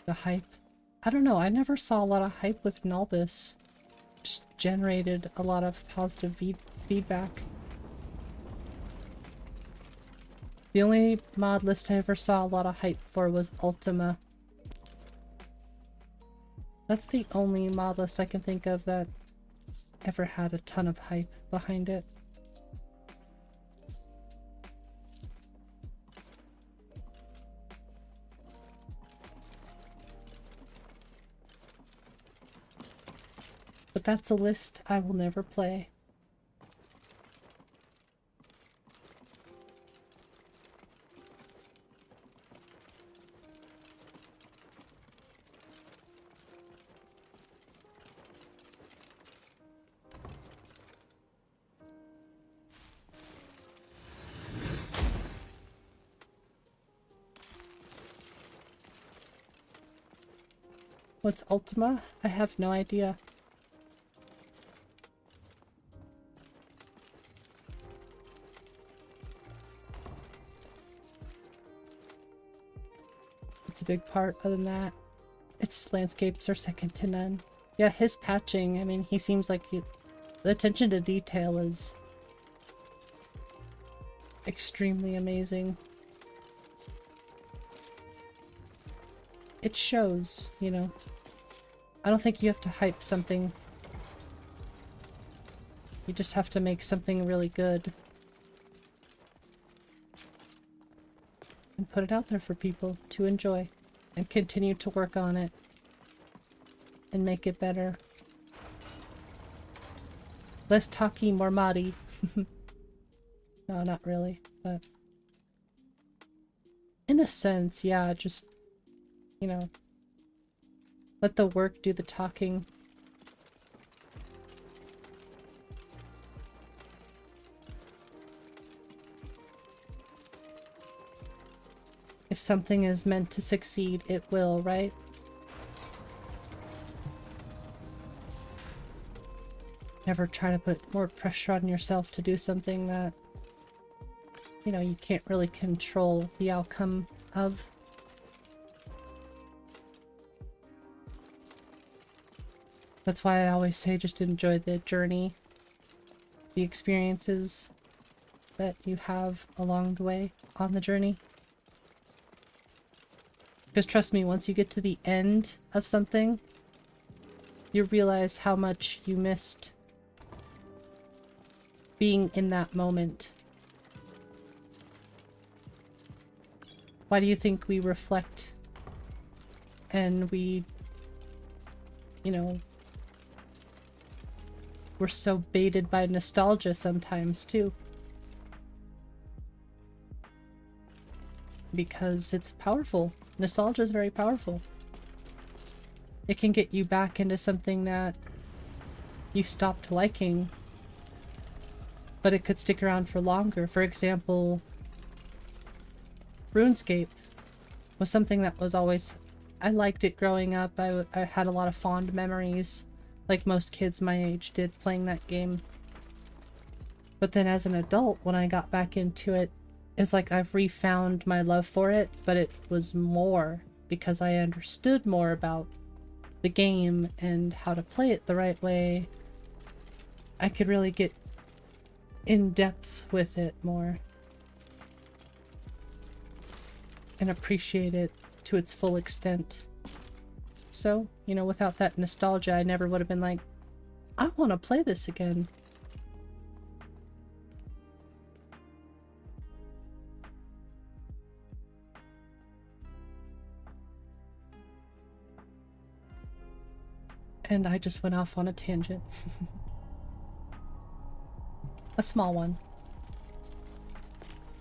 The hype. I don't know, I never saw a lot of hype with Novice. Just generated a lot of positive feedback. The only mod list I ever saw a lot of hype for was Ultima. That's the only mod list I can think of that ever had a ton of hype behind it. But that's a list I will never play. What's Ultima? I have no idea. It's a big part. Other than that, its landscapes are second to none. Yeah, his patching, I mean, he seems like the attention to detail is extremely amazing. It shows, you know. I don't think you have to hype something. You just have to make something really good. And put it out there for people to enjoy. And continue to work on it. And make it better. Less talky, more moddy. No, not really, but... in a sense, yeah, just... you know... let the work do the talking. If something is meant to succeed, it will, right? Never try to put more pressure on yourself to do something that, you know, you can't really control the outcome of. That's why I always say just enjoy the journey, the experiences that you have along the way on the journey. Because trust me, once you get to the end of something, you realize how much you missed being in that moment. Why do you think we reflect and we, you know, we're so baited by nostalgia sometimes too? Because it's powerful. Nostalgia is very powerful. It can get you back into something that you stopped liking, but it could stick around for longer. For example, RuneScape was something that was always... I liked it growing up. I had a lot of fond memories, like most kids my age did, playing that game. But then as an adult, when I got back into it, it's like I've refound my love for it, but it was more because I understood more about the game and how to play it the right way. I could really get in depth with it more and appreciate it to its full extent. So, you know, without that nostalgia, I never would have been like, I want to play this again. And I just went off on a tangent. A small one.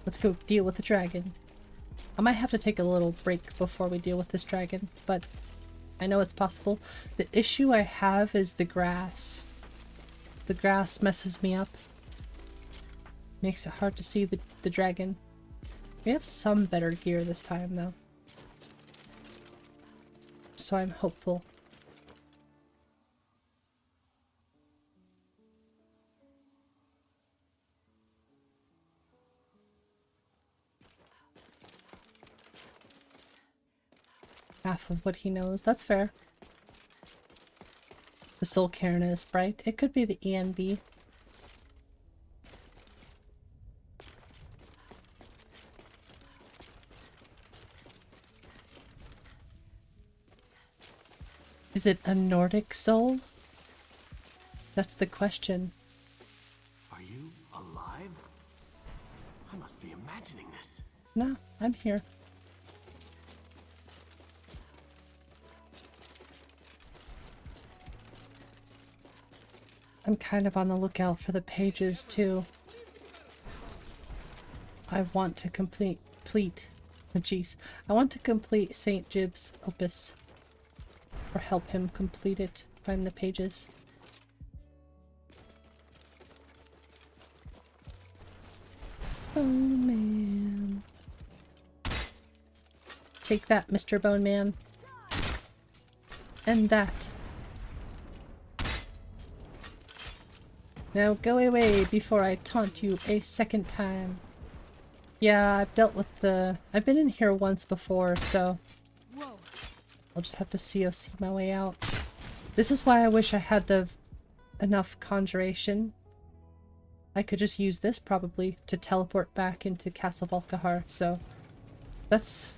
Let's go deal with the dragon. I might have to take a little break before we deal with this dragon, but I know it's possible. The issue I have is the grass. The grass messes me up. Makes it hard to see the dragon. We have some better gear this time, though. So I'm hopeful. Half of what he knows. That's fair. The soul Cairn is bright. It could be the ENB. Is it a Nordic soul? That's the question. Are you alive? I must be imagining this. No, I'm here. I'm kind of on the lookout for the pages too. I want to complete I want to complete St. Jib's opus. Or help him complete it. Find the pages. Bone Man. Take that, Mr. Bone Man. and that. Now go away before I taunt you a second time. Yeah, I've dealt with the... I've been in here once before, so... I'll just have to COC my way out. This is why I wish I had enough conjuration. I could just use this probably to teleport back into Castle Volkihar, so... That's...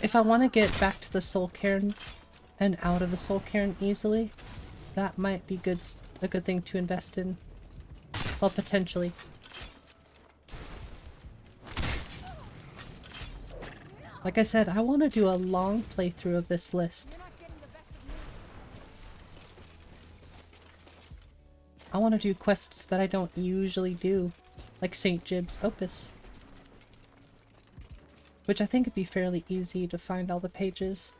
If I want to get back to the Soul Cairn and out of the Soul Cairn easily, that might be a good thing to invest in. Well, potentially. Like I said, I want to do a long playthrough of this list. I want to do quests that I don't usually do, like St. Jib's Opus. Which I think would be fairly easy to find all the pages.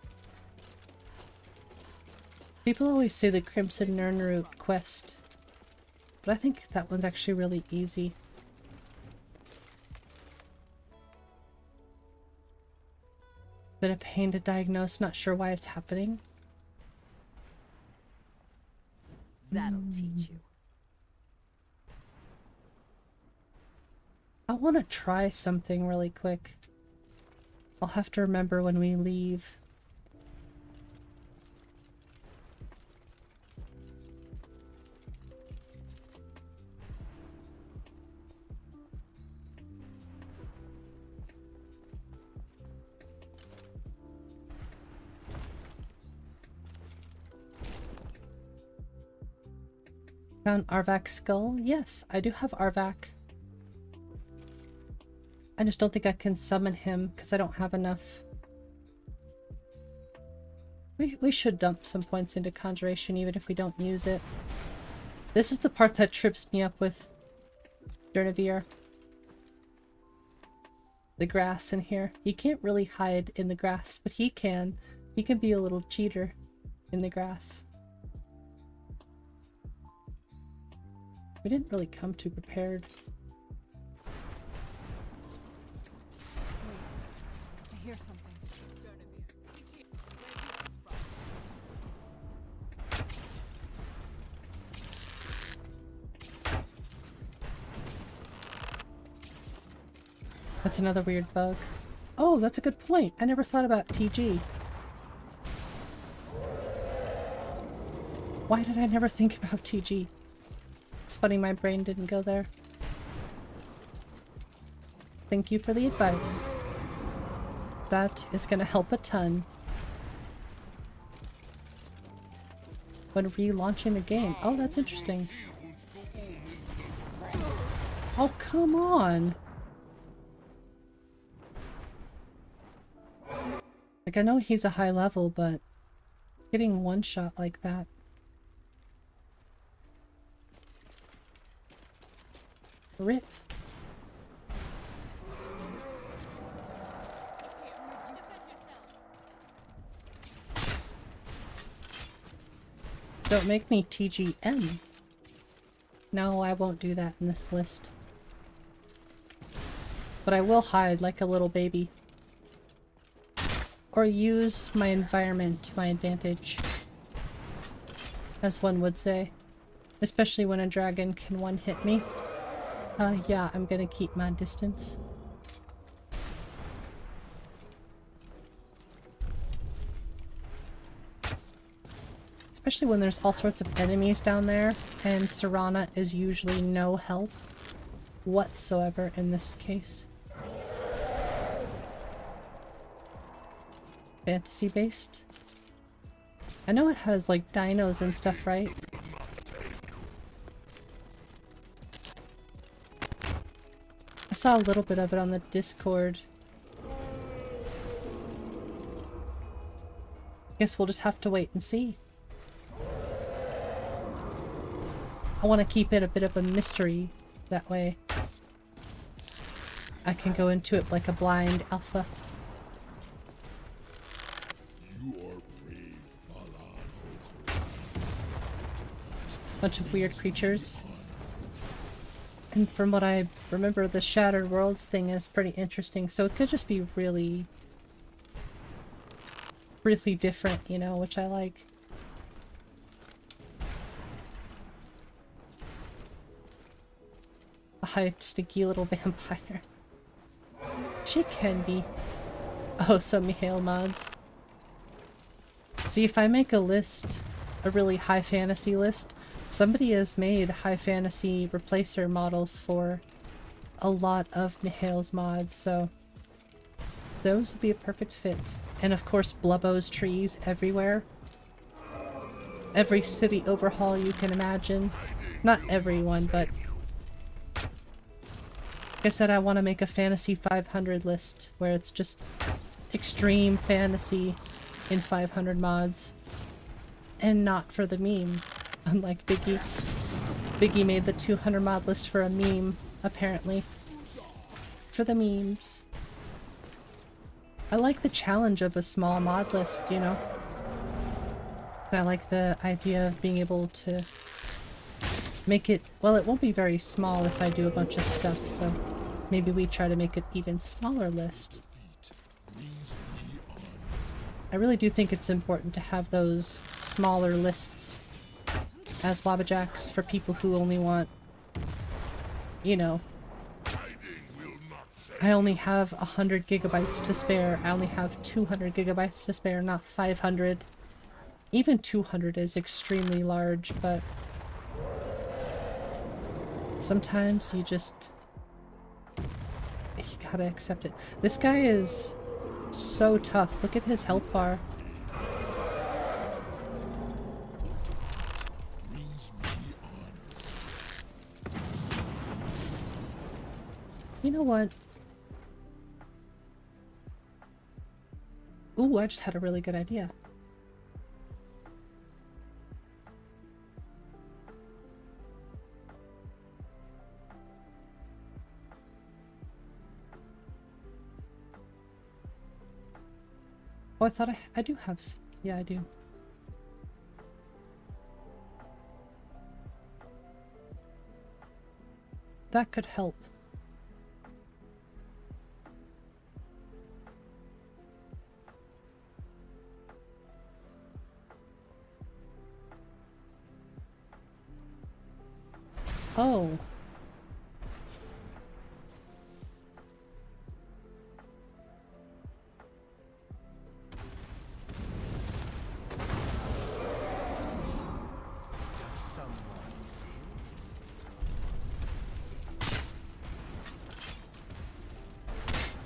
People always say the Crimson Nirnroot quest, but I think that one's actually really easy. Bit of pain to diagnose, not sure why it's happening. That'll teach you. I want to try something really quick. I'll have to remember when we leave. Found Arvak's skull? Yes, I do have Arvak. I just don't think I can summon him because I don't have enough. We should dump some points into Conjuration even if we don't use it. This is the part that trips me up with Durnavir. The grass in here. You can't really hide in the grass, but he can. He can be a little cheater in the grass. We didn't really come too prepared. I hear something. That's another weird bug. Oh, that's a good point. I never thought about TG. Why did I never think about TG? It's funny my brain didn't go there. Thank you for the advice. That is going to help a ton. When relaunching the game. Oh, that's interesting. Oh, come on! Like, I know he's a high level, but getting one shot like that. Rip. Don't make me TGM. No, I won't do that in this list. But I will hide like a little baby. Or use my environment to my advantage. As one would say. Especially when a dragon can one-hit me. Yeah, I'm gonna keep my distance. Especially when there's all sorts of enemies down there, and Serana is usually no help whatsoever in this case. Fantasy-based? I know it has, like, dinos and stuff, right? I saw a little bit of it on the Discord. Guess we'll just have to wait and see. I want to keep it a bit of a mystery. That way I can go into it like a blind alpha. Bunch of weird creatures. And from what I remember, the Shattered Worlds thing is pretty interesting, so it could just be really different, you know, which I like. a high, stinky little vampire. She can be. Oh, so Mihail mods. See, if I make a list, a really high fantasy list, somebody has made high fantasy replacer models for a lot of Mihail's mods, so those would be a perfect fit. And of course, Blubbo's trees everywhere. Every city overhaul you can imagine. Not everyone, but like I said, I want to make a Fantasy 500 list where it's just extreme fantasy in 500 mods. And not for the meme, unlike Biggie. Biggie made the 200 mod list for a meme, apparently. For the memes. I like the challenge of a small mod list, you know? And I like the idea of being able to make it, well, it won't be very small if I do a bunch of stuff, so maybe we try to make an even smaller list. I really do think it's important to have those smaller lists as Wabbajacks for people who only want, you know, I only have 100 gigabytes to spare, I only have 200 gigabytes to spare, not 500. Even 200 is extremely large, but sometimes you just, you gotta accept it. This guy is so tough. Look at his health bar. You know what? Ooh, I just had a really good idea. Oh, I thought I do have, yeah, I do. That could help. Oh.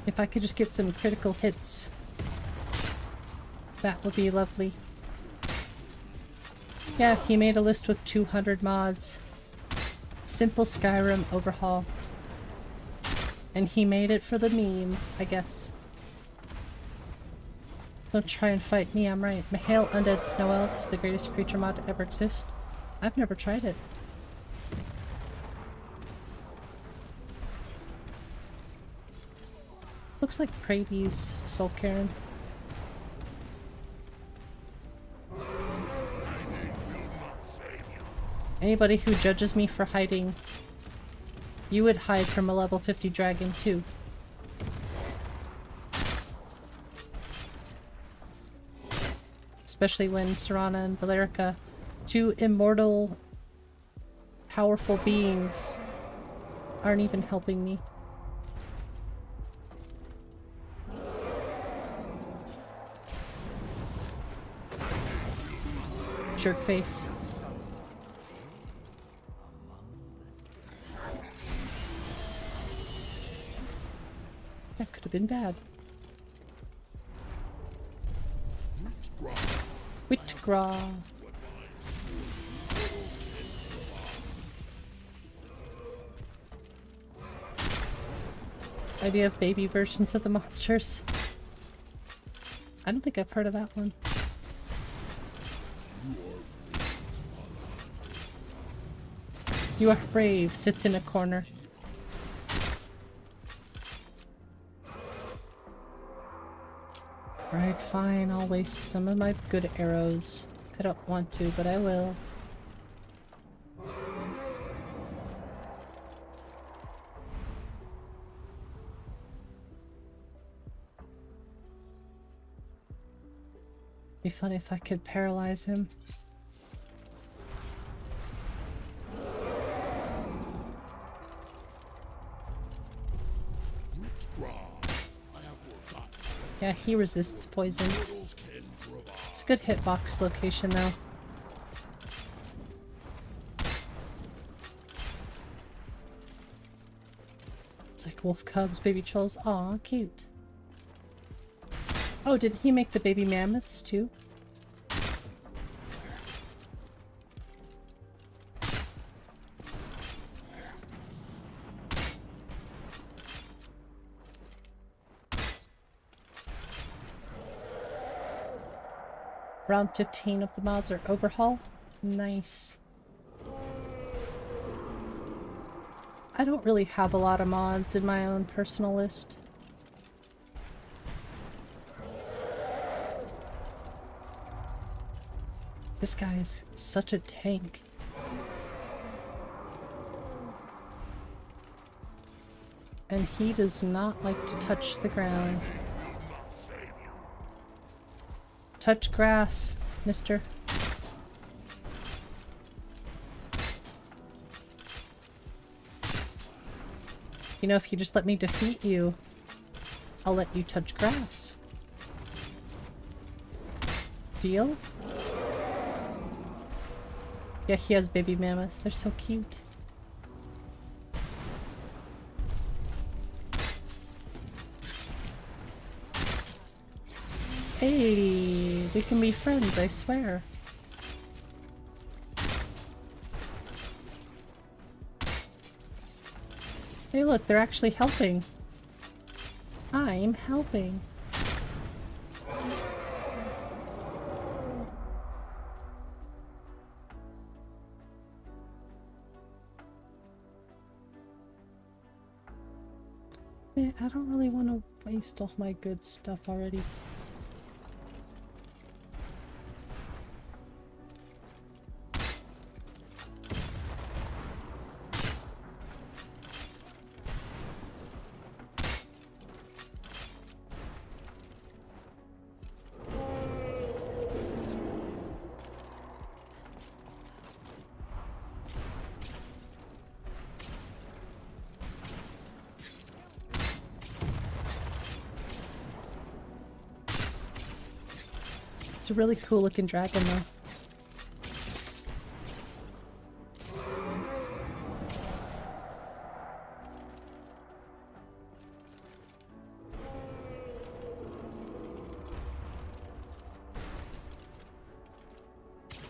If I could just get some critical hits, that would be lovely. Yeah, he made a list with 200 mods. Simple Skyrim overhaul. And he made it for the meme, I guess. Don't try and fight me, I'm right. Mihail Undead Snow Elves, the greatest creature mod to ever exist. I've never tried it. Looks like Praedy's Soul Cairn. Anybody who judges me for hiding, you would hide from a level 50 dragon too. Especially when Serana and Valerica, two immortal, powerful beings, aren't even helping me. Jerk face. That could have been bad. Whitgraw. Idea of baby versions of the monsters. I don't think I've heard of that one. You are brave, sits in a corner. Right, fine, I'll waste some of my good arrows. I don't want to, but I will. Be funny if I could paralyze him. Yeah, he resists poisons. It's a good hitbox location though. It's like wolf cubs, baby trolls. Aw, cute. Oh, did he make the baby mammoths too? Round 15 of the mods are overhaul. Nice. I don't really have a lot of mods in my own personal list. This guy is such a tank. And he does not like to touch the ground. Touch grass, mister. You know, if you just let me defeat you, I'll let you touch grass. Deal? Yeah, he has baby mammoths. They're so cute. Hey, we can be friends, I swear. Hey look, they're actually helping. I'm helping. Yeah, I don't really want to waste all my good stuff already. It's a really cool looking dragon though.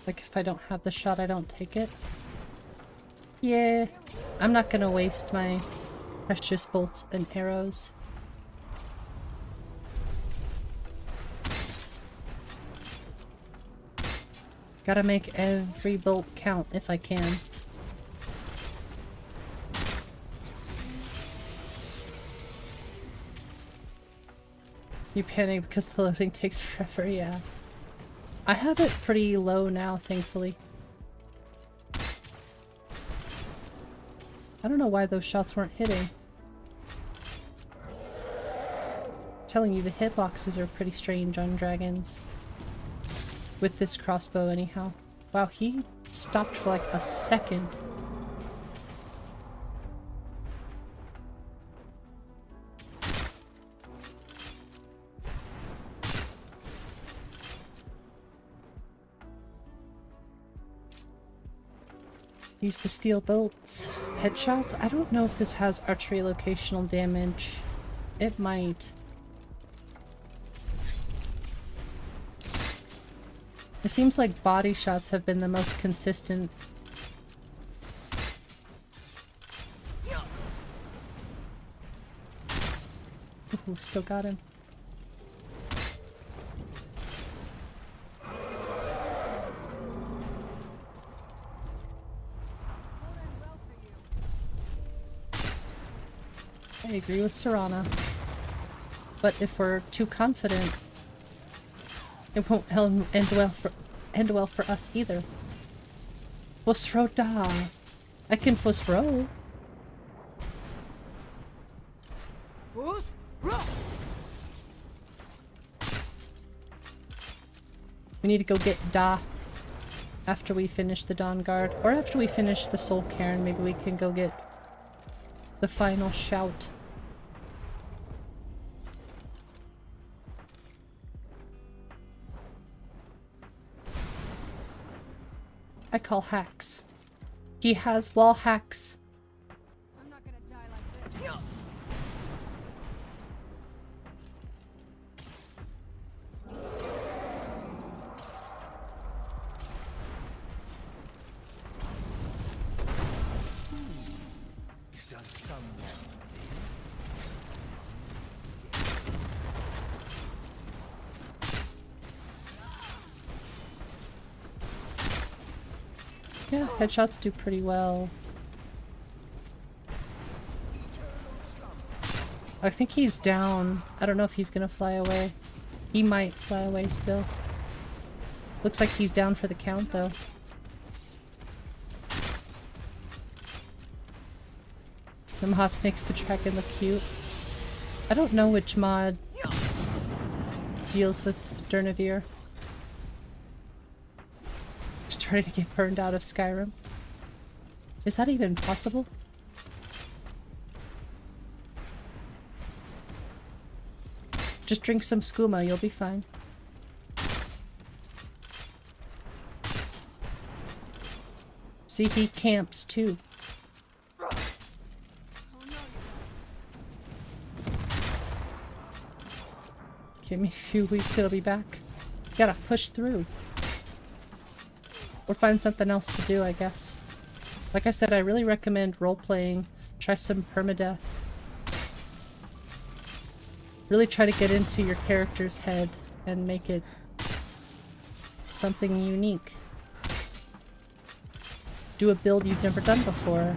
Like if I don't have the shot, I don't take it. Yeah, I'm not gonna waste my precious bolts and arrows. Gotta make every bolt count if I can. You panic because the loading takes forever, yeah. I have it pretty low now, thankfully. I don't know why those shots weren't hitting. I'm telling you, the hitboxes are pretty strange on dragons. With this crossbow anyhow. Wow, he stopped for like a second. Use the steel bolts. Headshots? I don't know if this has archery locational damage. It might. It seems like body shots have been the most consistent. Ooh, still got him. I agree with Serana. But if we're too confident, it won't end well for us either. Fosro da. I can Fosro. We need to go get Da after we finish the Dawn Guard, or after we finish the Soul Cairn. Maybe we can go get the final shout. I call hacks. He has wall hacks. I'm not gonna die like this. You've done some wrong. Yeah, headshots do pretty well. I think he's down. I don't know if he's gonna fly away. He might fly away still. Looks like he's down for the count though. The mod makes the dragon look cute. I don't know which mod deals with Durnavir. Starting to get burned out of Skyrim. Is that even possible? Just drink some skooma, you'll be fine. See, he camps too. Give me a few weeks, it'll be back. Gotta push through. Or find something else to do, I guess. Like I said, I really recommend role-playing. Try some permadeath. Really try to get into your character's head and make it something unique. Do a build you've never done before.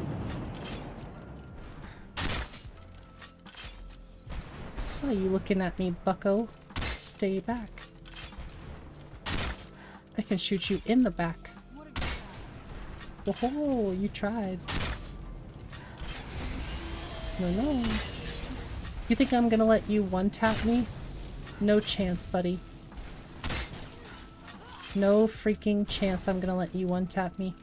Saw you looking at me, bucko. Stay back. I can shoot you in the back. Whoa, you tried. No. You think I'm gonna let you one-tap me? No chance, buddy. No freaking chance I'm gonna let you one-tap me.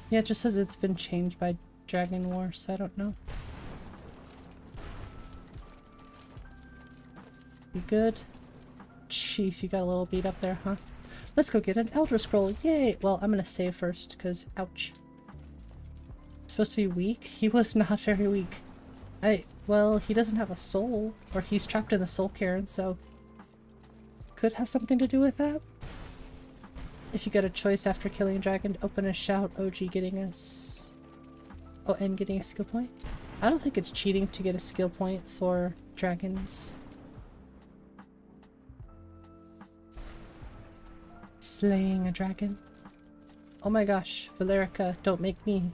Yeah, it just says it's been changed by Dragon War, so I don't know. You good? Jeez, you got a little beat up there, huh? Let's go get an Elder Scroll. Yay! Well, I'm gonna save first, because ouch. Supposed to be weak? He was not very weak. Well, he doesn't have a soul, or he's trapped in the soul cairn, so could have something to do with that. If you got a choice after killing a dragon to open a shout, OG getting us... Oh, and getting a skill point? I don't think it's cheating to get a skill point for dragons. Slaying a dragon. Oh my gosh, Valerica, don't make me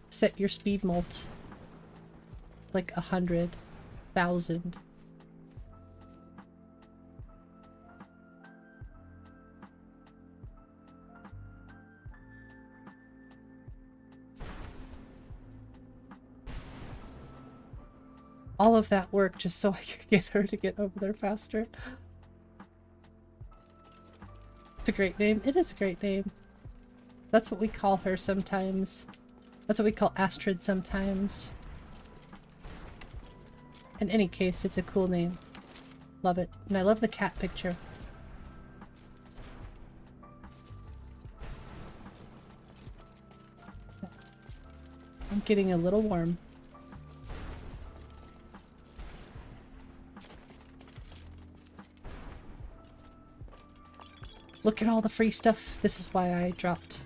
set your speed molt. Like 100,000. All of that work just so I could get her to get over there faster. It's a great name. It is a great name. That's what we call her sometimes. That's what we call Astrid sometimes. In any case, it's a cool name. Love it. And I love the cat picture. I'm getting a little warm. Look at all the free stuff. This is why I dropped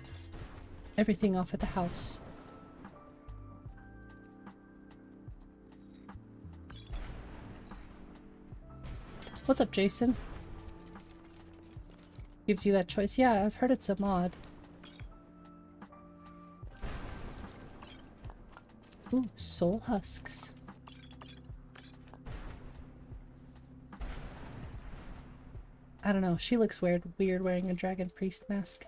everything off at the house. What's up, Jason? Gives you that choice. Yeah, I've heard it's a mod. Ooh, soul husks. I don't know, she looks weird wearing a dragon priest mask.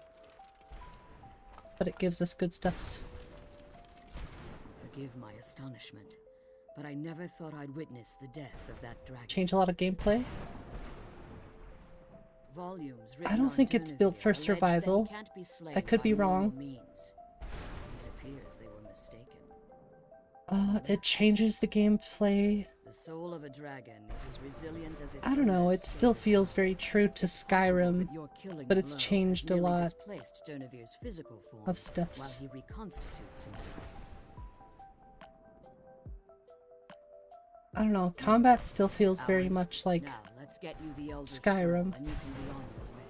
But it gives us good stuffs. Forgive my astonishment, but I never thought I'd witness the death of that dragon. Change a lot of gameplay. Volumes I don't think it's built for survival. I could be wrong. It appears they were mistaken. It changes the gameplay The soul of a dragon is as resilient as its I don't know, owner's it still spirit. feels very true to Skyrim, Your killing but it's blow changed a has merely lot displaced Dernevir's physical form of stuffs. while he reconstitutes himself. I don't know, combat still feels very much like Now, let's get you the Elder Scroll, Skyrim. and you can be on your way.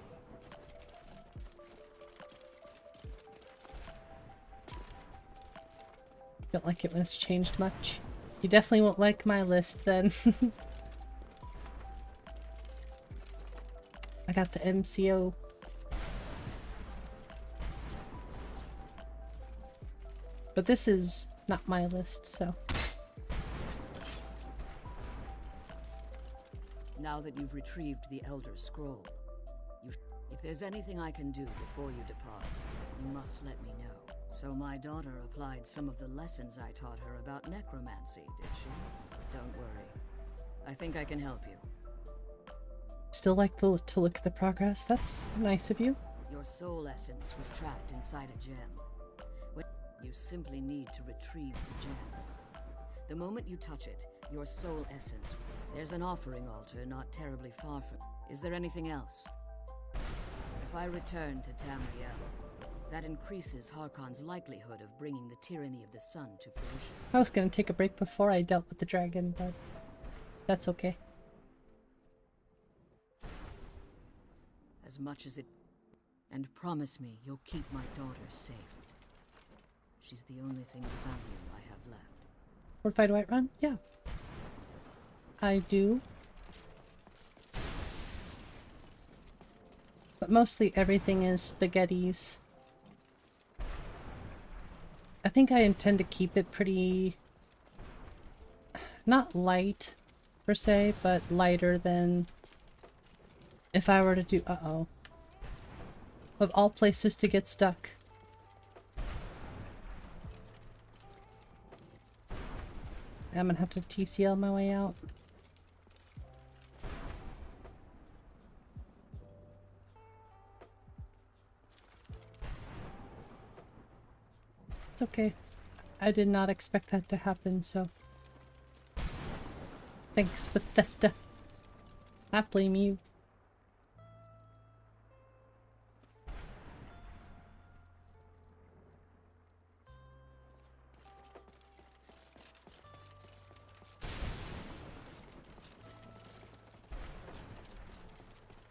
Don't like it when it's changed much. You definitely won't like my list then. I got the MCO. But this is not my list, so. Now that you've retrieved the Elder Scroll, if there's anything I can do before you depart, you must let me know. So my daughter applied some of the lessons I taught her about necromancy, did she? Don't worry. I think I can help you. Still like to look at the progress. That's nice of you. Your soul essence was trapped inside a gem. You simply need to retrieve the gem. The moment you touch it, your soul essence. There's an offering altar not terribly far from. Is there anything else? If I return to Tamriel, that increases Harkon's likelihood of bringing the tyranny of the sun to fruition. I was gonna take a break before I dealt with the dragon, but that's okay. As much as it... And promise me you'll keep my daughter safe. She's the only thing of value I have left. Fortified Whiterun? Yeah. I do. But mostly everything is spaghettis. I think I intend to keep it pretty... not light, per se, but lighter than if I were to do... Uh-oh. Of all places to get stuck. I'm gonna have to TCL my way out. It's okay. I did not expect that to happen, so... Thanks, Bethesda. I blame you.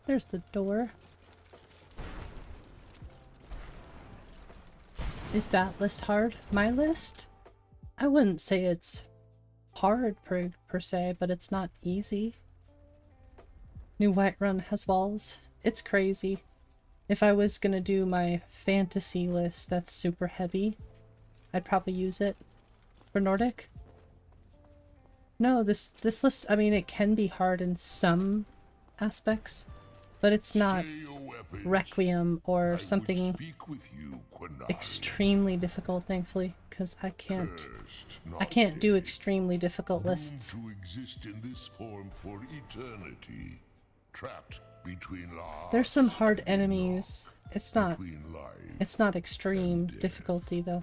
There's the door. Is that list hard? My list? I wouldn't say it's hard per se, but it's not easy. New Whiterun has walls. It's crazy. If I was gonna do my fantasy list that's super heavy, I'd probably use it for Nordic. No, this list, I mean, it can be hard in some aspects, but it's not Requiem or something extremely difficult, thankfully, because I can't do extremely difficult lists. To exist in this form for eternity, trapped between life. There's some hard enemies. It's not extreme difficulty though.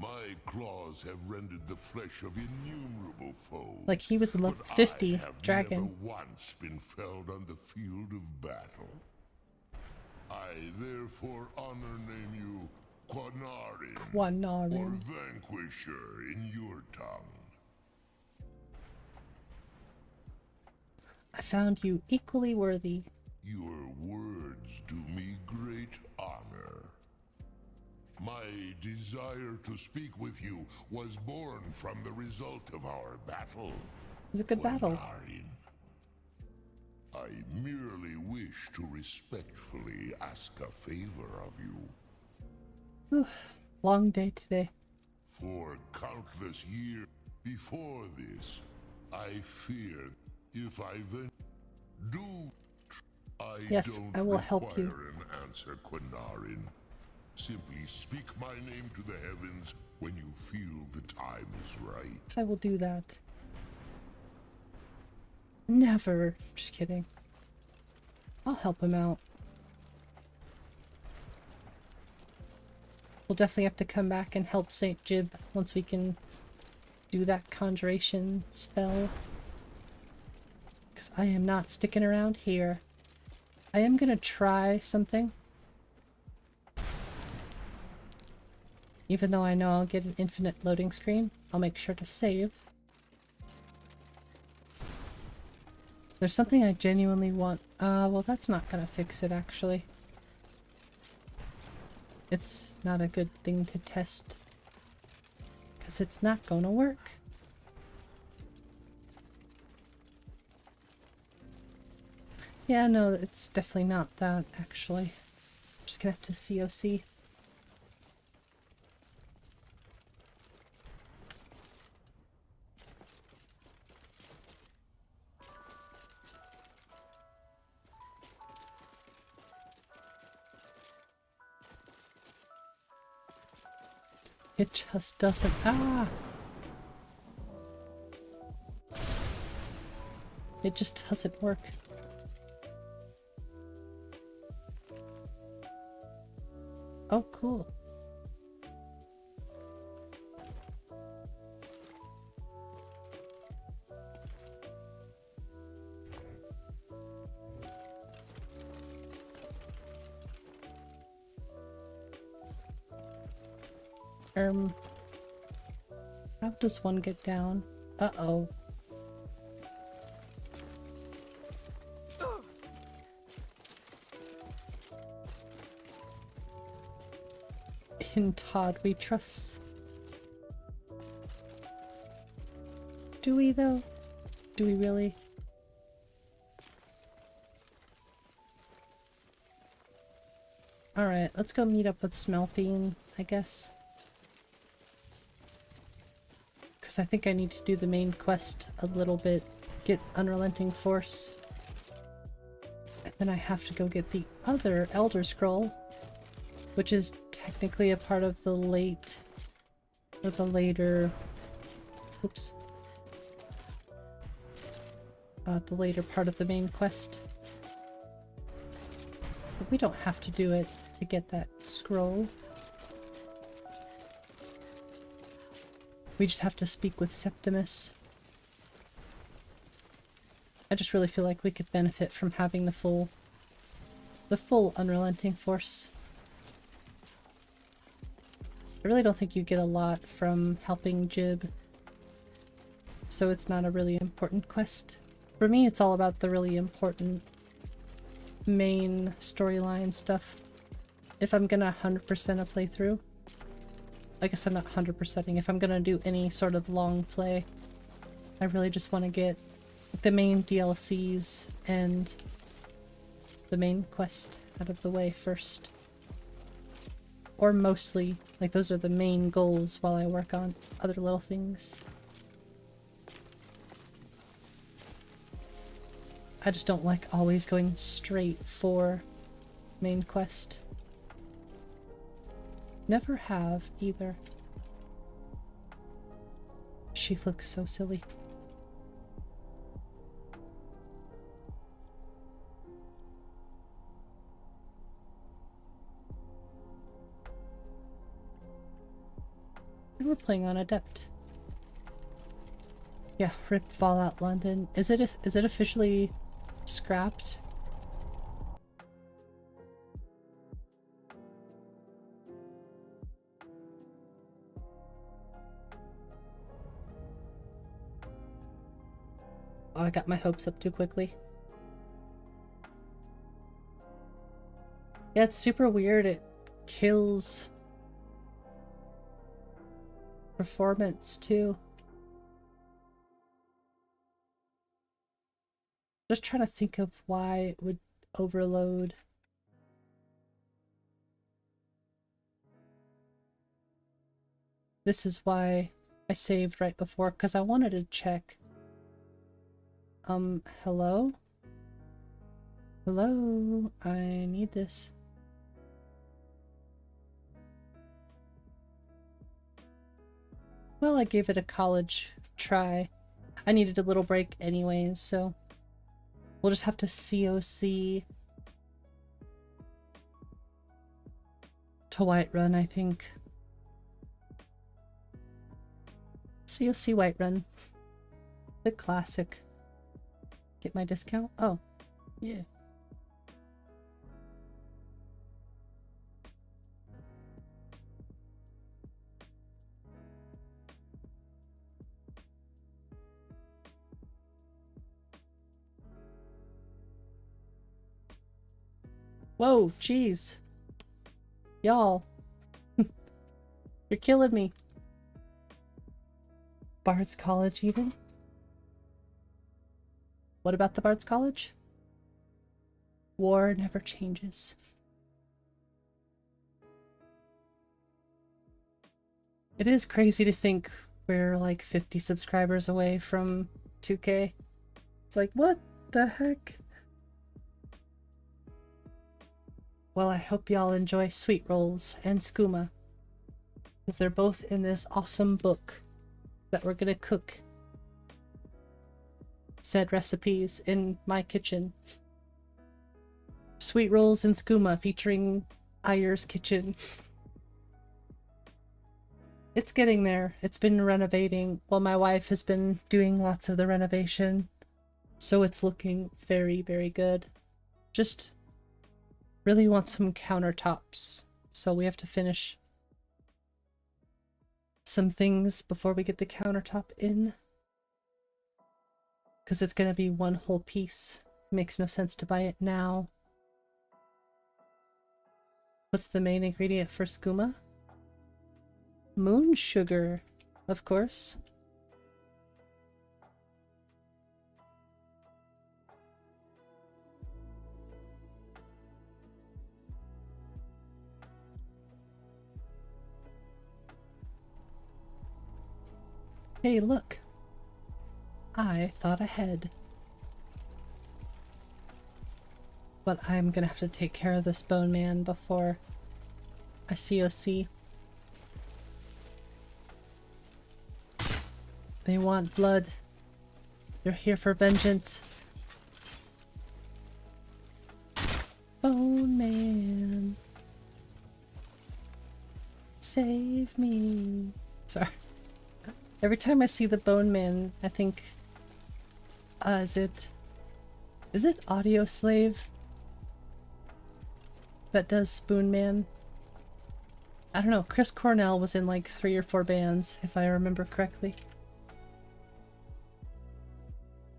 My claws have rendered the flesh of innumerable foes. Like he was a level 50 dragon. Never once been felled on the field of battle. I therefore honor name you Quanarin, or Vanquisher in your tongue. I found you equally worthy. Your words do me great honor. My desire to speak with you was born from the result of our battle. It was a good battle. I merely wish to respectfully ask a favor of you. Long day today. For countless years before this, I feared if I Yes, I will help you. An answer, Quanarin. Simply speak my name to the heavens when you feel the time is right. I will do that. Never. Just kidding. I'll help him out. We'll definitely have to come back and help St. Jib once we can do that conjuration spell. Because I am not sticking around here. I am gonna try something. Even though I know I'll get an infinite loading screen, I'll make sure to save. There's something I genuinely want. Well, that's not gonna fix it, actually. It's not a good thing to test. Because it's not gonna work. Yeah, no, it's definitely not that, actually. I'm just gonna have to COC. It just doesn't. Ah! It just doesn't work. Oh, cool. How does one get down? Uh-oh. In Todd we trust. Do we though? Do we really? Alright, let's go meet up with Smelfiend, I guess. Because I think I need to do the main quest a little bit. Get Unrelenting Force. And then I have to go get the other Elder Scroll, which is technically a part of the later... Oops. The later part of the main quest. But we don't have to do it to get that scroll. We just have to speak with Septimus. I just really feel like we could benefit from having the full Unrelenting Force. I really don't think you get a lot from helping Jib, so it's not a really important quest. For me, it's all about the really important main storyline stuff. If I'm gonna 100% a playthrough, I guess I'm not 100%ing. If I'm gonna do any sort of long play, I really just want to get the main DLCs and the main quest out of the way first. Or mostly, like those are the main goals while I work on other little things. I just don't like always going straight for main quest. Never have, either. She looks so silly. We're playing on Adept. Yeah, rip Fallout London. Is it officially scrapped? Oh, I got my hopes up too quickly. Yeah, it's super weird. It kills performance too. Just trying to think of why it would overload. This is why I saved right before, because I wanted to check. Hello? Hello? I need this. Well, I gave it a college try. I needed a little break anyways, so we'll just have to COC to Whiterun, I think. COC Whiterun. The classic. Get my discount? Oh, yeah. Whoa, jeez. Y'all. You're killing me. Bard's College, even? What about the Bard's College? War never changes. It is crazy to think we're like 50 subscribers away from 2K. It's like, what the heck? Well, I hope y'all enjoy Sweet Rolls and Skooma, because they're both in this awesome book that we're gonna cook said recipes in my kitchen. Sweet Rolls and Skooma featuring Ayer's Kitchen. It's getting there. It's been renovating. Well, my wife has been doing lots of the renovation, so it's looking very, very good. Just really want some countertops, so we have to finish some things before we get the countertop in, because it's gonna be one whole piece. Makes no sense to buy it now. What's the main ingredient for skooma? Moon sugar, of course. Hey, look. I thought ahead. But I'm gonna have to take care of this bone man before I COC. They want blood. They're here for vengeance. Bone man. Save me. Sorry. Every time I see the bone man, I think, is it Audio Slave that does Spoon Man? I don't know, Chris Cornell was in like 3 or 4 bands, if I remember correctly.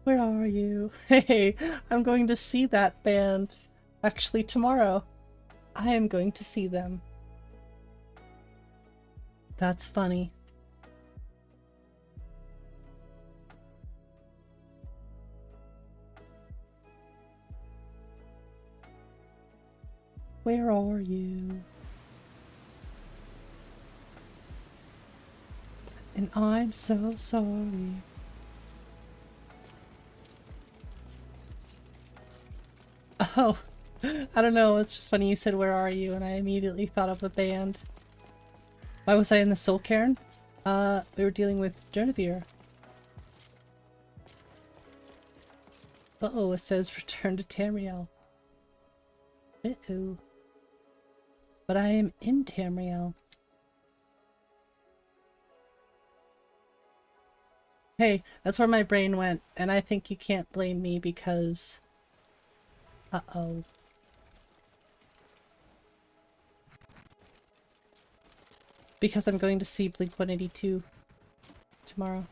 Where are you? Hey, I'm going to see that band actually tomorrow. I am going to see them. That's funny. Where are you? And I'm so sorry. Oh, I don't know, it's just funny you said where are you and I immediately thought of a band. Why was I in the Soul Cairn? We were dealing with Genevieve. Uh-oh, it says return to Tamriel. Uh-oh. But I am in Tamriel. Hey, that's where my brain went, and I think you can't blame me because... Uh-oh. Because I'm going to see Blink-182 tomorrow.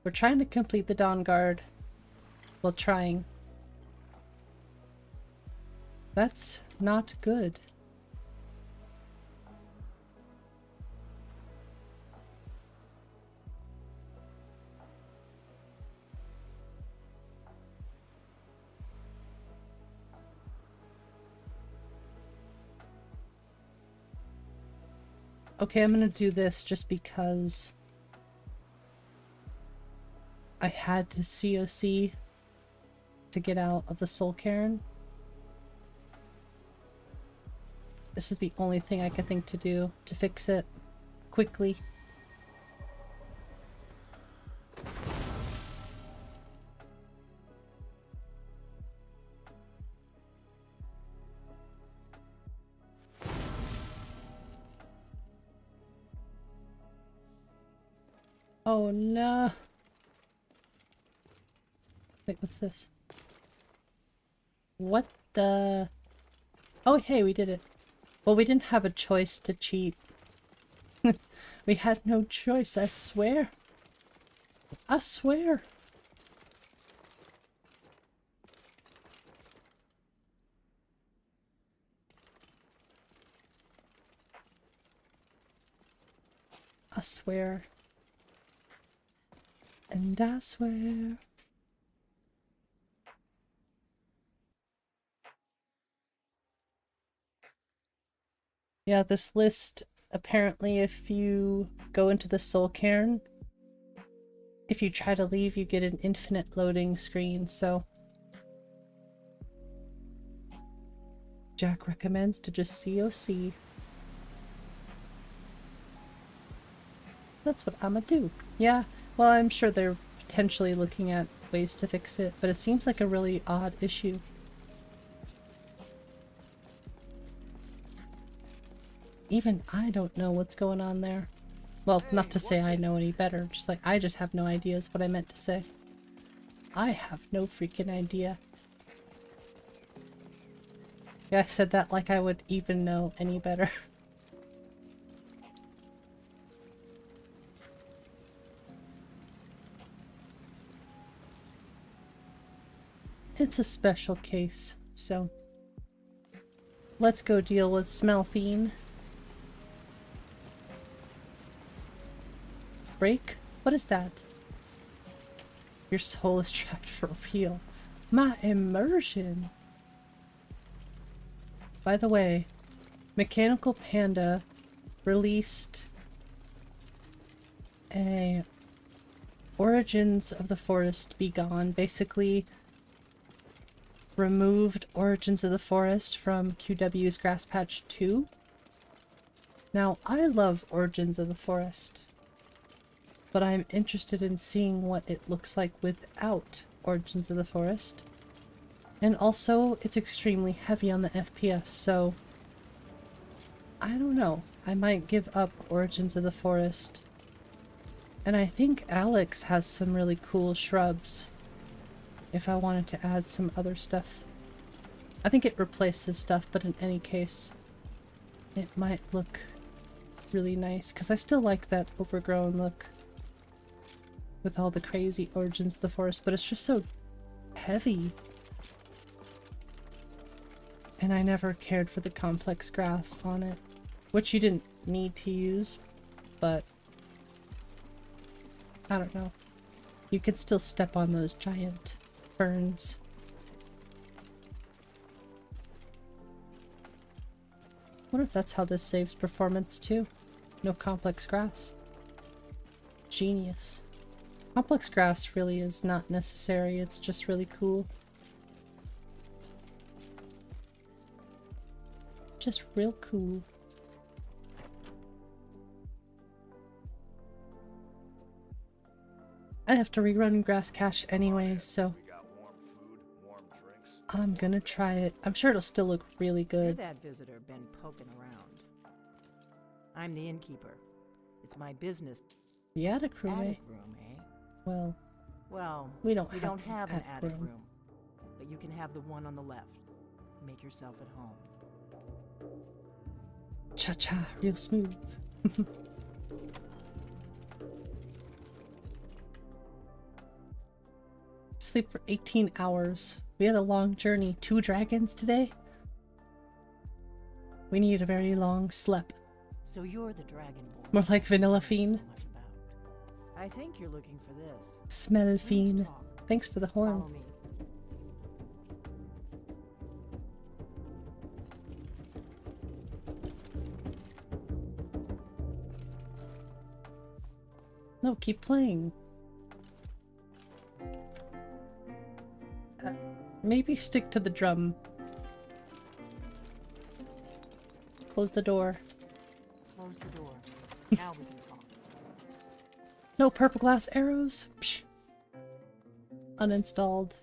We're trying to complete the Dawn Guard. Well, trying. That's not good. Okay, I'm gonna do this just because I had to COC to get out of the Soul Cairn. This is the only thing I could think to do to fix it quickly. Oh no. Wait, what's this? What the? Oh, hey, we did it. Well, we didn't have a choice to cheat. We had no choice, I swear. I swear. I swear. And I swear. Yeah, this list, apparently if you go into the soul cairn, if you try to leave, you get an infinite loading screen, so Jack recommends to just COC. That's what I'ma do. Yeah, well, I'm sure they're potentially looking at ways to fix it, but it seems like a really odd issue. Even I don't know what's going on there. Well, not to say I know any better, just like I just have no idea is what I meant to say. I have no freaking idea. Yeah, I said that like I would even know any better. It's a special case, so let's go deal with Smelfiend. Break? What is that? Your soul is trapped for real. My immersion! By the way, Mechanical Panda released a Origins of the Forest Be Gone, basically removed Origins of the Forest from QW's Grass Patch 2. Now, I love Origins of the Forest, but I'm interested in seeing what it looks like without Origins of the Forest. And also, it's extremely heavy on the FPS, so I don't know. I might give up Origins of the Forest. And I think Alex has some really cool shrubs if I wanted to add some other stuff. I think it replaces stuff, but in any case, it might look really nice, because I still like that overgrown look with all the crazy Origins of the Forest, but it's just so heavy. And I never cared for the complex grass on it, which you didn't need to use, but I don't know. You could still step on those giant ferns. Wonder if that's how this saves performance too. No complex grass. Genius. Complex grass really is not necessary, it's just really cool. Just real cool. I have to rerun Grass Cache anyways, so I'm gonna try it. I'm sure it'll still look really good. You're that visitor been poking around. I'm the innkeeper. It's my business. The attic room, Attic room, eh? Well, we don't have an attic room, but you can have the one on the left. Make yourself at home. Cha-cha, real smooth. Sleep for 18 hours. We had a long journey. 2 dragons today? We need a very long sleep. So you're the dragonborn. More like Vanilla Fiend. I think you're looking for this. Smell Fiend. Thanks for the horn. Follow me. No, keep playing. Maybe stick to the drum. Close the door. Close the door. Now we can talk. No purple glass arrows? Psh. Uninstalled.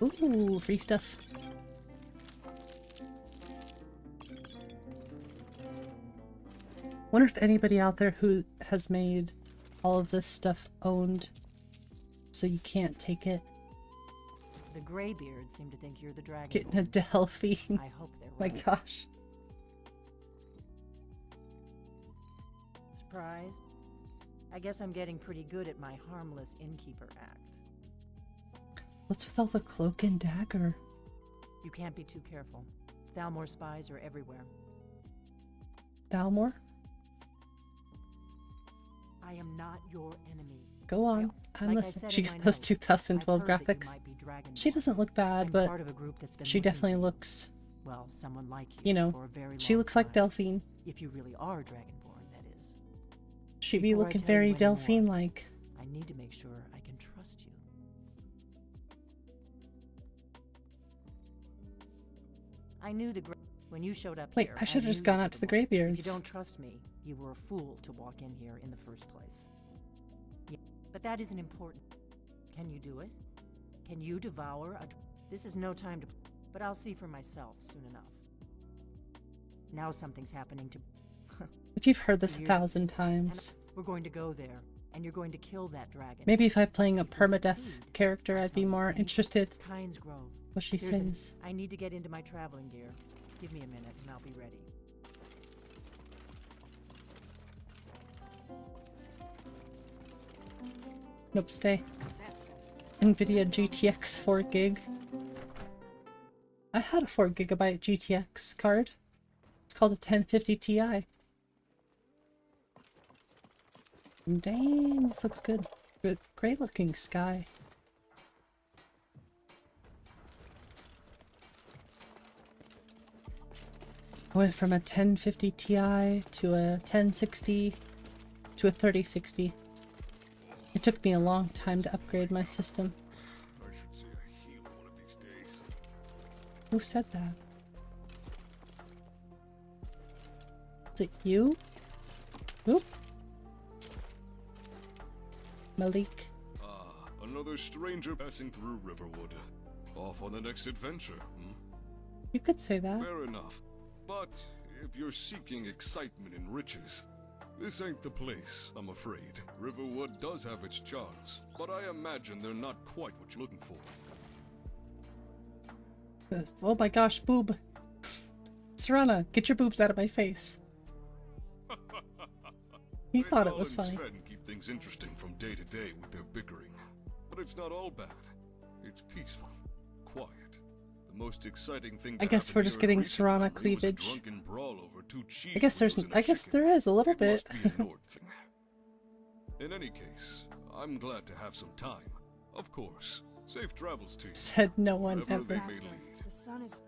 Ooh, free stuff. Wonder if anybody out there who has made all of this stuff owned, so you can't take it. The Greybeards seem to think you're the dragon. Getting a Delphine. I hope they're My right. gosh. Surprised? I guess I'm getting pretty good at my harmless innkeeper act. What's with all the cloak and dagger? You can't be too careful. Thalmor spies are everywhere. Thalmor? I am not your enemy. Go on. I'm like I listening. said She in my got those notes, 2012 I've heard that you graphics. might be dragonborn. She doesn't look bad, I'm but part of a group that's been she looking definitely for you. looks, Well, someone like you, you know, for a very she long looks like time. Delphine. If you really are dragonborn, that is. She'd be Before I looking tell very you any more, Delphine-like. I need to make sure I can trust you. I knew when you showed up Wait, here. I should have knew just gone you out to the were the one. Greybeards. If you don't trust me, you were a fool to walk in here in the first place. Yeah, but that isn't important. Can you do it? Can you devour a... This is no time to... But I'll see for myself soon enough. Now something's happening to... If you've heard this For 1,000 years. times. We're going to go there, and you're going to kill that dragon. Maybe if I'm playing a If you permadeath succeed, character, I'd be more interested Kynes Grove. what she Here's an- says. I need to get into my traveling gear. Give me a minute, and I'll be ready. Nope, stay. NVIDIA GTX 4 gig. I had a 4 gigabyte GTX card. It's called a 1050 Ti. Dang, this looks good. Good, great looking sky. I went from a 1050 Ti to a 1060 to a 3060. It took me a long time to upgrade my system. I should say I heal one of these days. Who said that? Is it you? Oop. Malik. Ah, another stranger passing through Riverwood. Off on the next adventure, hmm? You could say that. Fair enough. But if you're seeking excitement and riches, this ain't the place, I'm afraid. Riverwood does have its charms, but I imagine they're not quite what you're looking for. Oh my gosh, boob. Serana, get your boobs out of my face. He thought it was funny. And keep things interesting from day to day with their bickering. But it's not all bad. It's peaceful, quiet. The most exciting thing I guess we're just getting Serana cleavage. I guess there is a little bit. In any case, I'm glad to have some time. Of course. Safe travels to you. Said no one Wherever they ever. may lead. The sun is...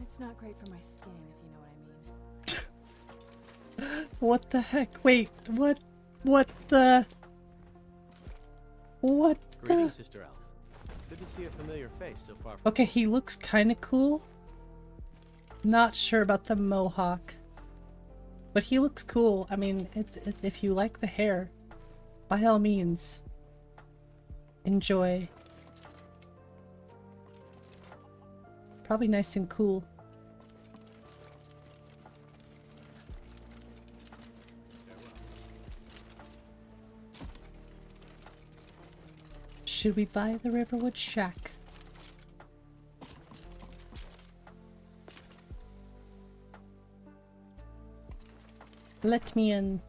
It's not great for my skin, if you know what I mean. What the heck? Wait, what the... What Greetings, the... Sister Elf. Good to see a familiar face so far from... Okay, he looks kind of cool. Not sure about the mohawk. But he looks cool. I mean, if you like the hair, by all means, enjoy. Probably nice and cool. Should we buy the Riverwood Shack? Let me in.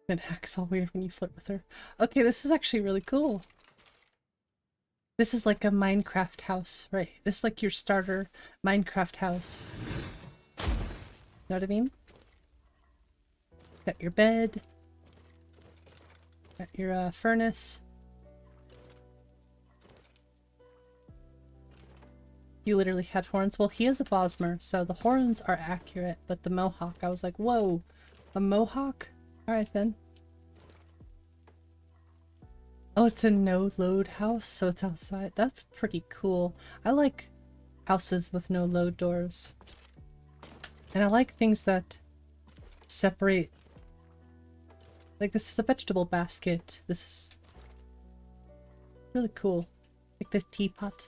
It acts all weird when you flirt with her. Okay, this is actually really cool. This is like a Minecraft house, right? This is like your starter Minecraft house. Know what I mean? Got your bed. Got your furnace. You literally had horns. Well, he is a Bosmer, so the horns are accurate, but the mohawk, I was like, whoa, a mohawk? Alright then. Oh, it's a no-load house, so it's outside. That's pretty cool. I like houses with no-load doors. And I like things that separate. Like, this is a vegetable basket. This is really cool. Like the teapot.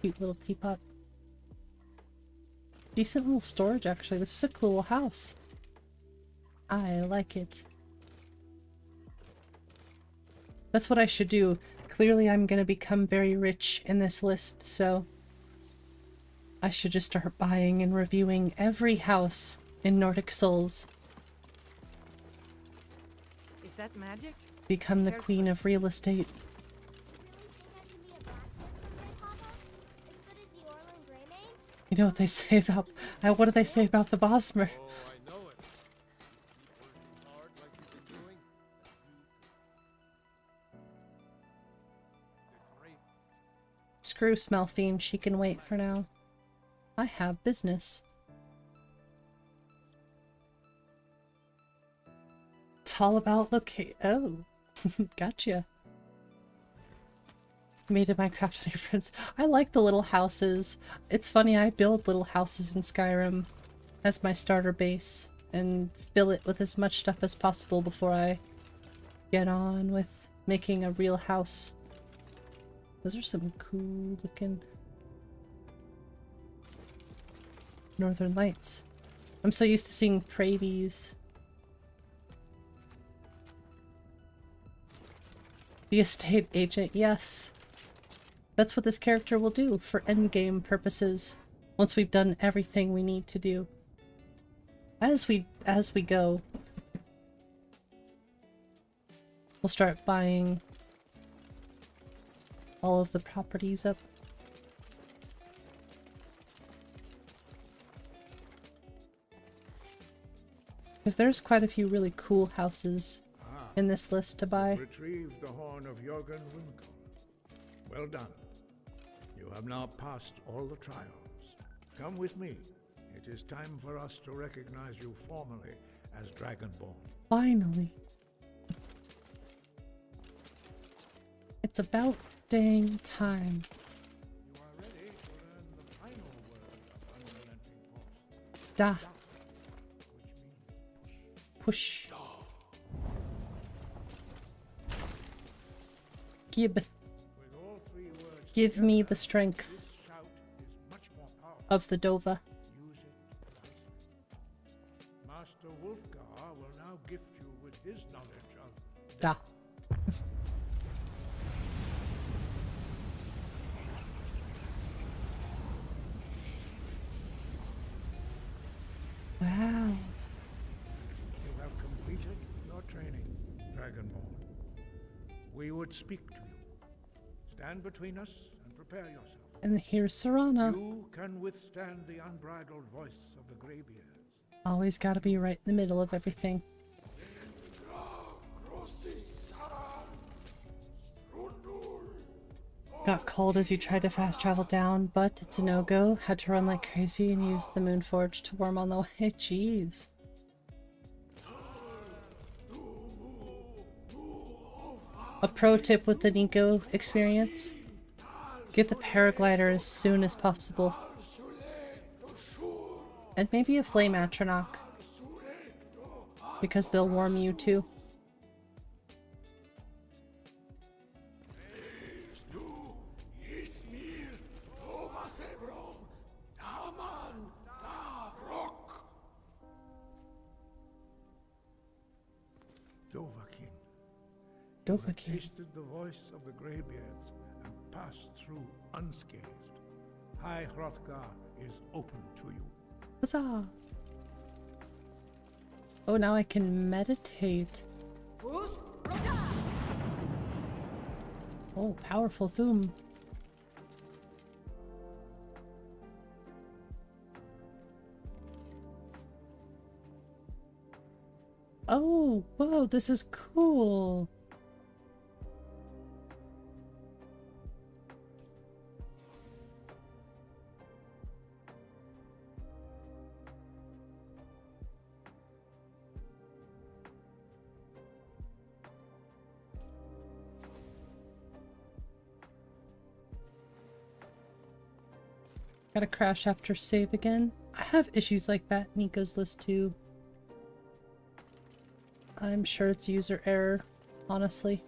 Cute little teapot. Decent little storage, actually. This is a cool house. I like it. That's what I should do. Clearly I'm gonna become very rich in this list, so I should just start buying and reviewing every house in Nordic Souls. Is that magic? Become the queen of real estate. You know what they say about what do they say about the Bosmer? Screw Smelfiend, she can wait for now. I have business. It's all about locate. Oh, gotcha. Made in Minecraft on your friends. I like the little houses. It's funny, I build little houses in Skyrim as my starter base and fill it with as much stuff as possible before I get on with making a real house. Those are some cool looking Northern Lights. I'm so used to seeing Praties. The estate agent, yes. That's what this character will do for endgame purposes. Once we've done everything we need to do. As we go, we'll start buying all of the properties up. Because there's quite a few really cool houses in this list to buy. Retrieve the horn of Jörgen Wimkel. Well done. You have now passed all the trials. Come with me. It is time for us to recognize you formally as Dragonborn. Finally. It's about dang time. You are ready to learn the final word of unrelenting force. Da. Which means Push. Gib. Give me the strength of the Dova. Master Wolfgar will now gift you with his knowledge of Da. Wow. You have completed your training, Dragonborn. We would speak to you. Stand between us and prepare yourself. And here's Serana. You can withstand the unbridled voice of the Greybeards. Always gotta be right in the middle of everything. Got cold as you tried to fast travel down, but it's a no-go. Had to run like crazy and use the Moonforge to warm on the way. Jeez. A pro tip with the Nico experience. Get the paraglider as soon as possible. And maybe a flame atronach. Because they'll warm you too. You have tasted the voice of the Greybeards and passed through unscathed. High Hrothgar is open to you. Huzzah! Oh, now I can meditate. Oh, powerful Thum. Oh, whoa, this is cool. Gotta crash after save again. I have issues like that in Nico's list too. I'm sure it's user error, honestly.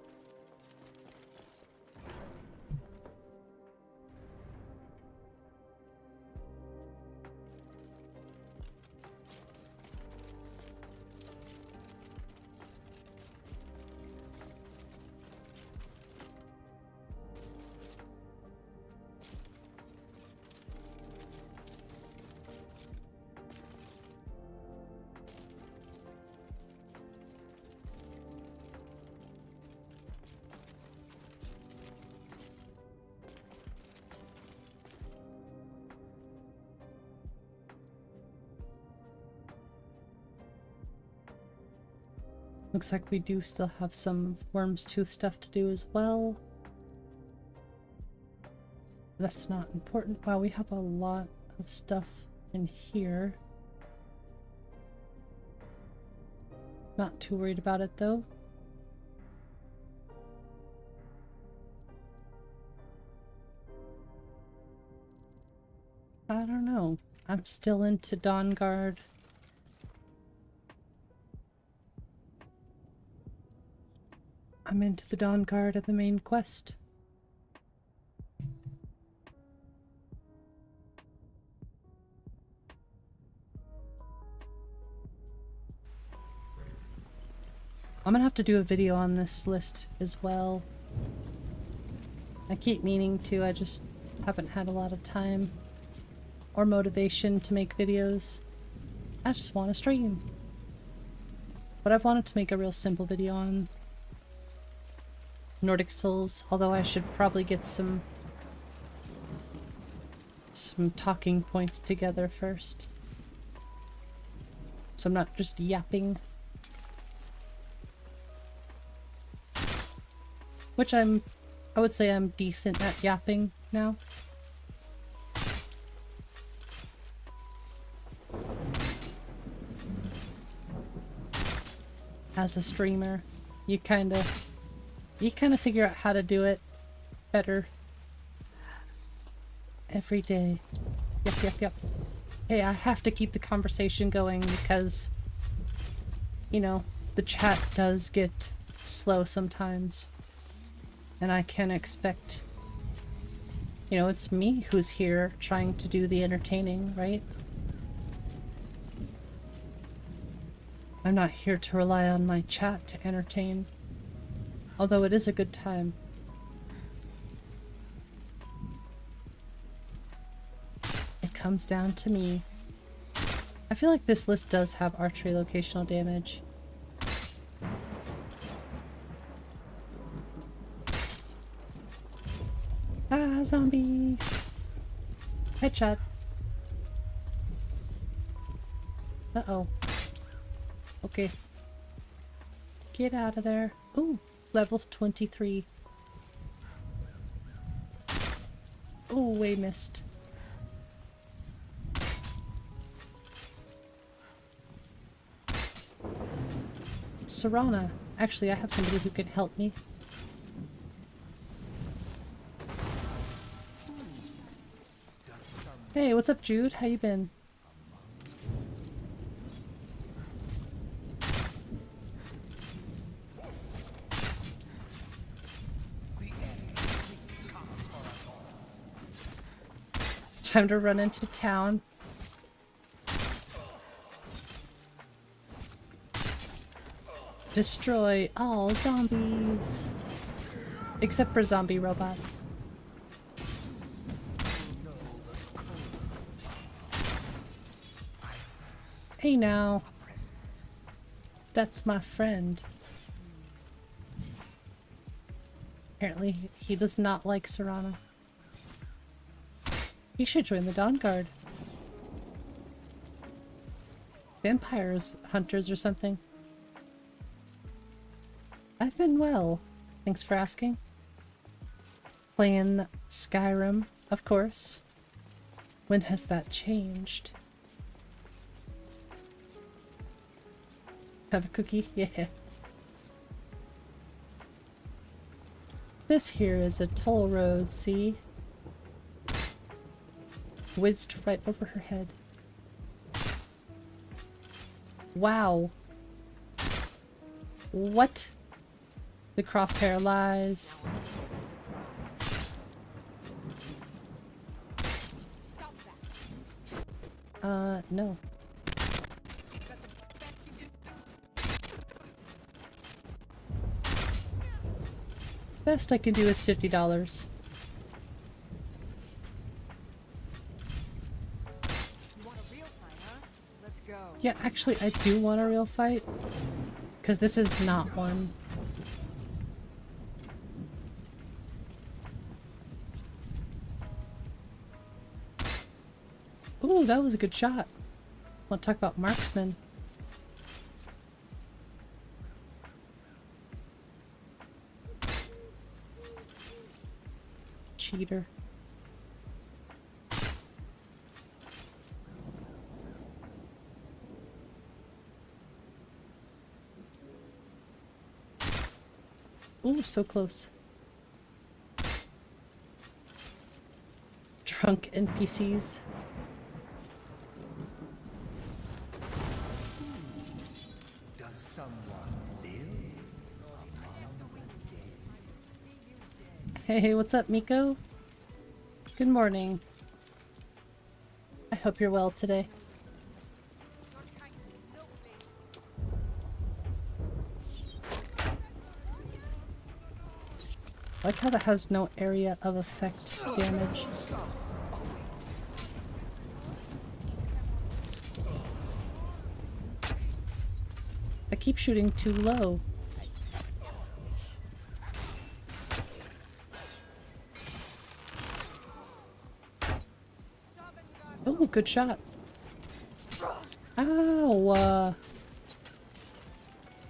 Looks like we do still have some Wyrmstooth stuff to do as well. That's not important. Wow, we have a lot of stuff in here. Not too worried about it though. I don't know. I'm still into Dawnguard. I'm into the Dawnguard of the main quest. I'm gonna have to do a video on this list as well. I keep meaning to, I just haven't had a lot of time or motivation to make videos. I just want to stream. But I've wanted to make a real simple video on Nordic Souls, although I should probably get some talking points together first. So I'm not just yapping. Which I would say I'm decent at yapping now. As a streamer, you kind of figure out how to do it better every day. Yep. Hey, I have to keep the conversation going because, you know, the chat does get slow sometimes. And I can expect, you know, it's me who's here trying to do the entertaining, right? I'm not here to rely on my chat to entertain, although it is a good time. It comes down to me. I feel like this list does have archery locational damage. Ah, zombie! Headshot. Uh-oh. Okay. Get out of there. Ooh, level's 23. Oh, way missed. Serana. Actually, I have somebody who can help me. Hey, what's up, Jude? How you been? Time to run into town. Destroy all zombies. Except for zombie robot. Hey now. That's my friend. Apparently he does not like Serana. He should join the Dawnguard. Vampires, hunters or something. I've been well. Thanks for asking. Playing Skyrim, of course. When has that changed? Have a cookie? Yeah. This here is a toll road, see? Whizzed right over her head. Wow. What? The crosshair lies. No. Best I can do is $50. You want a real fight, huh? Let's go. Yeah, actually, I do want a real fight. Because this is not one. Ooh, that was a good shot. Want to talk about marksman? cheater. Ooh, so close. Drunk NPCs. Does someone live among the dead? Hey, what's up, Miko? Good morning. I hope you're well today. I like how that has no area of effect damage. I keep shooting too low. Oh, good shot. Ow!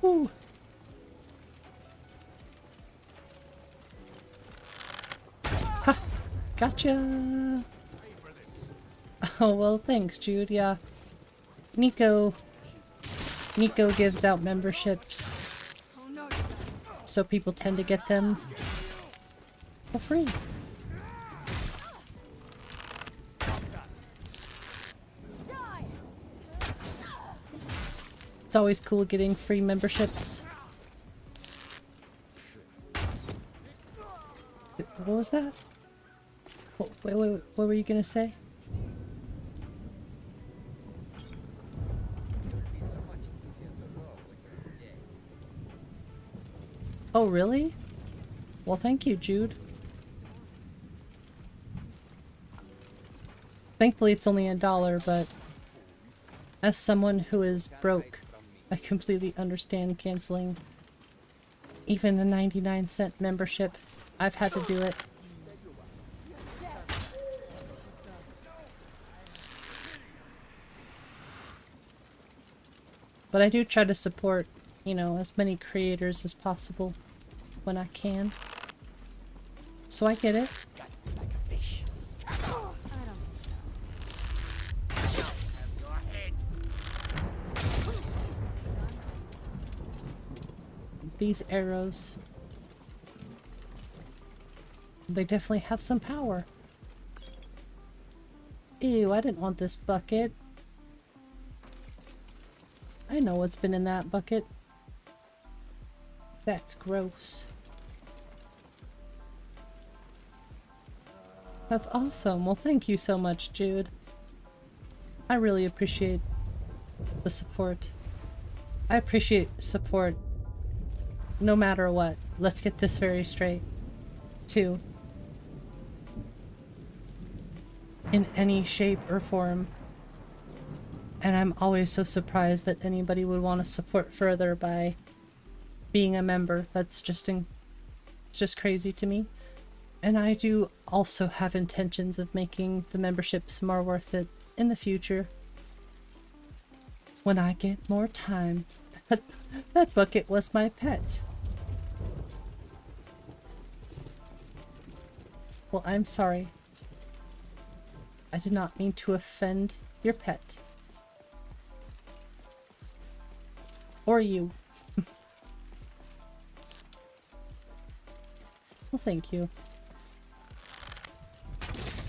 Ooh. Ha! Gotcha! Oh, well, thanks, Jude. Yeah. Nico gives out memberships, so people tend to get them for free. It's always cool getting free memberships. What was that? Wait, what were you gonna say? Oh, really? Well, thank you, Jude. Thankfully, it's only $1, but as someone who is broke, I completely understand canceling even a 99-cent membership. I've had to do it. But I do try to support, you know, as many creators as possible when I can. So I get it. These arrows. They definitely have some power. Ew, I didn't want this bucket. I know what's been in that bucket. That's gross. That's awesome. Well, thank you so much, Jude. I really appreciate the support. I appreciate support no matter what. Let's get this very straight. Too. In any shape or form. And I'm always so surprised that anybody would want to support further by being a member. That's just it's just crazy to me. And I do also have intentions of making the memberships more worth it in the future. When I get more time. That bucket was my pet. Well, I'm sorry. I did not mean to offend your pet. Or you. Well, thank you.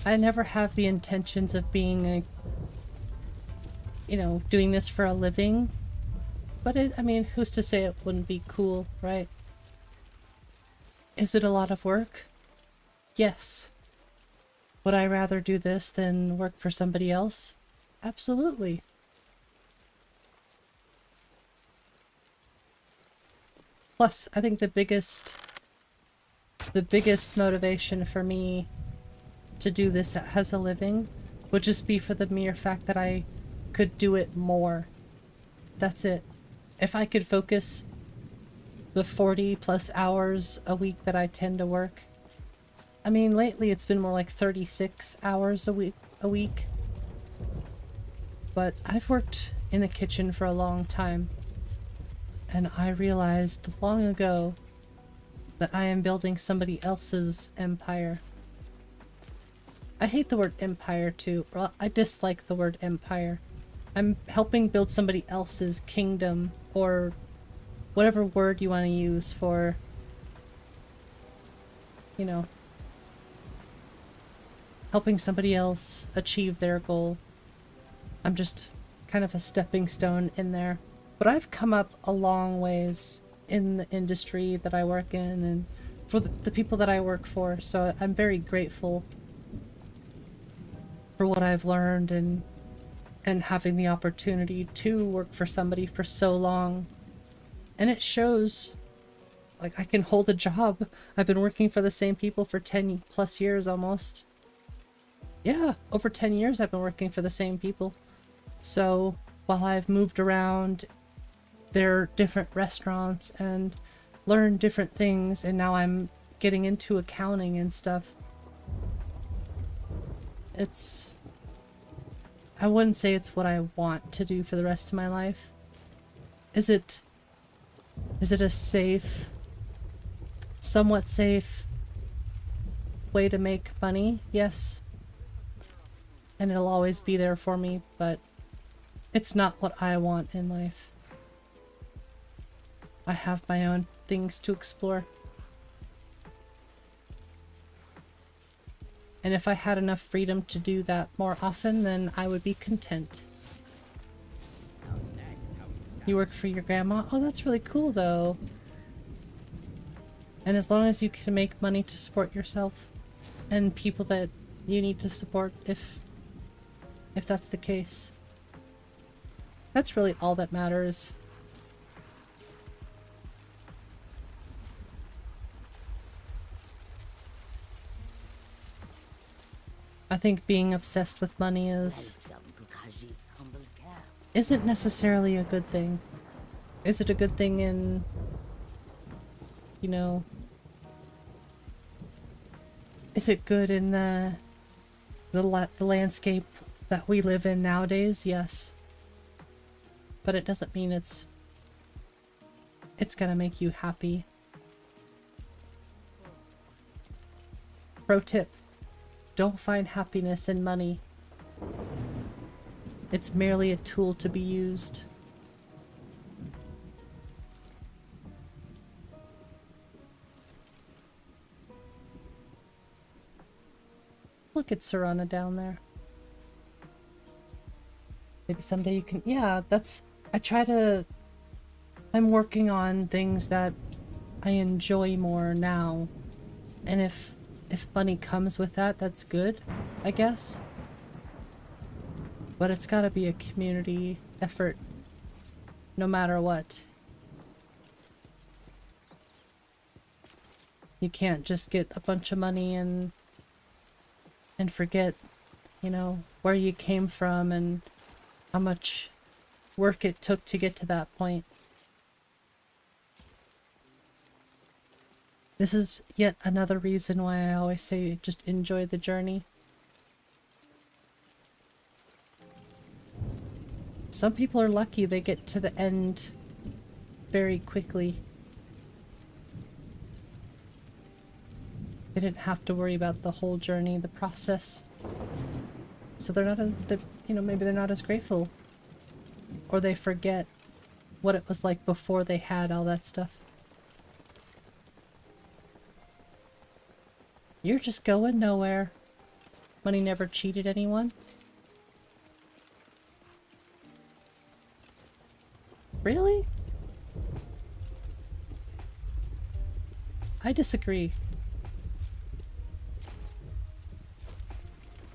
I never have the intentions of being a, you know, doing this for a living. But I mean, who's to say it wouldn't be cool, right? Is it a lot of work? Yes. Would I rather do this than work for somebody else? Absolutely. Plus, I think the biggest motivation for me to do this as a living would just be for the mere fact that I could do it more. That's it. If I could focus the 40+ hours a week that I tend to work. I mean, lately it's been more like 36 hours a week. But I've worked in the kitchen for a long time. And I realized long ago that I am building somebody else's empire. I hate the word empire too. Well, I dislike the word empire. I'm helping build somebody else's kingdom, or whatever word you want to use for, you know, helping somebody else achieve their goal. I'm just kind of a stepping stone in there. But I've come up a long ways in the industry that I work in and for the people that I work for, so I'm very grateful for what I've learned and having the opportunity to work for somebody for so long. And it shows, like, I can hold a job. I've been working for the same people for 10 plus years almost. Yeah, over 10 years I've been working for the same people. So while I've moved around their different restaurants and learned different things, and now I'm getting into accounting and stuff, I wouldn't say it's what I want to do for the rest of my life. Is it a safe, somewhat safe way to make money? Yes. And it'll always be there for me, but it's not what I want in life. I have my own things to explore. And if I had enough freedom to do that more often, then I would be content. You work for your grandma? Oh, that's really cool though. And as long as you can make money to support yourself and people that you need to support, if that's the case, that's really all that matters. I think being obsessed with money isn't necessarily a good thing. Is it a good thing in, you know, is it good in the landscape that we live in nowadays? Yes. But it doesn't mean it's gonna make you happy. Pro tip: don't find happiness in money. It's merely a tool to be used. Look at Serana down there. Maybe someday you can... Yeah, that's... I'm working on things that I enjoy more now. And if money comes with that, that's good, I guess. But it's gotta be a community effort, no matter what. You can't just get a bunch of money and forget, you know, where you came from and how much work it took to get to that point. This is yet another reason why I always say just enjoy the journey. Some people are lucky, they get to the end very quickly. They didn't have to worry about the whole journey, the process. So they're not as, you know, maybe they're not as grateful. Or they forget what it was like before they had all that stuff. You're just going nowhere. Money never cheated anyone. Really? I disagree.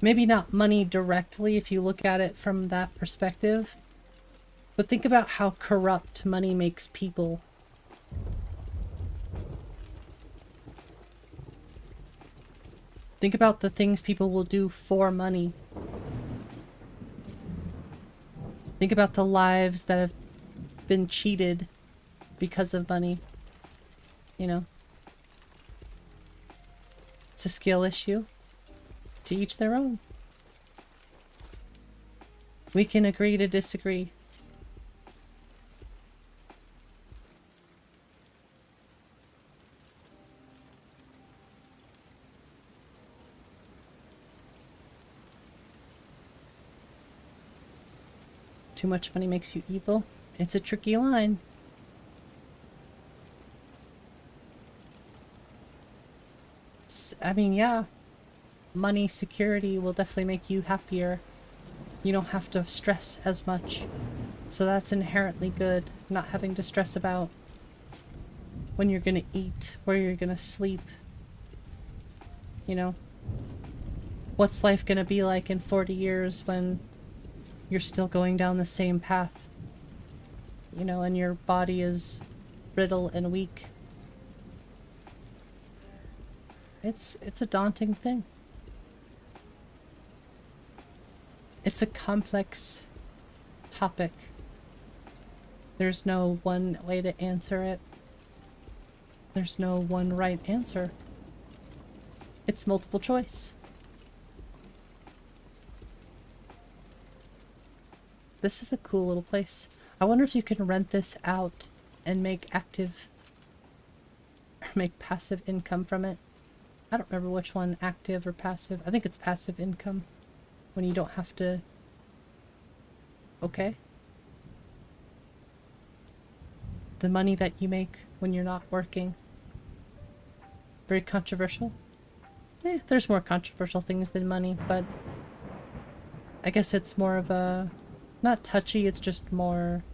Maybe not money directly if you look at it from that perspective, but think about how corrupt money makes people. Think about the things people will do for money. Think about the lives that have been cheated because of money. You know? It's a skill issue. To each their own. We can agree to disagree. Too much money makes you evil. It's a tricky line. I mean, yeah. Money, security will definitely make you happier. You don't have to stress as much. So that's inherently good. Not having to stress about when you're gonna eat, where you're gonna sleep. You know? What's life gonna be like in 40 years when you're still going down the same path? You know, and your body is brittle and weak. It's a daunting thing. It's a complex topic. There's no one way to answer it. There's no one right answer. It's multiple choice. This is a cool little place. I wonder if you can rent this out and make passive income from it. I don't remember which one, active or passive. I think it's passive income when you don't have to. Okay. The money that you make when you're not working. Very controversial. There's more controversial things than money, but I guess it's more of a, not touchy, it's just more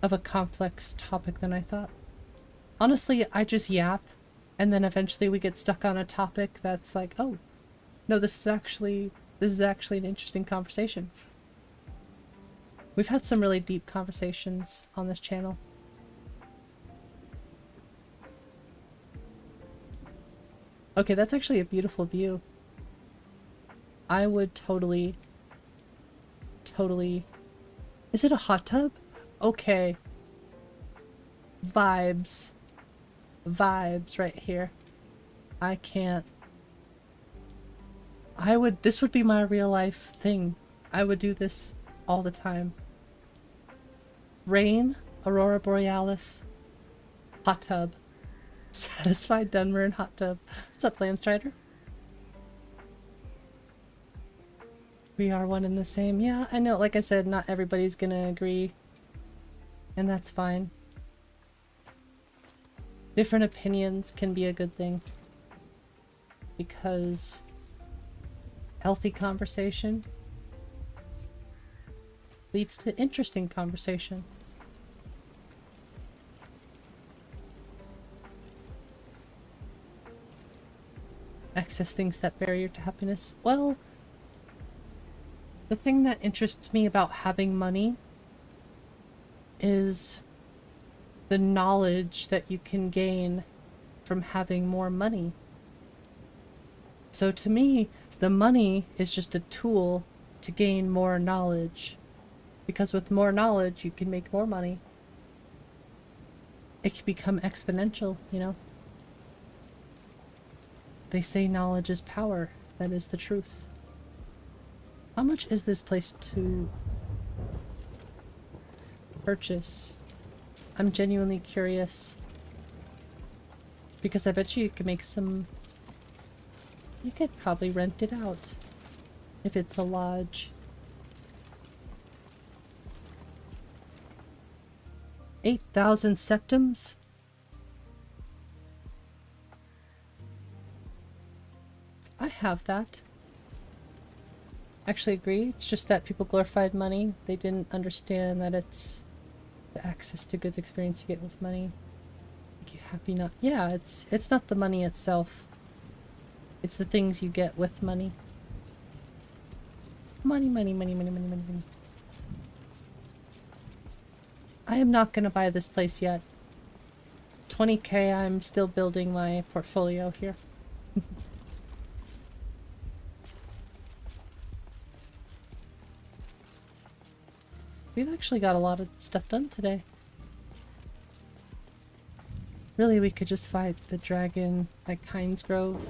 of a complex topic than I thought. Honestly, I just yap, and then eventually we get stuck on a topic that's like, oh, no, this is actually an interesting conversation. We've had some really deep conversations on this channel. Okay, that's actually a beautiful view. I would totally... Is it a hot tub? Okay. Vibes. Vibes right here. I can't... This would be my real life thing. I would do this all the time. Rain, Aurora Borealis, hot tub. Satisfied Dunmer and hot tub. What's up, Landstrider? We are one and the same. Yeah, I know, like I said, not everybody's gonna agree. And that's fine. Different opinions can be a good thing. Because healthy conversation leads to interesting conversation. Access things that barrier to happiness. Well, the thing that interests me about having money is the knowledge that you can gain from having more money. So to me, the money is just a tool to gain more knowledge. Because with more knowledge, you can make more money. It can become exponential, you know? They say knowledge is power. That is the truth. How much is this place to purchase? I'm genuinely curious. Because I bet you could make some... You could probably rent it out. If it's a lodge. 8,000 septums? I have that. Actually agree. It's just that people glorified money. They didn't understand that it's the access to goods experience you get with money. Make you happy not... Yeah, it's not the money itself. It's the things you get with money. Money, money, money, money, money, money, money. I am not gonna buy this place yet. 20k, I'm still building my portfolio here. We've actually got a lot of stuff done today. Really, we could just fight the dragon at Cairn's Grove.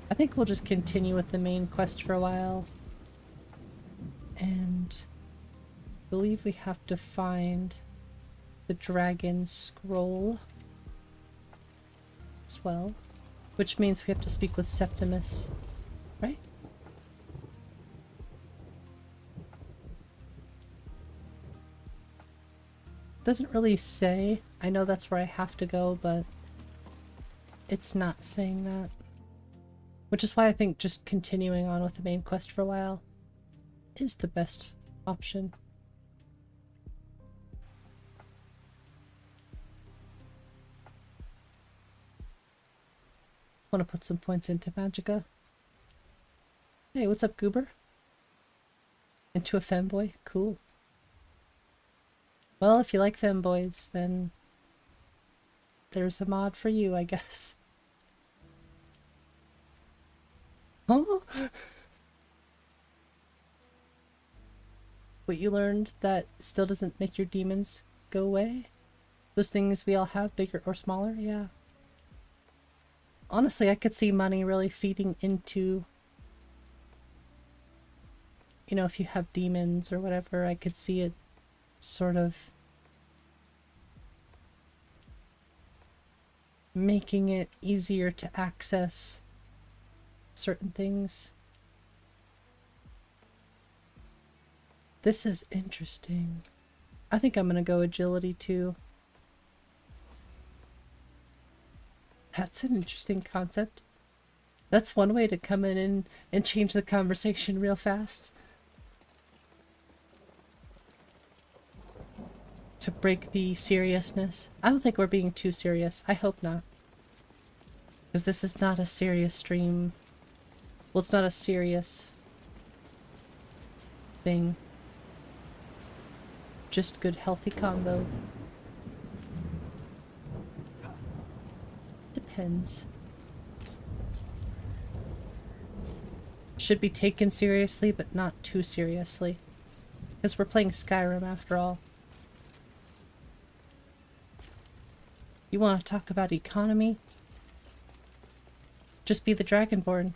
I think we'll just continue with the main quest for a while. And I believe we have to find the dragon scroll as well. Which means we have to speak with Septimus, right? Doesn't really say. I know that's where I have to go, but it's not saying that. Which is why I think just continuing on with the main quest for a while is the best option. Want to put some points into Magicka. Hey, what's up, Goober? Into a femboy? Cool. Well, if you like femboys, then there's a mod for you, I guess. Huh? What you learned that still doesn't make your demons go away? Those things we all have, bigger or smaller? Yeah. Honestly, I could see money really feeding into, you know, if you have demons or whatever, I could see it sort of making it easier to access certain things. This is interesting. I think I'm gonna go agility too. That's an interesting concept. That's one way to come in and change the conversation real fast. To break the seriousness. I don't think we're being too serious. I hope not. Because this is not a serious stream. Well, it's not a serious thing. Just good, healthy combo. Depends. Should be taken seriously, but not too seriously. Because we're playing Skyrim after all. You want to talk about economy? Just be the Dragonborn.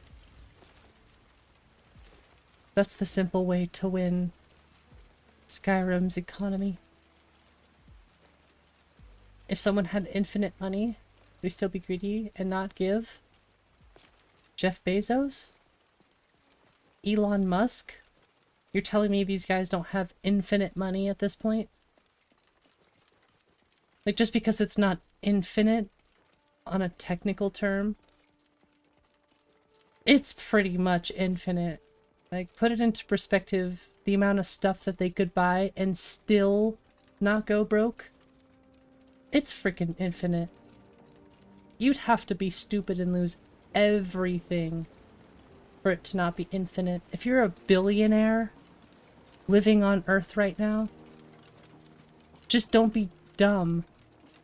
That's the simple way to win Skyrim's economy. If someone had infinite money, would he still be greedy and not give? Jeff Bezos? Elon Musk? You're telling me these guys don't have infinite money at this point? Like, just because it's not infinite on a technical term, it's pretty much infinite. Like, put it into perspective, the amount of stuff that they could buy and still not go broke. It's freaking infinite. You'd have to be stupid and lose everything for it to not be infinite. If you're a billionaire living on Earth right now, just don't be dumb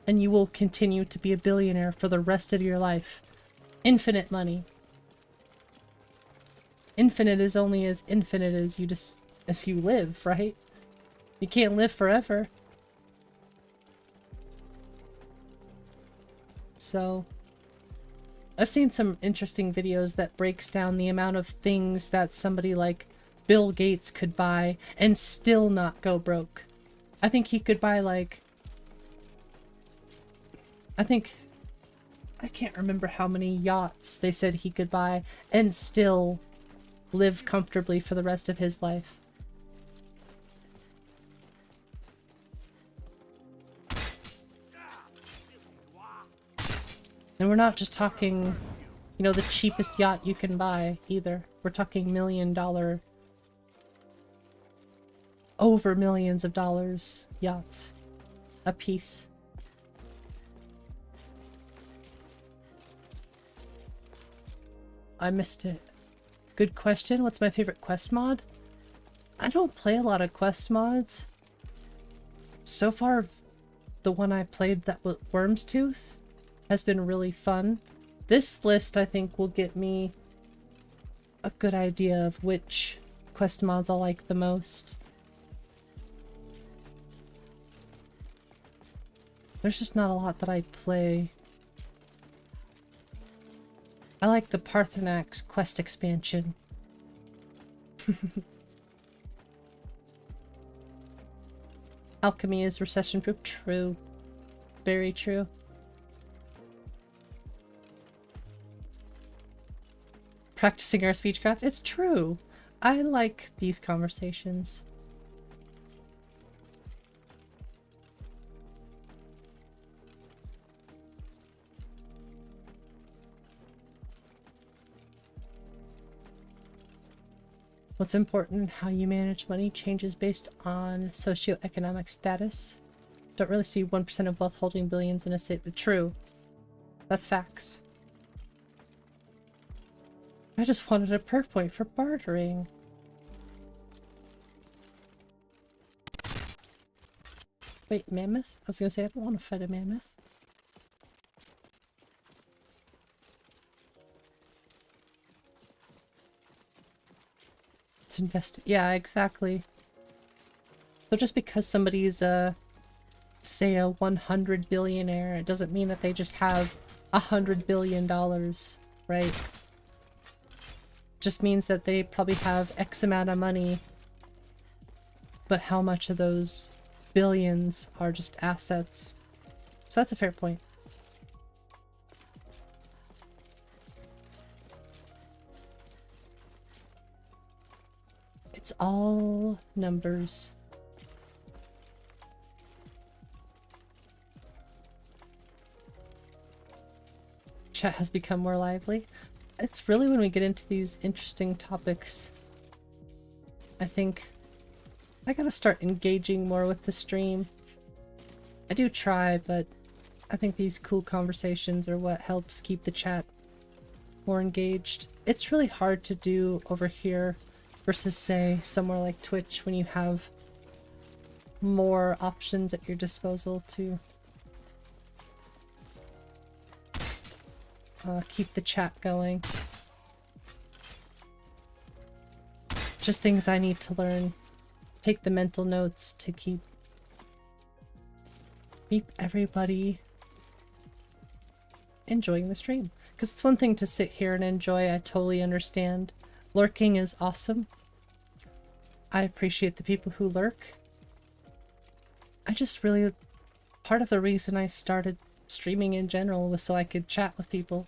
and you will continue to be a billionaire for the rest of your life. Infinite money. Infinite is only as infinite as you live, right? You can't live forever. So, I've seen some interesting videos that breaks down the amount of things that somebody like Bill Gates could buy and still not go broke. I think he could buy like... I can't remember how many yachts they said he could buy and still live comfortably for the rest of his life. And we're not just talking, you know, the cheapest yacht you can buy either. We're talking $1 million, over millions of dollars yachts a piece. I missed it. Good question. What's my favorite quest mod? I don't play a lot of quest mods. So far, the one I played that was Wyrmstooth has been really fun. This list, I think, will get me a good idea of which quest mods I like the most. There's just not a lot that I play. I like the Parthenax quest expansion. Alchemy is recession-proof. True. Very true. Practicing our speechcraft. It's true. I like these conversations. What's important, how you manage money changes based on socioeconomic status. Don't really see 1% of wealth holding billions in a city. True. That's facts. I just wanted a perk point for bartering. Wait, mammoth? I was gonna say I don't want to fight a mammoth. It's yeah, exactly. So just because somebody's say a 100 billionaire, it doesn't mean that they just have $100 billion, right? Just means that they probably have X amount of money, but how much of those billions are just assets? So that's a fair point. It's all numbers. Chat has become more lively. It's really when we get into these interesting topics, I think I gotta start engaging more with the stream. I do try, but I think these cool conversations are what helps keep the chat more engaged. It's really hard to do over here versus, say, somewhere like Twitch when you have more options at your disposal to keep the chat going. Just things I need to learn. Take the mental notes to keep everybody enjoying the stream. Because it's one thing to sit here and enjoy, I totally understand. Lurking is awesome. I appreciate the people who lurk. I just really... Part of the reason I started streaming in general was so I could chat with people.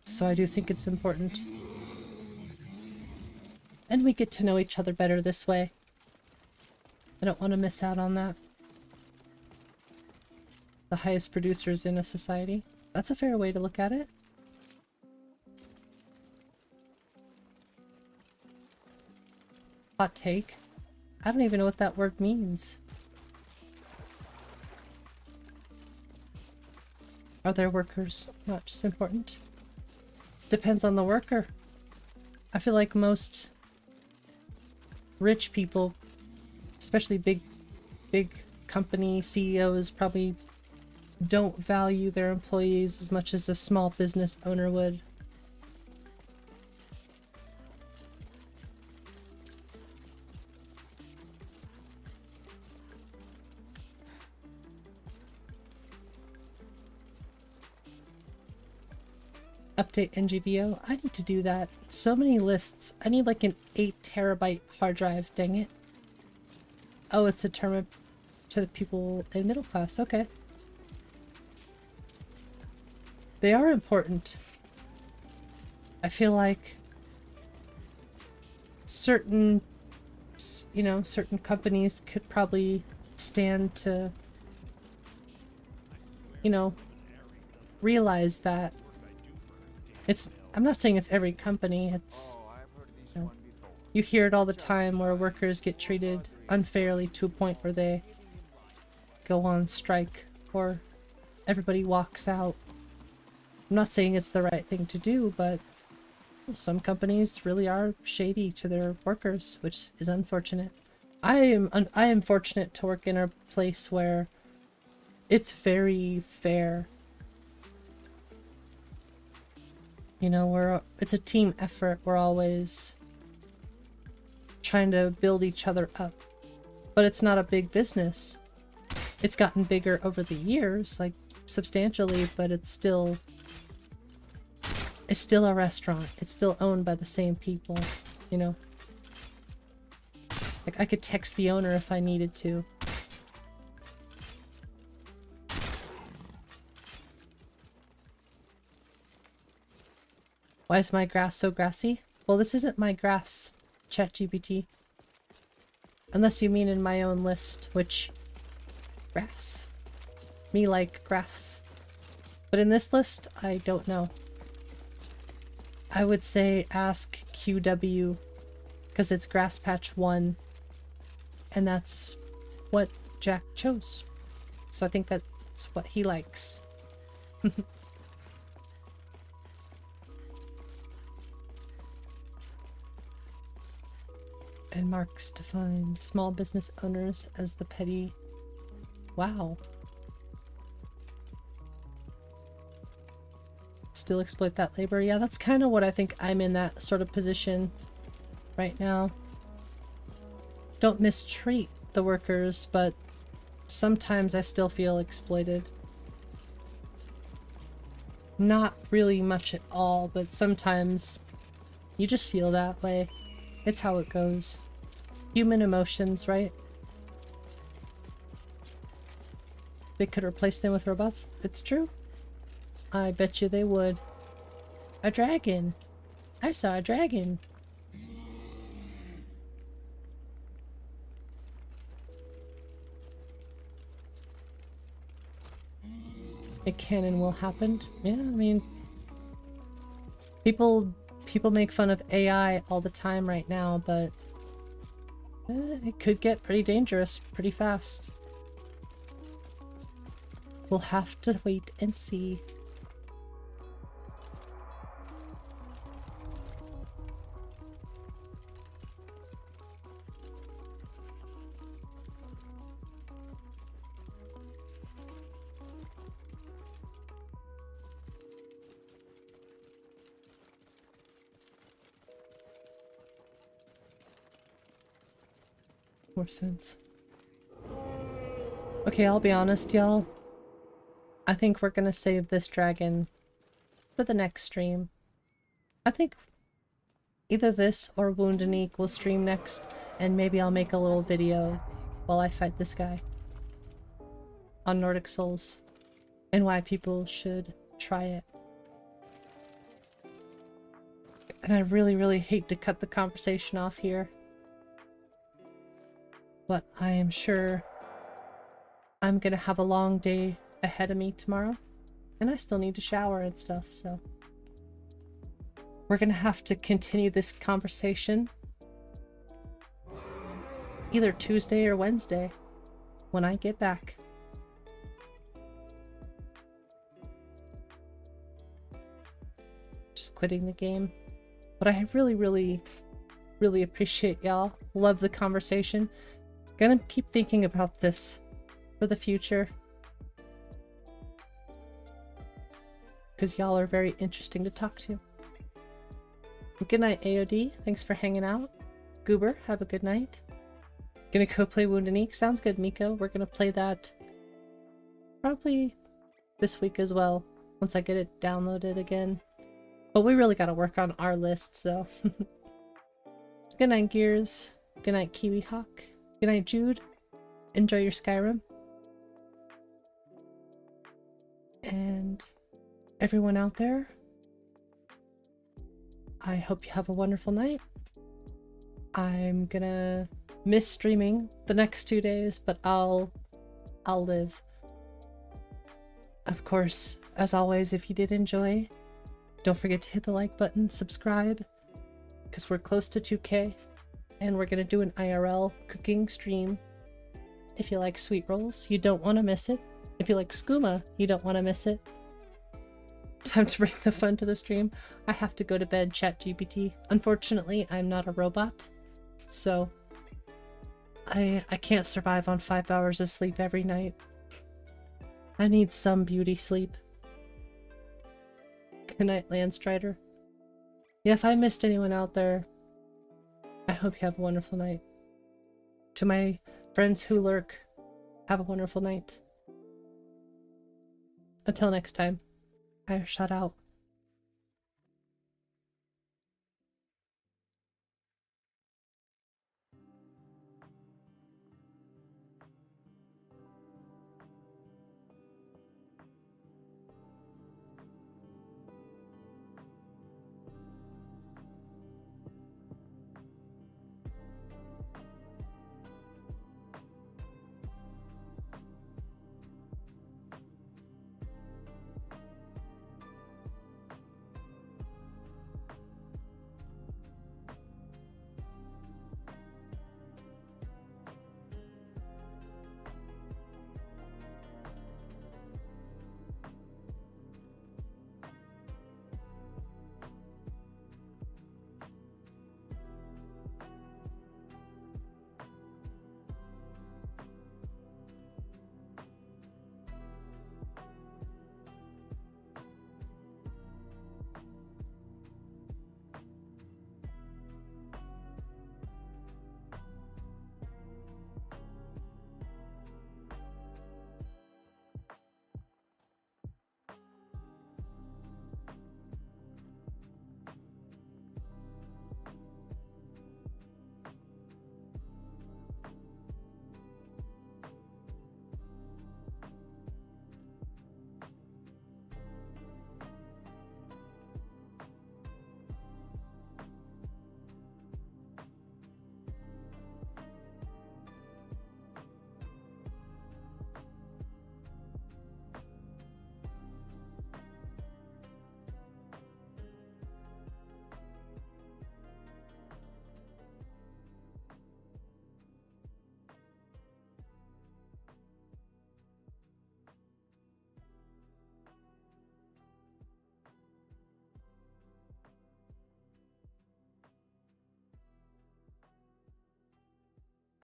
So I do think it's important. And we get to know each other better this way. I don't want to miss out on that. The highest producers in a society. That's a fair way to look at it. Hot take. I don't even know what that word means. Are their workers not just important? Depends on the worker. I feel like most rich people, especially big company CEOs, probably don't value their employees as much as a small business owner would. Update NGVO. I need to do that. So many lists. I need like an 8 terabyte hard drive. Dang it. Oh, it's a term to the people in middle class. Okay. They are important. I feel like certain, you know, certain companies could probably stand to, you know, realize that. I'm not saying it's every company, it's, you know, you hear it all the time where workers get treated unfairly to a point where they go on strike or everybody walks out. I'm not saying it's the right thing to do, but some companies really are shady to their workers, which is unfortunate. I am fortunate to work in a place where it's very fair. You know, it's a team effort. We're always trying to build each other up. But it's not a big business. It's gotten bigger over the years, like substantially, but it's still a restaurant. It's still owned by the same people, you know. Like I could text the owner if I needed to. Why is my grass so grassy? Well, this isn't my grass, ChatGPT. Unless you mean in my own list, which... grass. Me like grass. But in this list, I don't know. I would say ask QW, because it's Grass Patch 1, and that's what Jack chose. So I think that's what he likes. And Marx defines small business owners as the petty. Wow. Still exploit that labor. Yeah, that's kind of what I think. I'm in that sort of position right now. Don't mistreat the workers, but sometimes I still feel exploited. Not really much at all, but sometimes you just feel that way. It's how it goes. Human emotions, right? They could replace them with robots. It's true. I bet you they would. A dragon. I saw a dragon. It can and will happen. Yeah, I mean, people make fun of AI all the time right now, but it could get pretty dangerous pretty fast. We'll have to wait and see. More sense. Okay, I'll be honest, y'all. I think we're gonna save this dragon for the next stream. I think either this or Wound and Eek will stream next, and maybe I'll make a little video while I fight this guy on Nordic Souls and why people should try it. And I really, really hate to cut the conversation off here, but I am sure I'm gonna have a long day ahead of me tomorrow, and I still need to shower and stuff, so we're gonna have to continue this conversation either Tuesday or Wednesday when I get back. Just quitting the game. But I really, really, really appreciate y'all. Love the conversation. Gonna keep thinking about this for the future, because y'all are very interesting to talk to. Good night, AOD. Thanks for hanging out. Goober, have a good night. Gonna go play Wound and Eek. Sounds good, Miko. We're gonna play that probably this week as well, once I get it downloaded again. But we really gotta work on our list, so. Good night, Gears. Good night, Kiwi Hawk. Good night, Jude. Enjoy your Skyrim. And everyone out there, I hope you have a wonderful night. I'm gonna miss streaming the next 2 days, but I'll live. Of course, as always, if you did enjoy, don't forget to hit the like button, subscribe, because we're close to 2K, and we're gonna do an IRL cooking stream. If you like sweet rolls, you don't want to miss it. If you like skooma, you don't want to miss it. Time to bring the fun to the stream. I have to go to bed, ChatGPT. Unfortunately, I'm not a robot, so I can't survive on 5 hours of sleep every night. I need some beauty sleep. Good night, Landstrider. Yeah, if I missed anyone out there, I hope you have a wonderful night. To my friends who lurk, have a wonderful night. Until next time, I shut out.